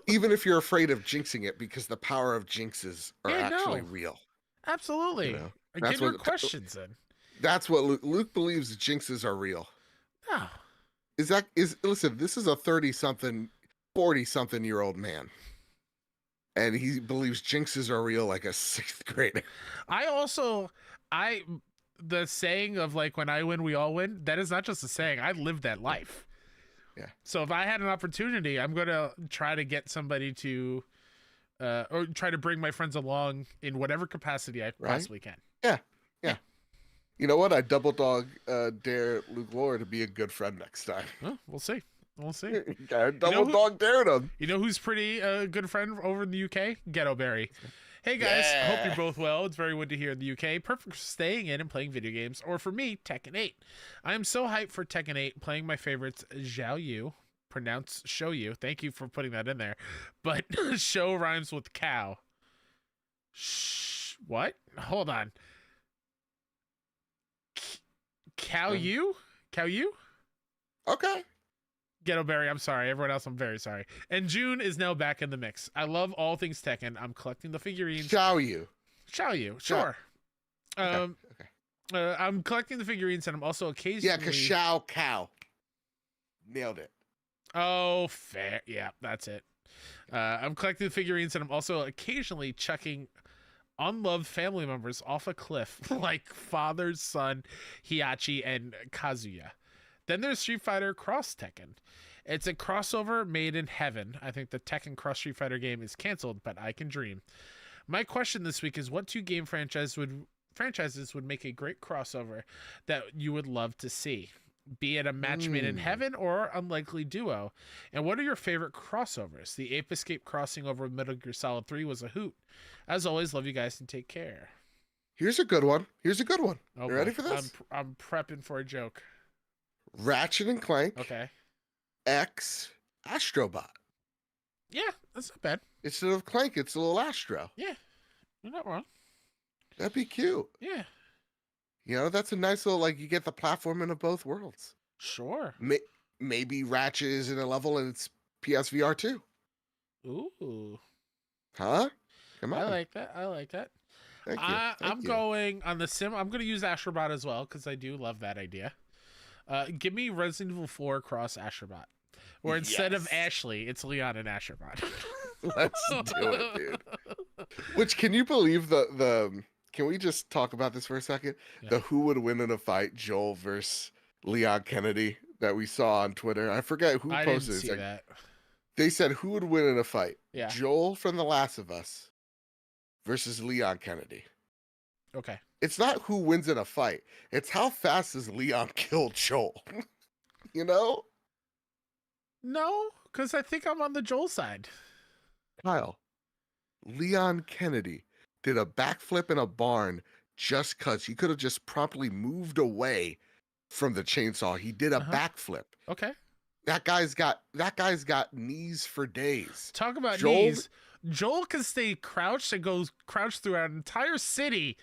Even if you're afraid of jinxing it, because the power of jinxes are actually real. Absolutely. Get your questions in. That's what Luke believes. Jinxes are real. Oh. Listen, this is a 30-something, 40-something-year-old man. And he believes jinxes are real like a 6th grader. The saying of when I win, we all win, that is not just a saying. I lived that life. Yeah. So if I had an opportunity, I'm going to try to get somebody to, or try to bring my friends along in whatever capacity I possibly can. Yeah. Yeah. You know what? I double dog dare Luke Lore to be a good friend next time. Well, we'll see. I double dog dared him. You know who's pretty good friend over in the UK? Ghettoberry. Hey guys, hope you're both well. It's very windy here in the UK. Perfect for staying in and playing video games. Or for me, Tekken 8. I am so hyped for Tekken 8, playing my favorites Xiao Yu, pronounced Show You. Thank you for putting that in there. But show rhymes with cow. What? Hold on. Cow you? Okay. Ghettoberry, I'm sorry. Everyone else, I'm very sorry. And June is now back in the mix. I love all things Tekken. I'm collecting the figurines. Xiao Yu, sure. Okay. I'm collecting the figurines, and I'm also occasionally... Yeah, because Xiao Cow. Nailed it. Oh, fair. Yeah, that's it. I'm collecting the figurines, and I'm also occasionally chucking unloved family members off a cliff, like father, son, Hiachi, and Kazuya. Then there's Street Fighter Cross Tekken. It's a crossover made in heaven. I think the Tekken Cross Street Fighter game is canceled, but I can dream. My question this week is, what two game franchises would make a great crossover that you would love to see? Be it a match made in heaven or unlikely duo. And what are your favorite crossovers? The Ape Escape crossing over Metal Gear Solid 3 was a hoot. As always, love you guys and take care. Here's a good one. Okay. You ready for this? I'm prepping for a joke. Ratchet and Clank. Okay. X Astrobot. Yeah, that's not bad. Instead of Clank, it's a little Astro. Yeah, you're not wrong. That'd be cute. Yeah. You know, that's a nice little, like, you get the platforming of both worlds. Sure. Maybe Ratchet is in a level and it's PSVR 2. Ooh. Huh? Come on. I like that. Thank you. I'm going on the sim. I'm going to use Astrobot as well because I do love that idea. Give me Resident Evil 4 Cross Astrobot. Or instead of Ashley, it's Leon and Astrobot. Let's do it, dude. Which, can you believe the can we just talk about this for a second? Yeah. The who would win in a fight, Joel versus Leon Kennedy, that we saw on Twitter. I forget who posted it. I didn't see that. They said who would win in a fight? Yeah. Joel from The Last of Us versus Leon Kennedy. Okay. It's not who wins in a fight. It's how fast does Leon kill Joel? You know? No, because I think I'm on the Joel side. Kyle, Leon Kennedy did a backflip in a barn just because he could have just promptly moved away from the chainsaw. He did a backflip. Okay. That guy's got knees for days. Talk about knees. Joel can stay crouched and goes crouched through an entire city,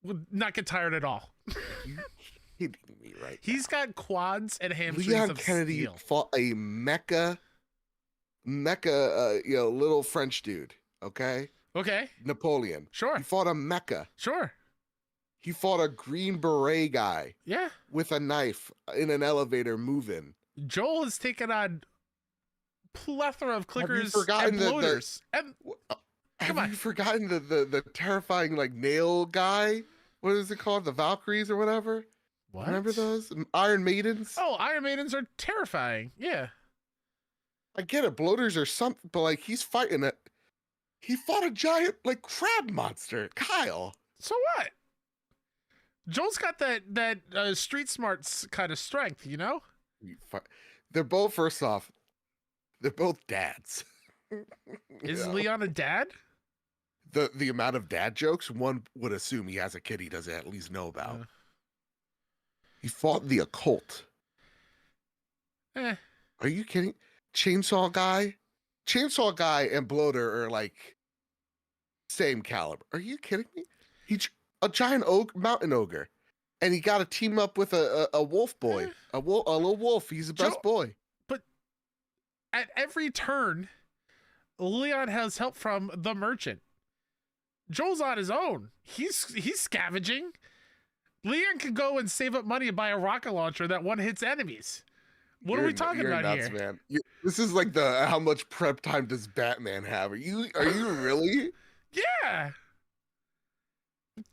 would not get tired at all. You're kidding me, right? He's got quads and hamstrings Leon of Kennedy steel. fought a mecha, little French dude. Okay. Okay. Napoleon. Sure. He fought a mecha. Sure. He fought a green beret guy. Yeah. With a knife in an elevator moving. Joel has taken on plethora of clickers and bloaters. Have you forgotten the terrifying like nail guy? What is it called? The Valkyries or whatever? What? Remember those? Iron Maidens? Oh, Iron Maidens are terrifying. Yeah. I get it. Bloaters or something, but like he's fighting it. He fought a giant like crab monster. Kyle. So what? Joel's got that street smarts kind of strength, you know? They're both, first off, they're both dads. Is Leon a dad? The amount of dad jokes, one would assume he has a kid he doesn't at least know about. He fought the occult. Are you kidding? Chainsaw guy and bloater are like same caliber. Are you kidding me? He's a giant mountain ogre, and he got to team up with a wolf boy, a little wolf. He's the best boy. But at every turn, Leon has help from the merchant. Joel's on his own. He's scavenging. Leon can go and save up money and buy a rocket launcher that one hits enemies. What are we talking about nuts, here? Man. This is like the how much prep time does Batman have? Are you really? Yeah.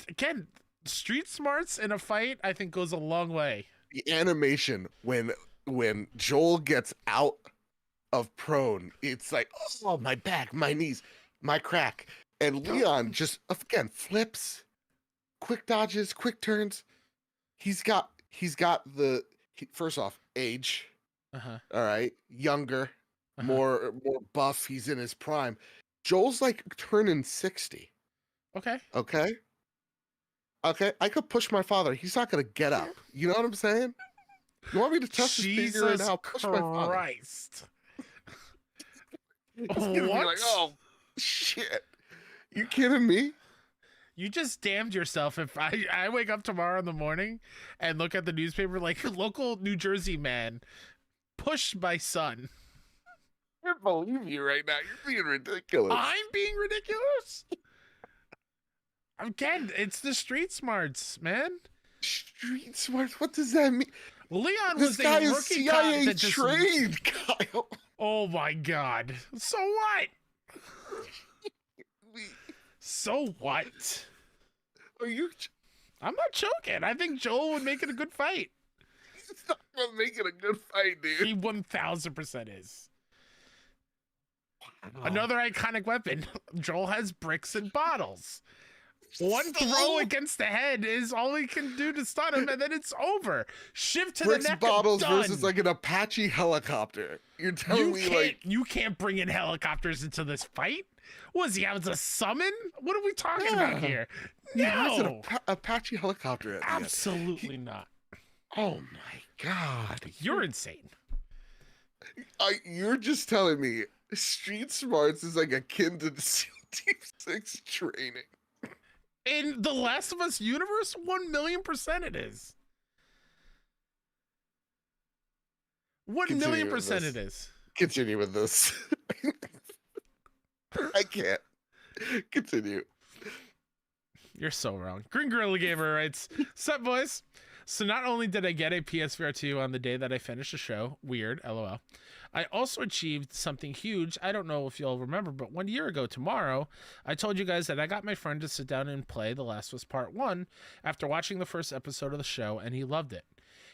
Again, street smarts in a fight, I think, goes a long way. The animation when Joel gets out of prone, it's like, oh, my back, my knees, my crack. And Leon just, again, flips, quick dodges, quick turns. He's got first off, age. All right. Younger, more buff. He's in his prime. Joel's like turning 60. Okay. I could push my father. He's not going to get up. You know what I'm saying? You want me to test his figure and now push my father? Christ. He's going to be like, oh, shit. You kidding me? You just damned yourself if I wake up tomorrow in the morning and look at the newspaper like local New Jersey man pushed by son. I can't believe you right now. You're being ridiculous. I'm being ridiculous? Again, it's the street smarts, man. Street smarts? What does that mean? Leon was a rookie CIA cop trained, Kyle. Oh my God. So what? So what? Are you? I'm not joking. I think Joel would make it a good fight. not gonna make it a good fight, dude. He 1000% is. Wow. Another iconic weapon. Joel has bricks and bottles. One throw against the head is all he can do to stun him, and then it's over. Shift to bricks the neck. Bottles done. versus like an Apache helicopter. You're telling me like you can't bring in helicopters into this fight? Was he out to summon? What are we talking about here? yeah, No, Apache helicopter. At the end. absolutely not. Oh my god, You're insane. You're just telling me street smarts is like akin to Team 6 training. In the Last of Us universe, 1,000,000% it is. 1,000,000% it is. Continue with this. I can't. Continue. You're so wrong. Green Gorilla Gamer writes, "Sup, boys? So not only did I get a PSVR 2 on the day that I finished the show, weird, lol, I also achieved something huge. I don't know if you'll remember, but 1 year ago tomorrow, I told you guys that I got my friend to sit down and play The Last of Us Part 1 after watching the first episode of the show, and he loved it.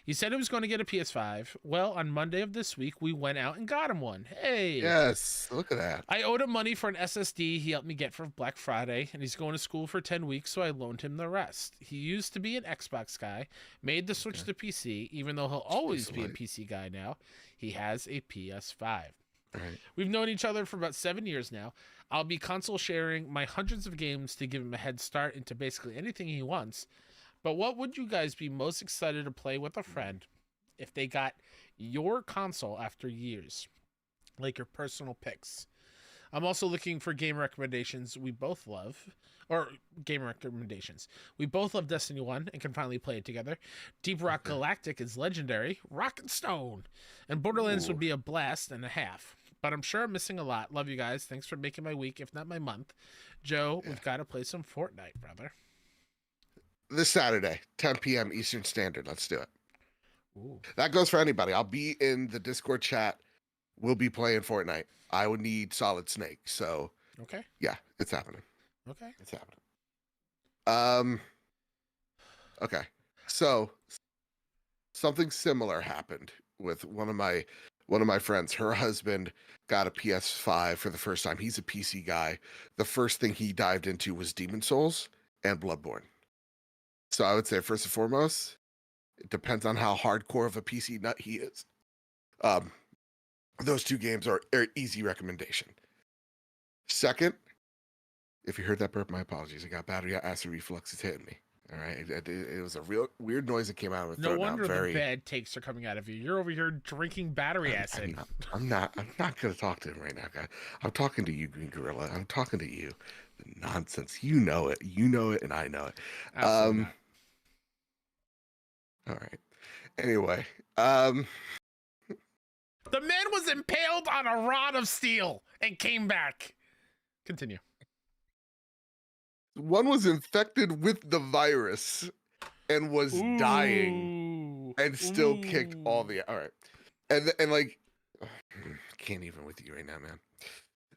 He said he was going to get a PS5. Well, on Monday of this week, we went out and got him one. Hey. Yes, look at that. I owed him money for an SSD he helped me get for Black Friday, and he's going to school for 10 weeks, so I loaned him the rest. He used to be an Xbox guy, made the switch to PC, even though he'll always be a PC guy now. He has a PS5. Right. We've known each other for about 7 years now. I'll be console sharing my hundreds of games to give him a head start into basically anything he wants. But what would you guys be most excited to play with a friend if they got your console after years? Like your personal picks. I'm also looking for game recommendations we both love. Or game recommendations. We both love Destiny 1 and can finally play it together. Deep Rock Galactic is legendary. Rock and Stone. And Borderlands would be a blast and a half. But I'm sure I'm missing a lot. Love you guys. Thanks for making my week, if not my month. Joe, we've got to play some Fortnite, brother. This Saturday, 10 p.m. Eastern Standard. Let's do it. Ooh. That goes for anybody. I'll be in the Discord chat. We'll be playing Fortnite. I would need Solid Snake. So, okay. Yeah, it's happening. Okay. It's happening. Okay. So, something similar happened with one of my friends. Her husband got a PS5 for the first time. He's a PC guy. The first thing he dived into was Demon Souls and Bloodborne. So I would say, first and foremost, it depends on how hardcore of a PC nut he is. Those two games are easy recommendation. Second, if you heard that burp, my apologies. I got battery acid reflux. It's hitting me. All right. It was a real weird noise that came out of my throat. No wonder the bad takes are coming out of you. You're over here drinking battery acid. I'm not going to talk to him right now, guys. I'm talking to you, Green Gorilla. I'm talking to you. The nonsense. You know it. You know it, and I know it. Absolutely not. All right. Anyway, the man was impaled on a rod of steel and came back. Continue. One was infected with the virus and was dying and still kicked all the. All right. And like, can't even with you right now, man.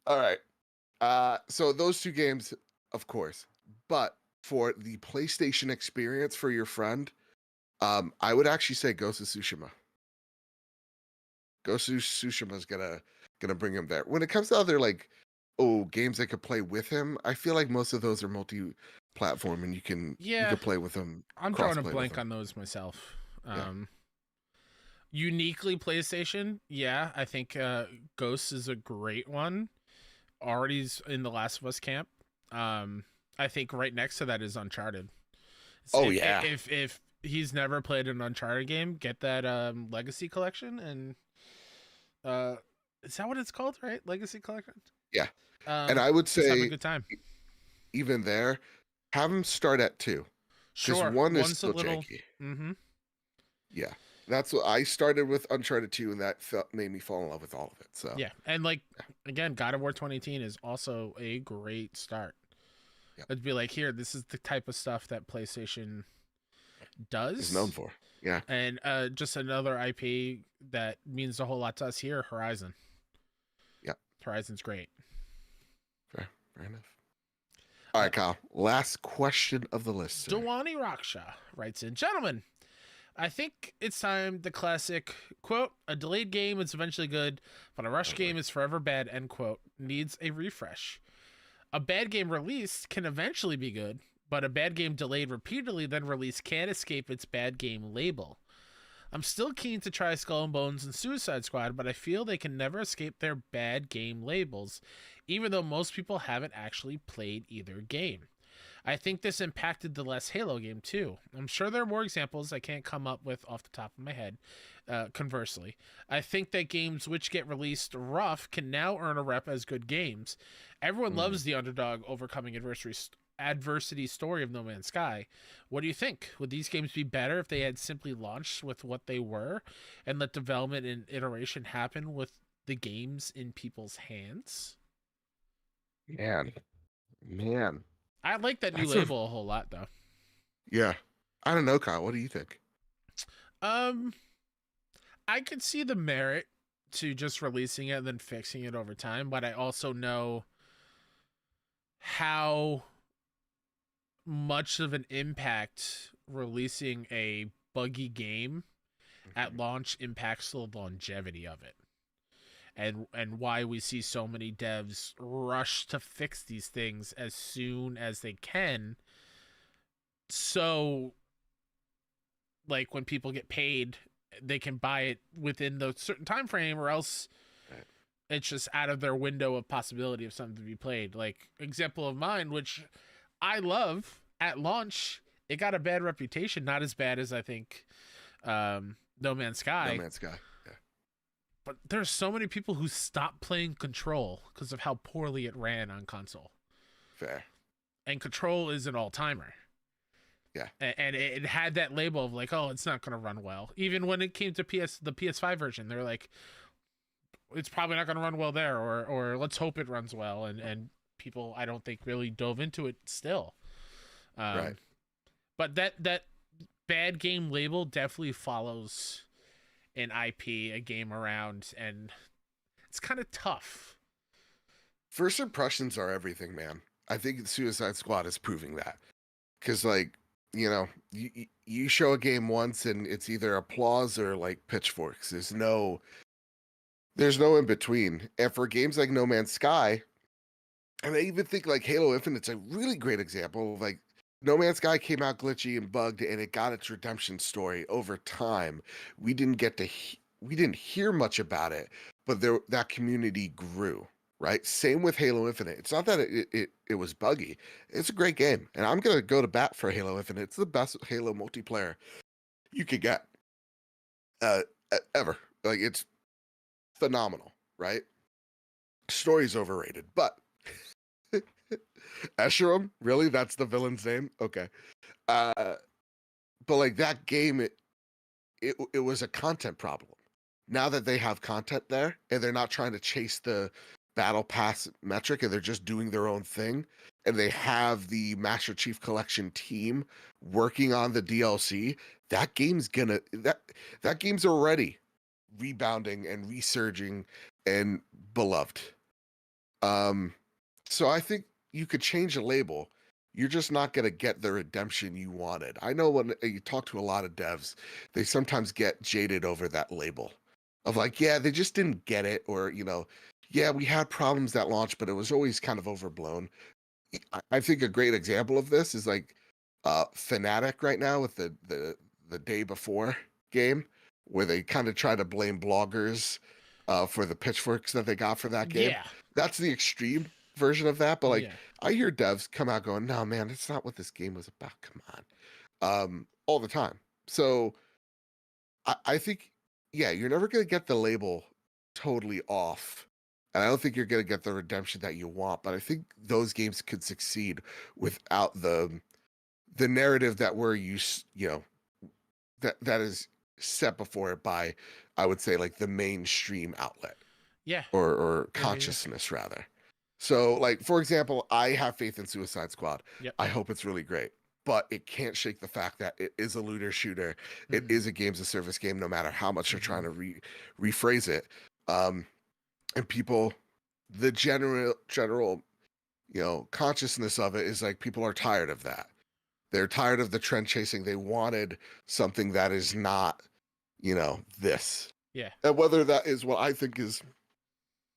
All right. So those two games, of course, but for the PlayStation experience for your friend, I would actually say Ghost of Tsushima. Ghost of Tsushima is gonna bring him there. When it comes to other games I could play with him, I feel like most of those are multi-platform and you can play with them. I'm drawing a blank on those myself. Uniquely PlayStation, I think Ghost is a great one. Already's in the Last of Us camp. I think right next to that is Uncharted. If he's never played an Uncharted game, get that Legacy Collection, and is that what it's called, right? Legacy Collection? Yeah. And I would say, have a good time. Even there, have him start at 2. Sure. One is still janky. Mm-hmm. Yeah. That's what I started with Uncharted 2, and that made me fall in love with all of it. So yeah. And again, God of War 2018 is also a great start. Yep. It'd be like, here, this is the type of stuff that PlayStation does. Is known for. Yeah. And just another IP that means a whole lot to us here, Horizon. Yeah. Horizon's great. Fair enough. All right, Kyle. Last question of the list. Dewani Raksha writes in, gentlemen, I think it's time the classic quote, a delayed game is eventually good, but a rush Totally. game is forever bad, end quote, needs a refresh. A bad game released can eventually be good, but a bad game delayed repeatedly then released can't escape its bad game label. I'm still keen to try Skull and Bones and Suicide Squad, but I feel they can never escape their bad game labels, even though most people haven't actually played either game. I think this impacted the last Halo game too. I'm sure there are more examples I can't come up with off the top of my head. Conversely, I think that games which get released rough can now earn a rep as good games. Everyone Mm. loves the underdog overcoming adversity story of No Man's Sky. What do you think? Would these games be better if they had simply launched with what they were and let development and iteration happen with the games in people's hands? Man, man, I like that new that's a label a whole lot though. yeah. I don't know, Kyle. What do you think? Um, I could see the merit to just releasing it and then fixing it over time, but I also know how much of an impact releasing a buggy game at launch impacts the longevity of it. And why we see so many devs rush to fix these things as soon as they can. So like when people get paid, they can buy it within the certain time frame, or else Right. it's just out of their window of possibility of something to be played. Like example of mine, which I love at launch, it got a bad reputation, not as bad as I think No Man's No Sky. Man's Sky. Yeah. But there's so many people who stopped playing Control because of how poorly it ran on console. Fair. And Control is an all timer. Yeah. And it had that label of like, oh, it's not going to run well. Even when it came to the PS5 version, they're like, it's probably not going to run well there, or let's hope it runs well. And people, I don't think, really dove into it still. Right. But that bad game label definitely follows an IP, a game around, and it's kind of tough. First impressions are everything, man. I think Suicide Squad is proving that. Because, like, you show a game once and it's either applause or like pitchforks. There's no in between. And for games like No Man's Sky, and I even think like Halo Infinite's a really great example of like No Man's Sky came out glitchy and bugged, and it got its redemption story over time. We didn't hear much about it, but that community grew. Right. Same with Halo Infinite. It's not that it was buggy. It's a great game, and I'm gonna go to bat for Halo Infinite. It's the best Halo multiplayer you could get ever. Like it's phenomenal. Right. Story's overrated, but Esherum, really? That's the villain's name? Okay. But like that game, it was a content problem. Now that they have content there and they're not trying to chase the battle pass metric and they're just doing their own thing, and they have the Master Chief Collection team working on the DLC, that game's already rebounding and resurging and beloved. So I think you could change the label. You're just not going to get the redemption you wanted. I know when you talk to a lot of devs, they sometimes get jaded over that label of like, yeah, they just didn't get it. Or, yeah, we had problems at launch, but it was always kind of overblown. I think a great example of this is like Fnatic right now with the day before game, where they kind of try to blame bloggers for the pitchforks that they got for that game. Yeah. That's the extreme version of that. But like, Yeah. I hear devs come out going, no, man, it's not what this game was about. Come on. All the time. So I think, yeah, you're never going to get the label totally off. And I don't think you're going to get the redemption that you want. But I think those games could succeed without the narrative that we're used, that is set before it by, I would say, like the mainstream outlet. Yeah. Or consciousness, rather. So, like, for example, I have faith in Suicide Squad. Yep. I hope it's really great. But it can't shake the fact that it is a looter shooter. Mm-hmm. It is a games of service game, no matter how much they're trying to rephrase it. And people, the general, consciousness of it is like people are tired of that. They're tired of the trend chasing. They wanted something that is not, this. Yeah. And whether that is what I think is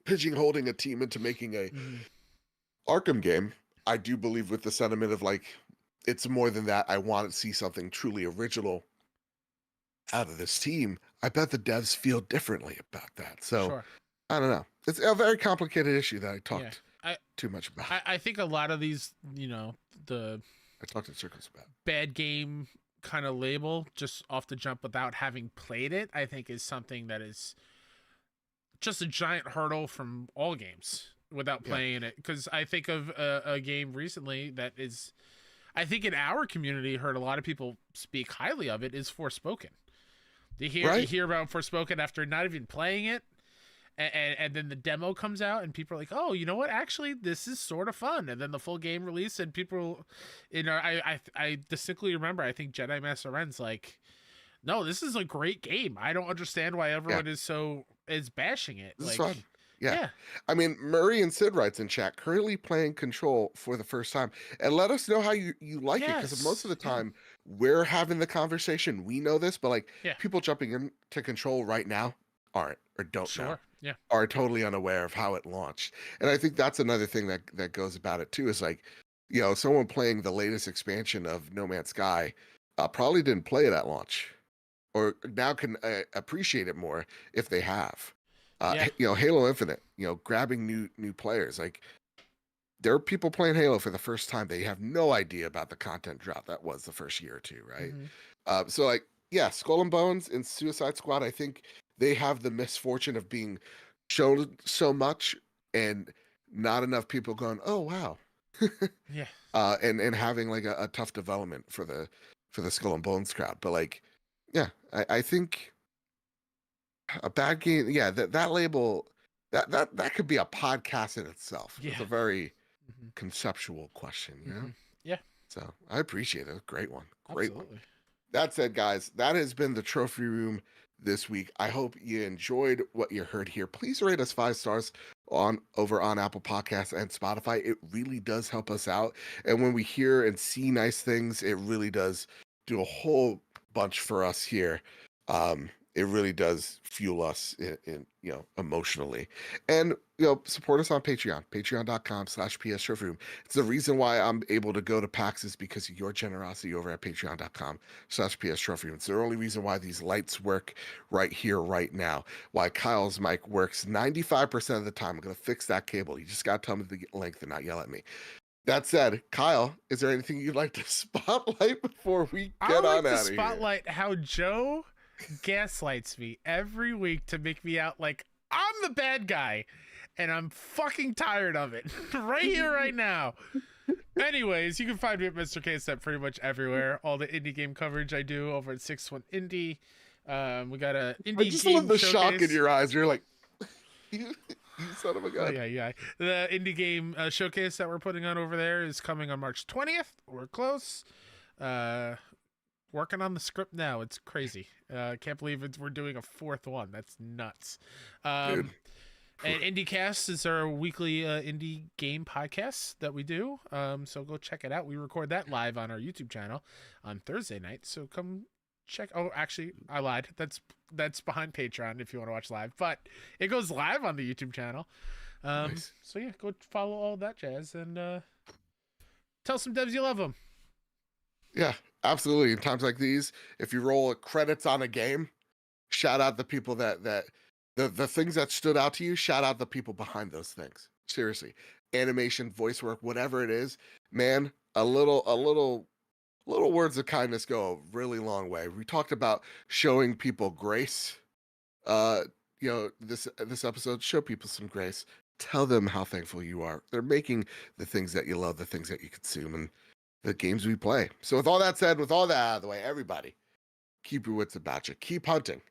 pigeonholing a team into making a Mhm. Arkham game, I do believe with the sentiment of like, it's more than that. I want to see something truly original out of this team. I bet the devs feel differently about that. So Sure. I don't know. It's a very complicated issue that I Yeah. talked too much about. I think a lot of these, the I talked in circles about bad game kind of label just off the jump without having played it, I think is something that is just a giant hurdle from all games without playing it. Because I think of a game recently that is, I think in our community, heard a lot of people speak highly of it, is Forspoken. You hear about Forspoken after not even playing it, and then the demo comes out, and people are like, "Oh, you know what? Actually, this is sort of fun." And then the full game release, and people, I distinctly remember. I think Jedi Master Ren's like, "No, this is a great game. I don't understand why everyone is bashing it." This like, is fun. Yeah. I mean, Murray and Sid writes in chat, currently playing Control for the first time. And let us know how you like it. Because most of the time, we're having the conversation. We know this, but like people jumping into Control right now aren't or don't know. Yeah. Are totally unaware of how it launched. And I think that's another thing that goes about it too, is like, someone playing the latest expansion of No Man's Sky probably didn't play it at launch, or now can appreciate it more if they have. Halo Infinite, grabbing new players. Like, there are people playing Halo for the first time. They have no idea about the content drop that was the first year or two, right? So like, Skull and Bones and Suicide Squad, I think they have the misfortune of being shown so much and not enough people going, oh wow. And having like a tough development for the Skull and Bones crowd. But like, I think a bad game, that label, that could be a podcast in itself. It's a very conceptual question, Yeah. So I appreciate it. Great one. Absolutely. One. That said, guys, that has been the Trophy Room this week. I hope you enjoyed what you heard here. Please rate us 5 stars over on Apple Podcasts and Spotify. It really does help us out. And when we hear and see nice things, it really does do a whole bunch for us here. It really does fuel us in emotionally. And support us on Patreon, patreon.com/PS Trophy Room. It's the reason why I'm able to go to PAX, is because of your generosity over at patreon.com/PS Trophy Room. It's the only reason why these lights work right here, right now. Why Kyle's mic works 95% of the time. I'm going to fix that cable. You just got to tell me the length and not yell at me. That said, Kyle, is there anything you'd like to spotlight before we get on out of here? I like to spotlight how Joe gaslights me every week to make me out like I'm the bad guy, and I'm fucking tired of it right here, right now. Anyways, you can find me at Mr. K-Step pretty much everywhere. All the indie game coverage I do over at 61 Indie. We got a indie game just love the showcase. Shock in your eyes. You're like, you son of a gun. Oh, yeah. The indie game showcase that we're putting on over there is coming on March 20th. We're close. Working on the script now. It's crazy. Can't believe we're doing a 4th one. That's nuts. Dude. And IndieCast is our weekly indie game podcast that we do. So go check it out. We record that live on our YouTube channel on Thursday night. So come check. Oh, actually, I lied. That's behind Patreon if you want to watch live. But it goes live on the YouTube channel. Nice. So yeah, go follow all that jazz and tell some devs you love them. Yeah, absolutely. In times like these, if you roll credits on a game, shout out the people that the things that stood out to you. Shout out the people behind those things. Seriously, animation, voice work, whatever it is, man. A little words of kindness go a really long way. We talked about showing people grace. This episode, show people some grace. Tell them how thankful you are. They're making the things that you love, the things that you consume, and the games we play. So with all that said, with all that out of the way, everybody, keep your wits about you. Keep hunting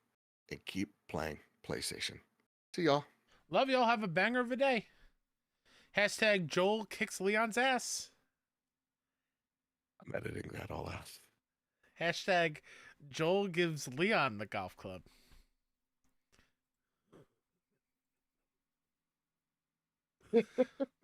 and keep playing PlayStation. See y'all. Love y'all. Have a banger of a day. Hashtag Joel kicks Leon's ass. I'm editing that all out. Hashtag Joel gives Leon the golf club.